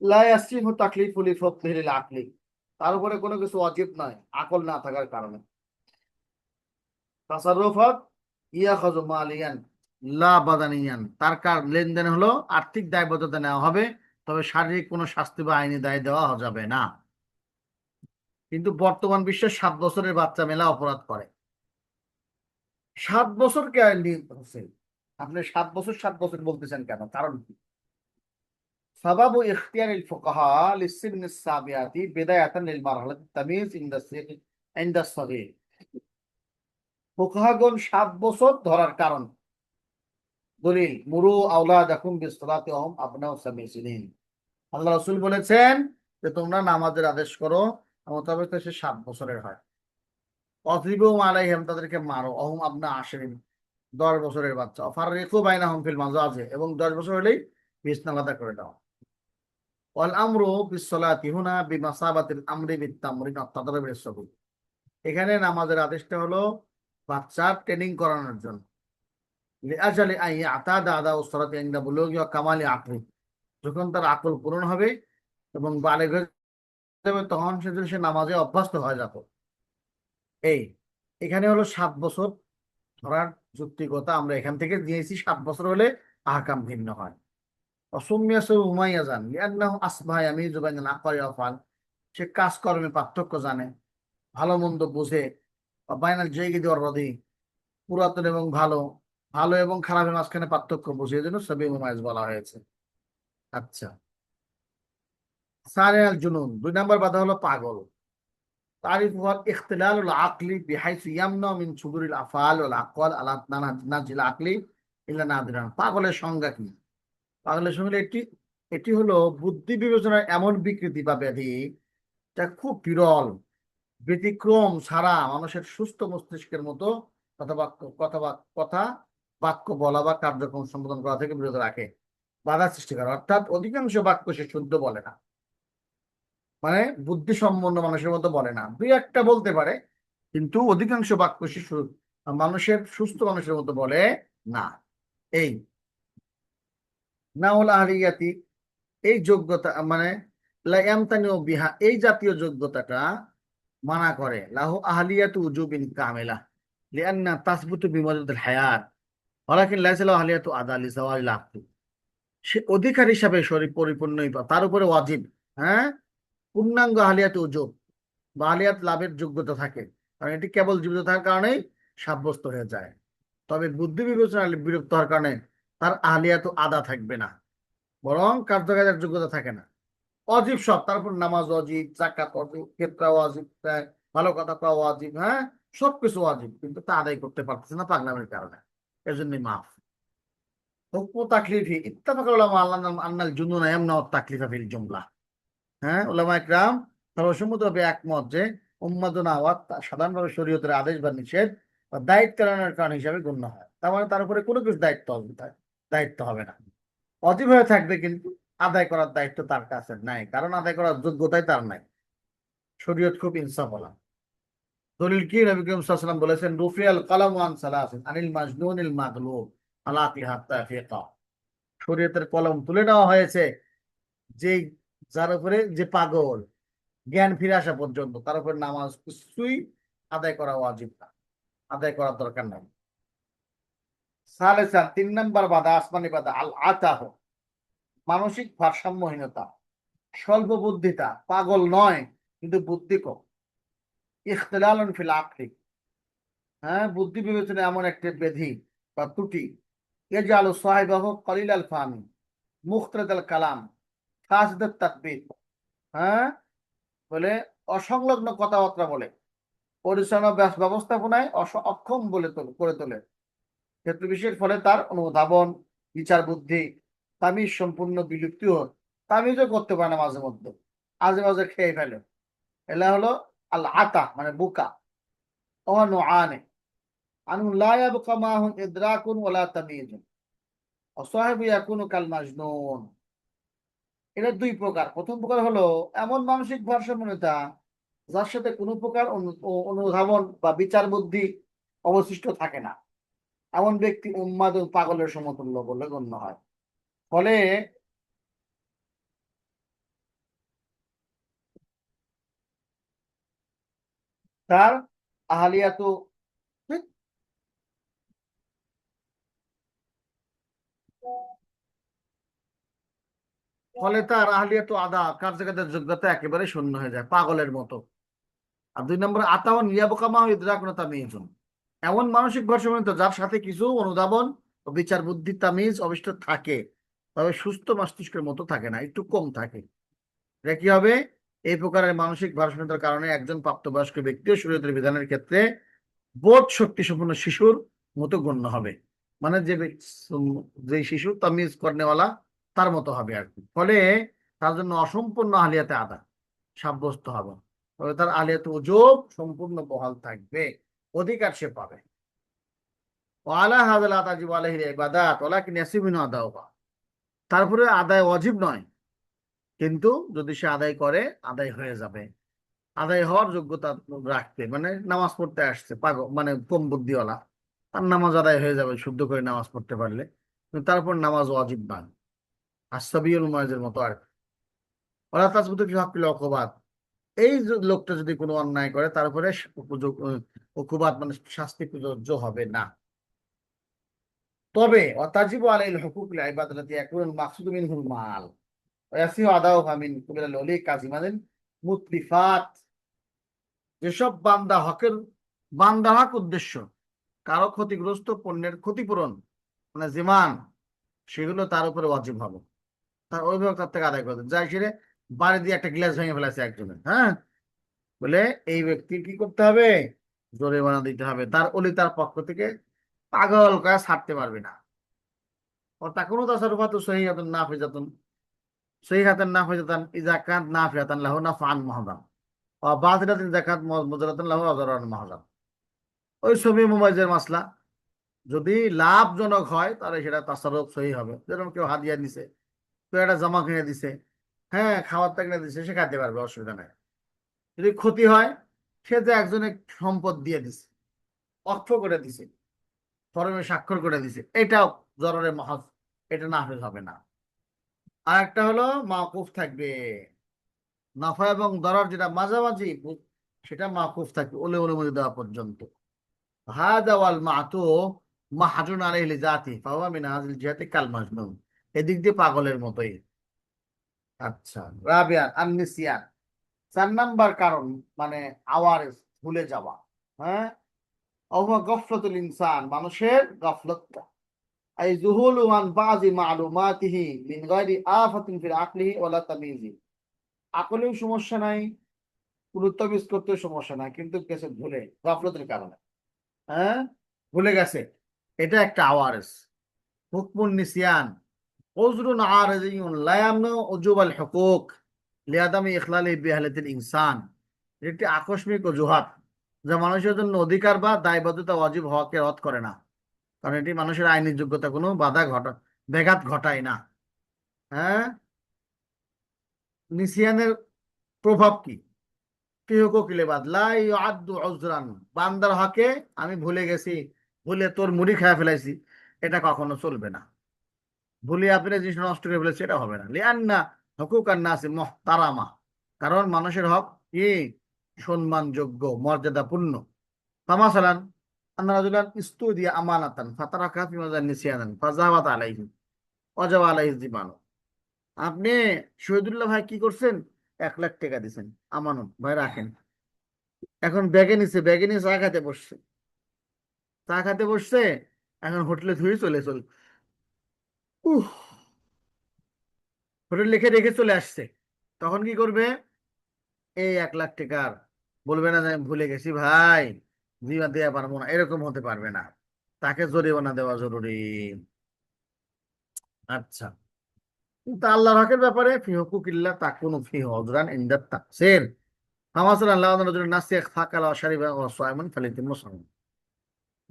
লা ইয়াসিহু তাকলিফু লিফাদলিল আকলি, তার উপরে কোনো কিছু ওয়াজিব নয় আকল না থাকার কারণে। তাসাররুফাত ইয়াখাযু মালিয়ান লা বাদানিয়ান, তার লেনদেন হলো আর্থিক দায়বদ্ধতা নেওয়া হবে, তবে শারীরিক কোনো শাস্তি বা আইনি দায় দেওয়া যাবে না। কিন্তু বর্তমান বিশ্বে 7 বছরের বাচ্চা মেলা অপরাধ করে। 7 বছর কে হোসেন, আপনি 7 বছর বলতেছেন কেন, কারণ কি? সাবাবু ইখতিয়ারিল ফুকাহা লিসসিনিস সাবিয়াতি বিদায়াতান লিল মারহালাতিত তামিজ ইনদা সগীর। ফুকাহাগণ 7 বছর ধরার কারণ, দলিল মুরু আওলাদাকুম বিসসালাতি ওয়া হুম আবনাউ সাবঈ সিনিন। আল্লাহ রাসূল বলেছেন যে তোমরা নামাজের আদেশ করো, মোতাবেক সে 7 বছরের হয়। অযরিবু আলাইহিম, তাদেরকে মারো, অহুম আবনা আশরিন, 10 বছরের বাচ্চা। ফাররিকু বাইনাহুম ফিল মাজাজি, এবং 10 বছর হলেই বিছনা আলাদা করে দাও। ওয়াল আমরু বিসসালাতি হুনা বিমাসাবাতিল আমরি বিত-তামরিন ওয়াত তাদরিব লিস-সাবিল। এখানে নামাজের আদেশটা হলো বাচ্চার ট্রেনিং করানোর জন্য। লিআজালি আন ইয়াতাদা আদাউ সলাতি ইনদা বুলুগি ওয়া কামালি আকলি, যখন তার আকল পূরণ হবে এবং বালেগ হয়ে যাবে তখন সে নামাজে অভ্যস্ত হয়ে যাবে। এখানে হলো 7 বছর ধরার যুক্তিকতা আমরা এখান থেকে দিয়েছি। 7 বছর হলে আহকাম ভিন্ন হয়। উমাইয়াজান লিআন্নাহু আসবাহা ইয়ামিযু বাইনাল আকওয়ালি ওয়াল আফআল, সে কাজকর্মে পার্থক্য জানে, ভালো মন্দ বুঝে। বাইনাল জাইয়িদি ওয়ার রাদি, পুরাতন এবং ভালো, ভালো এবং খারাপের মাঝখানে পার্থক্য বুঝে, এই জন্য সবই মুমাইজ বলা হয়েছে। আচ্ছা, সারে আল জুনুন, 2 নম্বর বাধা হলো পাগল। তারিফ হল ইখতিলালুল আকলি বিহাইসু ইয়ামনা মিন সুদুরিল আফআল ওয়াল আকওয়াল আলা নাজিল আকলি ইল্লা নাদিরান। পাগলের সংজ্ঞা কি? পাগলের সঙ্গে এটি হলো বুদ্ধি বিবেচনার এমন বিকৃতি বা ব্যাধি যা খুব বিরল, ব্যতিক্রম ছাড়া মানুষের সুস্থ মস্তিষ্কের মতো কথা বাক্য বলা বা কার্যক্রম সম্পাদন করা থেকে বিরত রাখে, বাধা সৃষ্টি করে। অর্থাৎ অধিকাংশ বাক্য সে শুদ্ধ বলে না, মানে বুদ্ধিসম্পন্ন মানুষের মতো বলে না, 2-1টা বলতে পারে, কিন্তু অধিকাংশ বাক্য সে মানুষের সুস্থ মানুষের মতো বলে না। এই নাউল আহলিয়াতি, এই যোগ্যতা মানে লায়ামতানিউ বিহা, এই জাতীয় যোগ্যতাটা মানা করে। লাহু আহলিয়াতু উজুবিন কামিলা লিআন্না তাসবুতু বিমাদাতিল হায়াত ওয়ালাকিন লাইসা লাহু আহলিয়াতু আদা লিজাওয়াজিল আকল। সে অধিকার হিসাবে শরীর পরিপূর্ণই, তার উপরে ওয়াজিব, হ্যাঁ, পূর্ণাঙ্গ আহলিয়াত উজুব বা আহলিয়াত লাভের যোগ্যতা থাকে, কারণ এটি কেবল জীবিত থাকার কারণেই সাব্যস্ত হয়ে যায়। তবে বুদ্ধি বিবেচনা বিরক্ত হওয়ার কারণে তার আহলিয়াত আদা থাকবে না, বরং কার্যকারের যোগ্যতা থাকে না। অজিব সব, তারপর নামাজ অজিব, জাকাত অজিব, ফিতরা ওয়াজিব, ভালো কথা কওয়া ওয়াজিব, হ্যাঁ, সবকিছু ওয়াজিব, কিন্তু তা আদায় করতে পারতেছে না পাগলামের কারণে, এজন্যই মাফ। হুকম তাকলিফি ইত্তাফাকা উলামা আন্নাল জুনুনা ইয়ামনাউ তাকলিফা ফিল জুমলা। হ্যাঁ, উলামা ইকরাম সর্বসম্মতভাবে একমত যে উম্মাদুন আওয়াত সাধারণভাবে শরীয়তের আদেশ বা নিষেধ বা দায়িত্ব এড়ানোর কারণ হিসাবে গণ্য হয়। তার মানে তার উপরে কোনো কিছু দায়িত্ব হবে না, অজীব হয়ে থাকবে, কিন্তু আদায় করার দায়িত্ব তার কাছে নাই, কারণ আদায় করার যোগ্যতাই তার নাই। শরীয়ত খুব ইনসাফ বলা। দলিল কি? নবী করিম সাল্লাল্লাহু আলাইহি ওয়াসাল্লাম বলেছেন, রুফিয়াল কালামু আন সালাসিন আনিল মাজনুনিল মাগলুব আলা আকিল হাত্তা ইয়াফিকা। শরীয়তের কলম তুলে নেওয়া হয়েছে যে যার উপরে, যে পাগল, জ্ঞান ফিরে আসা পর্যন্ত, তার উপর নামাজ কিছুই আদায় করা ওয়াজিব না, আদায় করার দরকার নাই। সালেসা, 3 নম্বর বাধা, আসমানি বাধা, আল আতাহ, মানসিক ভারসাম্যহীনতা, স্বল্প বুদ্ধিতা, পাগল নয় কিন্তু বুদ্ধি কম। ইখতিলালুন ফিল আকলি, হ্যাঁ, বুদ্ধি বিবেচনা এমন একটা ব্যাধি বা ত্রুটি, ইয়াজআলু সাহিবাহু কলিলাল ফাহমি মুখতারাদাল কালাম ফাসদাত তাকবীর, হ্যাঁ, বলে অসংলগ্ন কথাবার্তা বলে, পরিচালনা ব্যবস্থাপনায় অক্ষম করে তোলে। ক্ষেত্র বিশেষ ফলে তার অনুধাবন, বিচার বুদ্ধি, তামিজ সম্পূর্ণ বিলুপ্তি হোক, তামিজও করতে পারে না, মাঝে মধ্যে আজে বাজে খেয়ে ফেলে। এলা হলো আল আতা, মানে বুকা। ওয়ানু আনে আনু লা ইয়াবকা মাহু ইদরাকুন ওয়ালা তামিজুন ওয়াসাহিবু ইয়াকুনু কাল মাজনুন। এটা 2 প্রকার। প্রথম প্রকার হলো এমন মানসিক ভারসাম্যহীনতা যার সাথে কোনো প্রকার অনুধাবন বা বিচার বুদ্ধি অবশিষ্ট থাকে না, এমন ব্যক্তি উন্মাদ ও পাগলের সমতুল্য বলে গণ্য হয়। ফলে তার আহলিয়াত আদা কার্যকারের যোগ্যতা একেবারে শূন্য হয়ে যায়, পাগলের মতো। আর 2 নম্বর আতাওয়ান ইয়াবকামা ইদরাকুন তামিজুন, এমন মানসিক ভারসাম্য যার সাথে কিছু অনুধাবন ও বিচার বুদ্ধি তামিজ অবশিষ্ট থাকে, তবে সুস্থ মস্তিষ্কের মতো থাকে না, একটু কম থাকে। এটা কি হবে? এই প্রকারের মানসিক ভারসাম্যতার কারণে একজন প্রাপ্তবয়স্ক ব্যক্তিও শরীয়তের বিধানের ক্ষেত্রে বোধ শক্তি সম্পন্ন শিশুর মতো গণ্য হবে। মানে যে শিশু তামিজ করনেওয়ালা তার মতো হবে আর কি। ফলে তার জন্য অসম্পূর্ণ আহলিয়াতে আদা সাব্যস্ত হবে, তবে তার আহলিয়াতে উজুব সম্পূর্ণ বহাল থাকবে, অধিকার সে পাবে। ওয়ালা হাযাল তাজিবু আলাইহিল ইবাদাত ওয়ালাকিন ইয়াসিবুন আদাওয়া, তারপরে আদায় ওয়াজিব নয়, কিন্তু যদি সে আদায় করে আদায় হয়ে যাবে, আদায় হওয়ার যোগ্যতা রাখতে, মানে নামাজ পড়তে আসছে পাগল মানে কম বুদ্ধিওয়ালা, তার নামাজ আদায় হয়ে যাবে শুদ্ধ করে নামাজ পড়তে পারলে, কিন্তু তারপর নামাজ ওয়াজিব নয়, আসাবিউল মুআজ্জির মতো আর কি। ওরা তাসবুতু ফি হাক্কিল উকুবাত, এই লোকটা যদি কোনো অন্যায় করে তারপরে উকুবাত মানে শাস্তি প্রযোজ্য হবে না। তবে ওয়াতাজিবু আলাইহিল হুকুকুল ইবাদাতি ইয়াকুনুল মাকসুদু মিনহুল মাল ওয়া ইয়াসিহু আদাউহা মিন কুবিলাল ওলি কাজিমাদিন মুতলিফাত, যেসব বান্দা হক উদ্দেশ্য কারো ক্ষতিগ্রস্ত পণ্যের ক্ষতিপূরণ মানে জিমান, সেগুলো তার উপরে ওয়াজিব হবে, তার অভিভাবক তার থেকে আদায় করবে। যাই সেরে বাড়ি দিয়ে একটা গ্লাস ভেঙে ফেলেছে একজনের, হ্যাঁ, বলে এই ব্যক্তির কি করতে হবে? জরিমানা দিতে হবে। তার ওলি তার পক্ষ থেকে পাগল করে ছাড়তে পারবে না। ও তা কোনো তাসারুফাতু সহিহাতুন নাফিজাতুন, সহিহাতান নাফিজাতান ইযা কানাত নাফিয়াতান লাহু নাফআন মুহদাম ওয়া বাতিলাতান যাকাত মুজরাতান লাহু আযরান মুহদাম। ওই ছবি মুমাইজের মাসলা, যদি লাভজনক হয় তাহলে সেটা তাসাররুফ সহি হবে। যেরকম কেউ হাদিয়া দিছে, কেউ একটা জামা কিনে দিছে, হ্যাঁ, খাবারটা কিনে দিছে, সে খাইতে পারবে, অসুবিধা নাই। যদি ক্ষতি হয়, সে যে একজনের সম্পদ দিয়ে দিছে, অর্থ করে দিছে, ফরমে স্বাক্ষর করে দিছে, এটাও জররে মহজ, এটা নাফিজ হবে না। আর একটা হলো মাওকুফ থাকবে, নাফা এবং দরার যেটা মাঝামাঝি সেটা মাওকুফ থাকবে ওলে অনুমতি দেওয়া পর্যন্ত। হাদা ওয়াল মাতুফ মাহজুন আলাইহি লিজাতি ফাহুয়া মিন হাযিল জিহাতি কাল মাজনুন, এদিক দিয়ে পাগলের মতোই। আচ্ছা, রাবিয়া আন-নিসিয়ান, 4 নাম্বার কারণ মানে আওয়ারেস, ভুলে যাওয়া, হ্যাঁ, অহুয়া গফলাতুল ইনসান, মানুষের গফলতটা, আই যুহুলু আন বাযি মালুমাতিহি মিন গায়রি আফাতিন ফিল আকলিহি ওয়ালা তামিজি, আকলেও সমস্যা নাই, পুনরুত্তাবিজ করতে সমস্যা নাই, কিন্তু গেছে ভুলে, গফলতের কারণে, হ্যাঁ, ভুলে গেছে, এটা একটা আওয়ারেস। হুকমুন নিসিয়ান উযরুন আরিযিয়ুন লা ইয়ামনু উজুবাল হুকুক লিআদামি ইখলালি বিহালাতিল ইনসান, একটি আকস্মিক অজুহাত যা মানুষের জন্য অধিকার বা দায়বদ্ধতা ওয়াজিব হওয়াকে রদ করে না, কারণ এটি মানুষের আইনি যোগ্যতা কোনো ব্যাঘাত ঘটায় না। হ্যাঁ, নিসিয়ানের প্রভাব কি? বান্দার হকে আমি ভুলে গেছি, ভুলে তোর মুড়ি খেয়ে ফেলাইছি, এটা কখনো চলবে না। ভুলে আপনি জিনিস নষ্ট করে ফেলেছি, এটা হবে না। লিআন্না হুকুকান নাসি মুহতারামা, কারণ মানুষের হক কি সম্মানযোগ্য, মর্যাদাপূর্ণ। ফামাসালান আন্না রাজুলান ইস্তুদিয়া আমানাতান ফাতারাকা ফি মাযান নিসিয়ানান ফাযাহাবাত আলাইহি ওয়াজাবা আলাইহি যিমানু, আপনি শহীদুল্লাহ ভাই কি করছেন? 1 লাখ টাকা দিচ্ছেন আমানত, ভাই রাখেন। এখন ব্যাগে নিয়ে চা খাতে বসছে, এখন হোটেলে ধুয়ে উহ হোটেল লিখে রেখে চলে আসছে, তখন কি করবে? এই 1 লাখ টাকার বলবে না যে আমি ভুলে গেছি ভাই, জিমা দেওয়া পারবো না, এরকম হতে পারবে না, তাকে জরিমানা দেওয়া জরুরি। আচ্ছা, কিন্তু আল্লাহর হকের ব্যাপারে ফি হুকুকিল্লাহ তাকুনু ফি উযরান ইনদাত তাকসির, ফামাসালান আল্লাহ রাজুলুন নাসিয়া ফাকালা ওয়া শারিবা ওয়া সায়মান ফালিতিমু সাওম,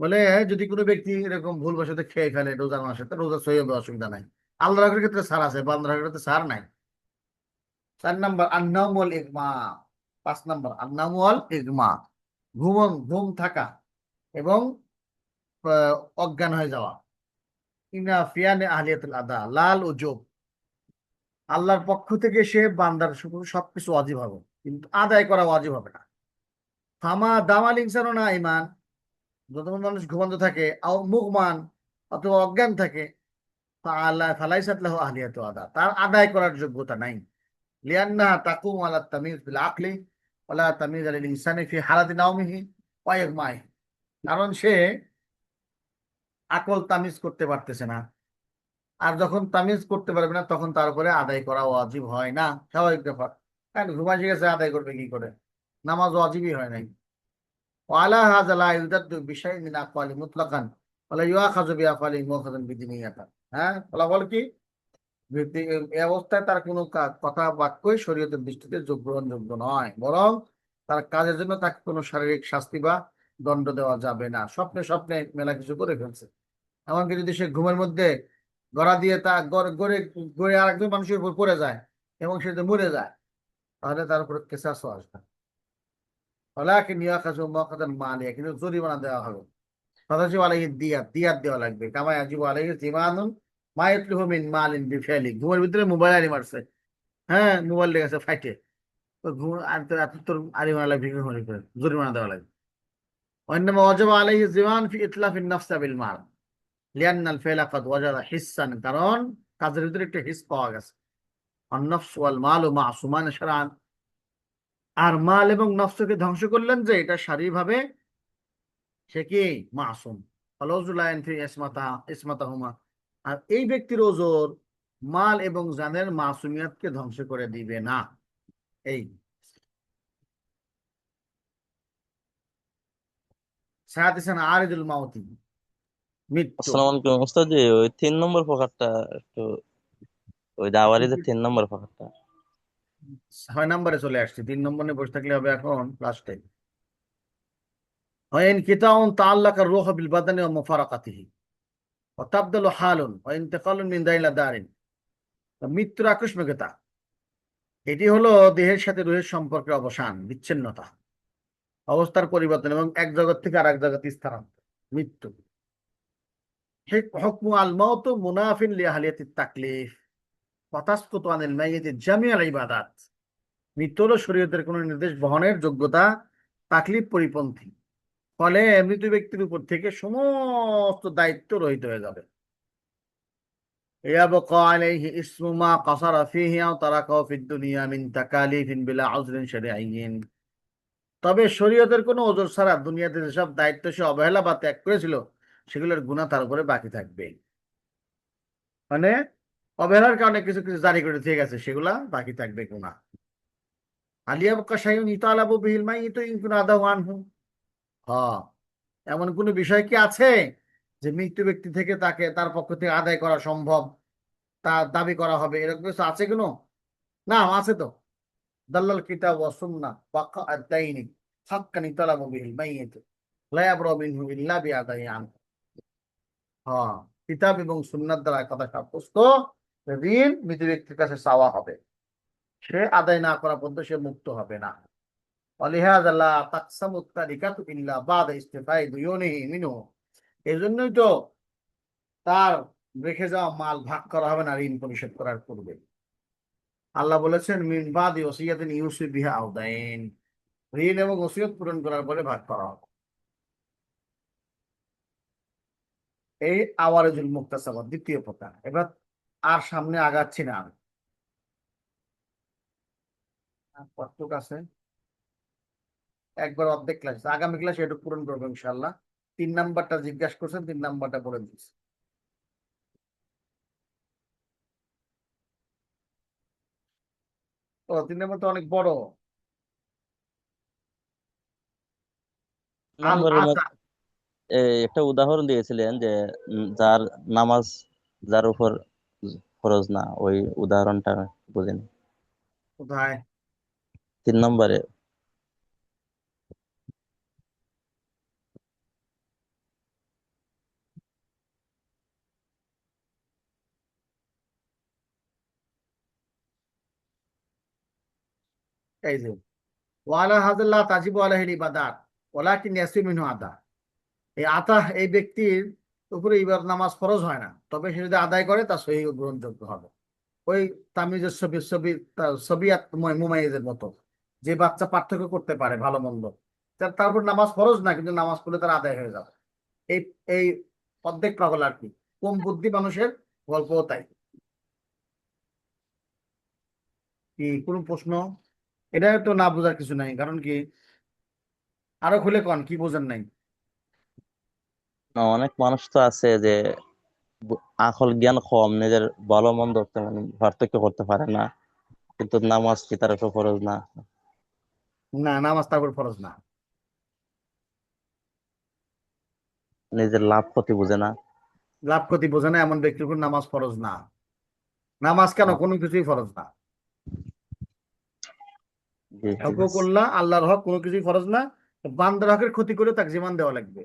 বলে যদি কোনো ব্যক্তি এরকম ভুলবশত খেয়ে ফেলে রোজার মাসে, তো রোজা সহি হবে, অসুবিধা নাই। আল্লাহর হকের ক্ষেত্রে ছাড় আছে, বান্দার হকের ক্ষেত্রে ছাড় নাই। 4 নাম্বার আন-নাওম ইগমা, 5 নাম্বার আন-নাওম ওয়াল ইগমা, ঘুম থাকা, এবং অজ্ঞান হয়ে যাওয়া। ইনা ফিয়ানে আহলিয়াতুল আদা লাল উজুব, আল্লাহর পক্ষ থেকে সে বান্দার সবকিছু ওয়াজিব হবে, কিন্তু আদায় করা ওয়াজিব হবে না। ফামা দামাল ইনসানও না ইমান, যতক্ষণ মানুষ ঘুমন্ত থাকে, মুগমান অথবা অজ্ঞান থাকে, ফালাইসাত লাহু আহলিয়াতু আদা, তার আদায় করার যোগ্যতা নাই। লিআন্নাহা তাকুমু আলা তামিজ বিল আকলি ওয়ালা তামিজ আলিল ইনসানি ফি হালাতি নাওমিহি ওয়া ইগমাইহি, কারণ সে আকল তামিজ করতে পারতেছে না, আর যখন তামিজ করতে পারবে না তখন তার উপরে আদায় করা ওয়াজিব হয় না, স্বাভাবিক ব্যাপার। কারণ ঘুমাই গেছে, আদায় করবে কি করে? নামাজ ওয়াজিবই হয় নাই। ওয়ালা হাযা লা ইউদাদ্দু বিশাইইন মিন আকওয়ালি মুতলাকান ওয়ালা ইউআখাযু বিআফআলি মুআখাযান বিদিনিয়াতান। হ্যাঁ, ফলাফল কি? এই অবস্থায় তার কোনো কথা বাক্যই শরীয়তের দৃষ্টিতে গ্রহণযোগ্য নয়, বরং তার কাজের জন্য তাকে কোনো শারীরিক শাস্তি বা দণ্ড দেওয়া যাবে না। স্বপ্নে স্বপ্নে মেলা কিছু করে ফেলছে, এমনকি যদি সে ঘুমের মধ্যে গড়া দিয়ে তা গড়ে গড়ে আরেকজন মানুষের উপর পড়ে যায় এবং সে যদি মরে যায়, তাহলে তার উপর কেসাসও আসবে। ওয়ালাকিন ইয়াখাযু মুআখাযান মালিয়া, কিন্তু জরিমানা দেওয়া হবে। ফাতাজিবু আলাইহি দিয়াত, দিয়াত দেওয়া লাগবে। কামা ইয়াজিবু আলাইহি জিমানুন মা ইয়াতলুহু মিন মালিন বিফিআলি, ঘুমের ভিতরে মোবাইল আনি মারছে, হ্যাঁ মোবাইল লেগেছে ফাইটে, তো ঘুম আনতে তোর আলিমানা লাগবে, মনে করে জরিমানা দেওয়া লাগবে। ওয়ান্নামা ওয়াজাবা আলাইহি জিমান ফি ইতলাফিন নাফসা বিল মাল লিআন্নাল ফি'লা কাদ ওয়াজাদা হিসসান, কারণ কাজের ভিতরে একটা হিস পাওয়া গেছে। আন নফস ওয়াল মালু মাসুমান শারআন, আর মাল এবং নফসকে ধ্বংস করলেন যে এটা শারীরিকভাবে সে কি মাসুম। ইসমাতাহুমা, আর এই ব্যক্তির ওজর মাল এবং জানের মাসুমিয়াতকে ধ্বংস করে দিবে না। এই সায়াতিসান আরিদুল মাউতি, মৃত্যু। আসসালামু আলাইকুম ওস্তাদ জি, ওই 3 নম্বর প্রকারটা একটু, ওই দাওয়ারিদের 3 নম্বর প্রকারটা। 6 নম্বরে চলে আসছি, 3 নম্বরে বসে থাকলে হবে এখন লাস্টে। ওয়াইন কিতাউন তাআল্লাকা রূহ বিল বাদানি ওয়া মুফারাকাতিহি ওয়া তাবদালু হালুন ওয়া ইন্তিকালুন মিন দাইন ইলা দারিন। মৃত্যুর আকস্মিকতা, এটি হলো দেহের সাথে রুহের সম্পর্কের অবসান, বিচ্ছিন্নতা, অবস্থার পরিবর্তন এবং এক জগৎ থেকে আরেক জগতে স্থানান্তর, মৃত্যু। হুকমু আল মাউত মুনাফিন লিআহলিয়াতিত তাকলিফ ওয়া তাসকুতু আনিল মাইয়িতি জামিআল ইবাদাত। মৃত্যু হলো শরীয়তের কোনো নির্দেশ বহনের যোগ্যতা তাকলিফ পরিপন্থী, ফলে মৃত ব্যক্তির উপর থেকে সমস্ত দায়িত্ব রহিত হয়ে যাবে। ইয়াবকা আলাইহি ইসমু মা কাসারা ফীহি আও তারাকাহু ফিদ দুনিয়া মিন তাকালিফিন বিলা উযরিন শারঈয়্যিন। তবে শরীয়তের কোনো ওজর ছাড়া দুনিয়াতে যেসব দায়িত্ব সে অবহেলা বা ত্যাগ করেছিল, সেগুলোর গুনাহ তার উপরে বাকি থাকবে। মানে অবহেলার কারণে কিছু কিছু জারি করে দিয়ে গেছে, সেগুলা বাকি থাকবে গুনাহ। আলিয়াবকা শাইউন ইতালাবু বিহিল মাইয়িতু ইন কুনা আদাহু আনহু। হ্যাঁ, এমন কোনো বিষয় কি আছে যে মৃত্যু ব্যক্তি থেকে তাকে তার পক্ষ থেকে আদায় করা সম্ভব, তার দাবি করা হবে, এরকম কিছু আছে কোনো? না, আছে তো। দাল্লাল কিতাব ওয়া সুন্নাহ ওয়াকা আদ-দাইনি হাক্কান ইতালাবু বিহিল মাইয়িত লা ইয়াবরা মিনহু ইল্লা বিআদাই আনহু। হ্যাঁ, কিতাব এবং সুন্নাহর দ্বারা কথা সাব্যস্ত, ঋণ মৃত ব্যক্তির কাছে চাওয়া হবে, সে আদায় না করা পর্যন্ত সে মুক্ত হবে না। ওয়ালিহাযা লা তাকসামুত তারিকাতু ইল্লা বা'দা ইস্তিফাই দুয়ুনিহি মিনহু, এই জন্যই তো তার রেখে যাওয়া মাল ভাগ করা হবে না ঋণ পরিশোধ করার পূর্বে। আল্লাহ বলেছেন মিন বাদি ওসিয়াতিন ইউসি বিহা আও দাইন, ঋণ এবং ওসিয়ত পূরণ করার পরে ভাগ করা হবে। এই আওয়ারেজুল মুক্তাসাবাত দ্বিতীয় প্রকার। এবার আর সামনে আগাচ্ছি না আমি, কতটুক আছে, একবার অর্ধেক ক্লাস, আগামী ক্লাসে এটা পূরণ করবো ইনশাল্লাহ। 3 নাম্বারটা জিজ্ঞাসা করছেন, 3 নাম্বারটা বলে দিচ্ছি। ও 3 নাম্বারটা অনেক বড়। আল নম্বরের আতা, মধ্যে একটা উদাহরণ দিয়েছিলেন যে যার নামাজ যার উপর ফরজ না, ওই উদাহরণটা বুঝিনি। কোথায়? 3 নম্বরে। এই যে ওয়ালা হাযাল্লাহ তাজিবু আলাইহিল ইবাদাত ওয়ালাকিন ইয়াসির মিনহু আদা। এই ব্যক্তির উপরে এবার নামাজ ফরজ হয় না, তবে সে যদি আদায় করে তা সহি গ্রহণযোগ্য হবে। ওই তামিজের ছবি মুমাইজের মতো, যে বাচ্চা পার্থক্য করতে পারে ভালো মন্দ, তারপর নামাজ ফরজ না, কিন্তু নামাজ পড়লে তার আদায় হয়ে যাবে। এই এই অর্ধেক পাগল আর কি, কম বুদ্ধি মানুষের গল্পও তাই। কি কোনো প্রশ্ন? এটা তো না বোঝার কিছু নাই, কারণ কি আরো খুলে কন কি বোঝেন নাই। না, অনেক মানুষ তো আছে যে আকল জ্ঞান কম, নিজের ভালো মন্দ মানে পার্থক্য করতে পারে না, কিন্তু নামাজ কি তার উপর ফরজ না? না, নামাজ তার উপর ফরজ না। নিজের লাভ ক্ষতি বুঝে না। লাভ ক্ষতি বোঝে না এমন ব্যক্তির উপর নামাজ ফরজ না। নামাজ কেন, আহ, কোনো কিছুই ফরজ না। জি, ঠিক আছে। হকুকুল্লাহ, আল্লাহর হক, কোনো কিছুই ফরজ না। বান্দার হকের ক্ষতি করে তাকে জীবন দেওয়া লাগবে।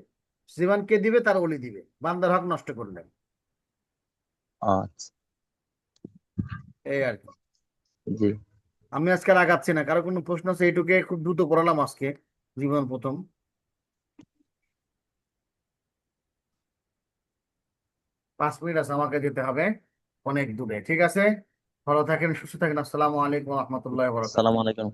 জীবন কে দিবে? তার ওলি দিবে, বান্দার হক নষ্ট করলে। আচ্ছা। এই আর কি। জি। আমি আজকে আর আগাচ্ছি না, কারো কোনো প্রশ্ন আছে? এইটুকে খুব দ্রুত পড়ালাম আজকে, জীবন প্রথম। 5 মিনিট আছে, আমাকে যেতে হবে অনেক দূরে। ঠিক আছে, ভালো থাকেন, সুস্থ থাকেন। আসসালামু আলাইকুম রহমতুল্লাহ বরকাত। আসসালামু আলাইকুম।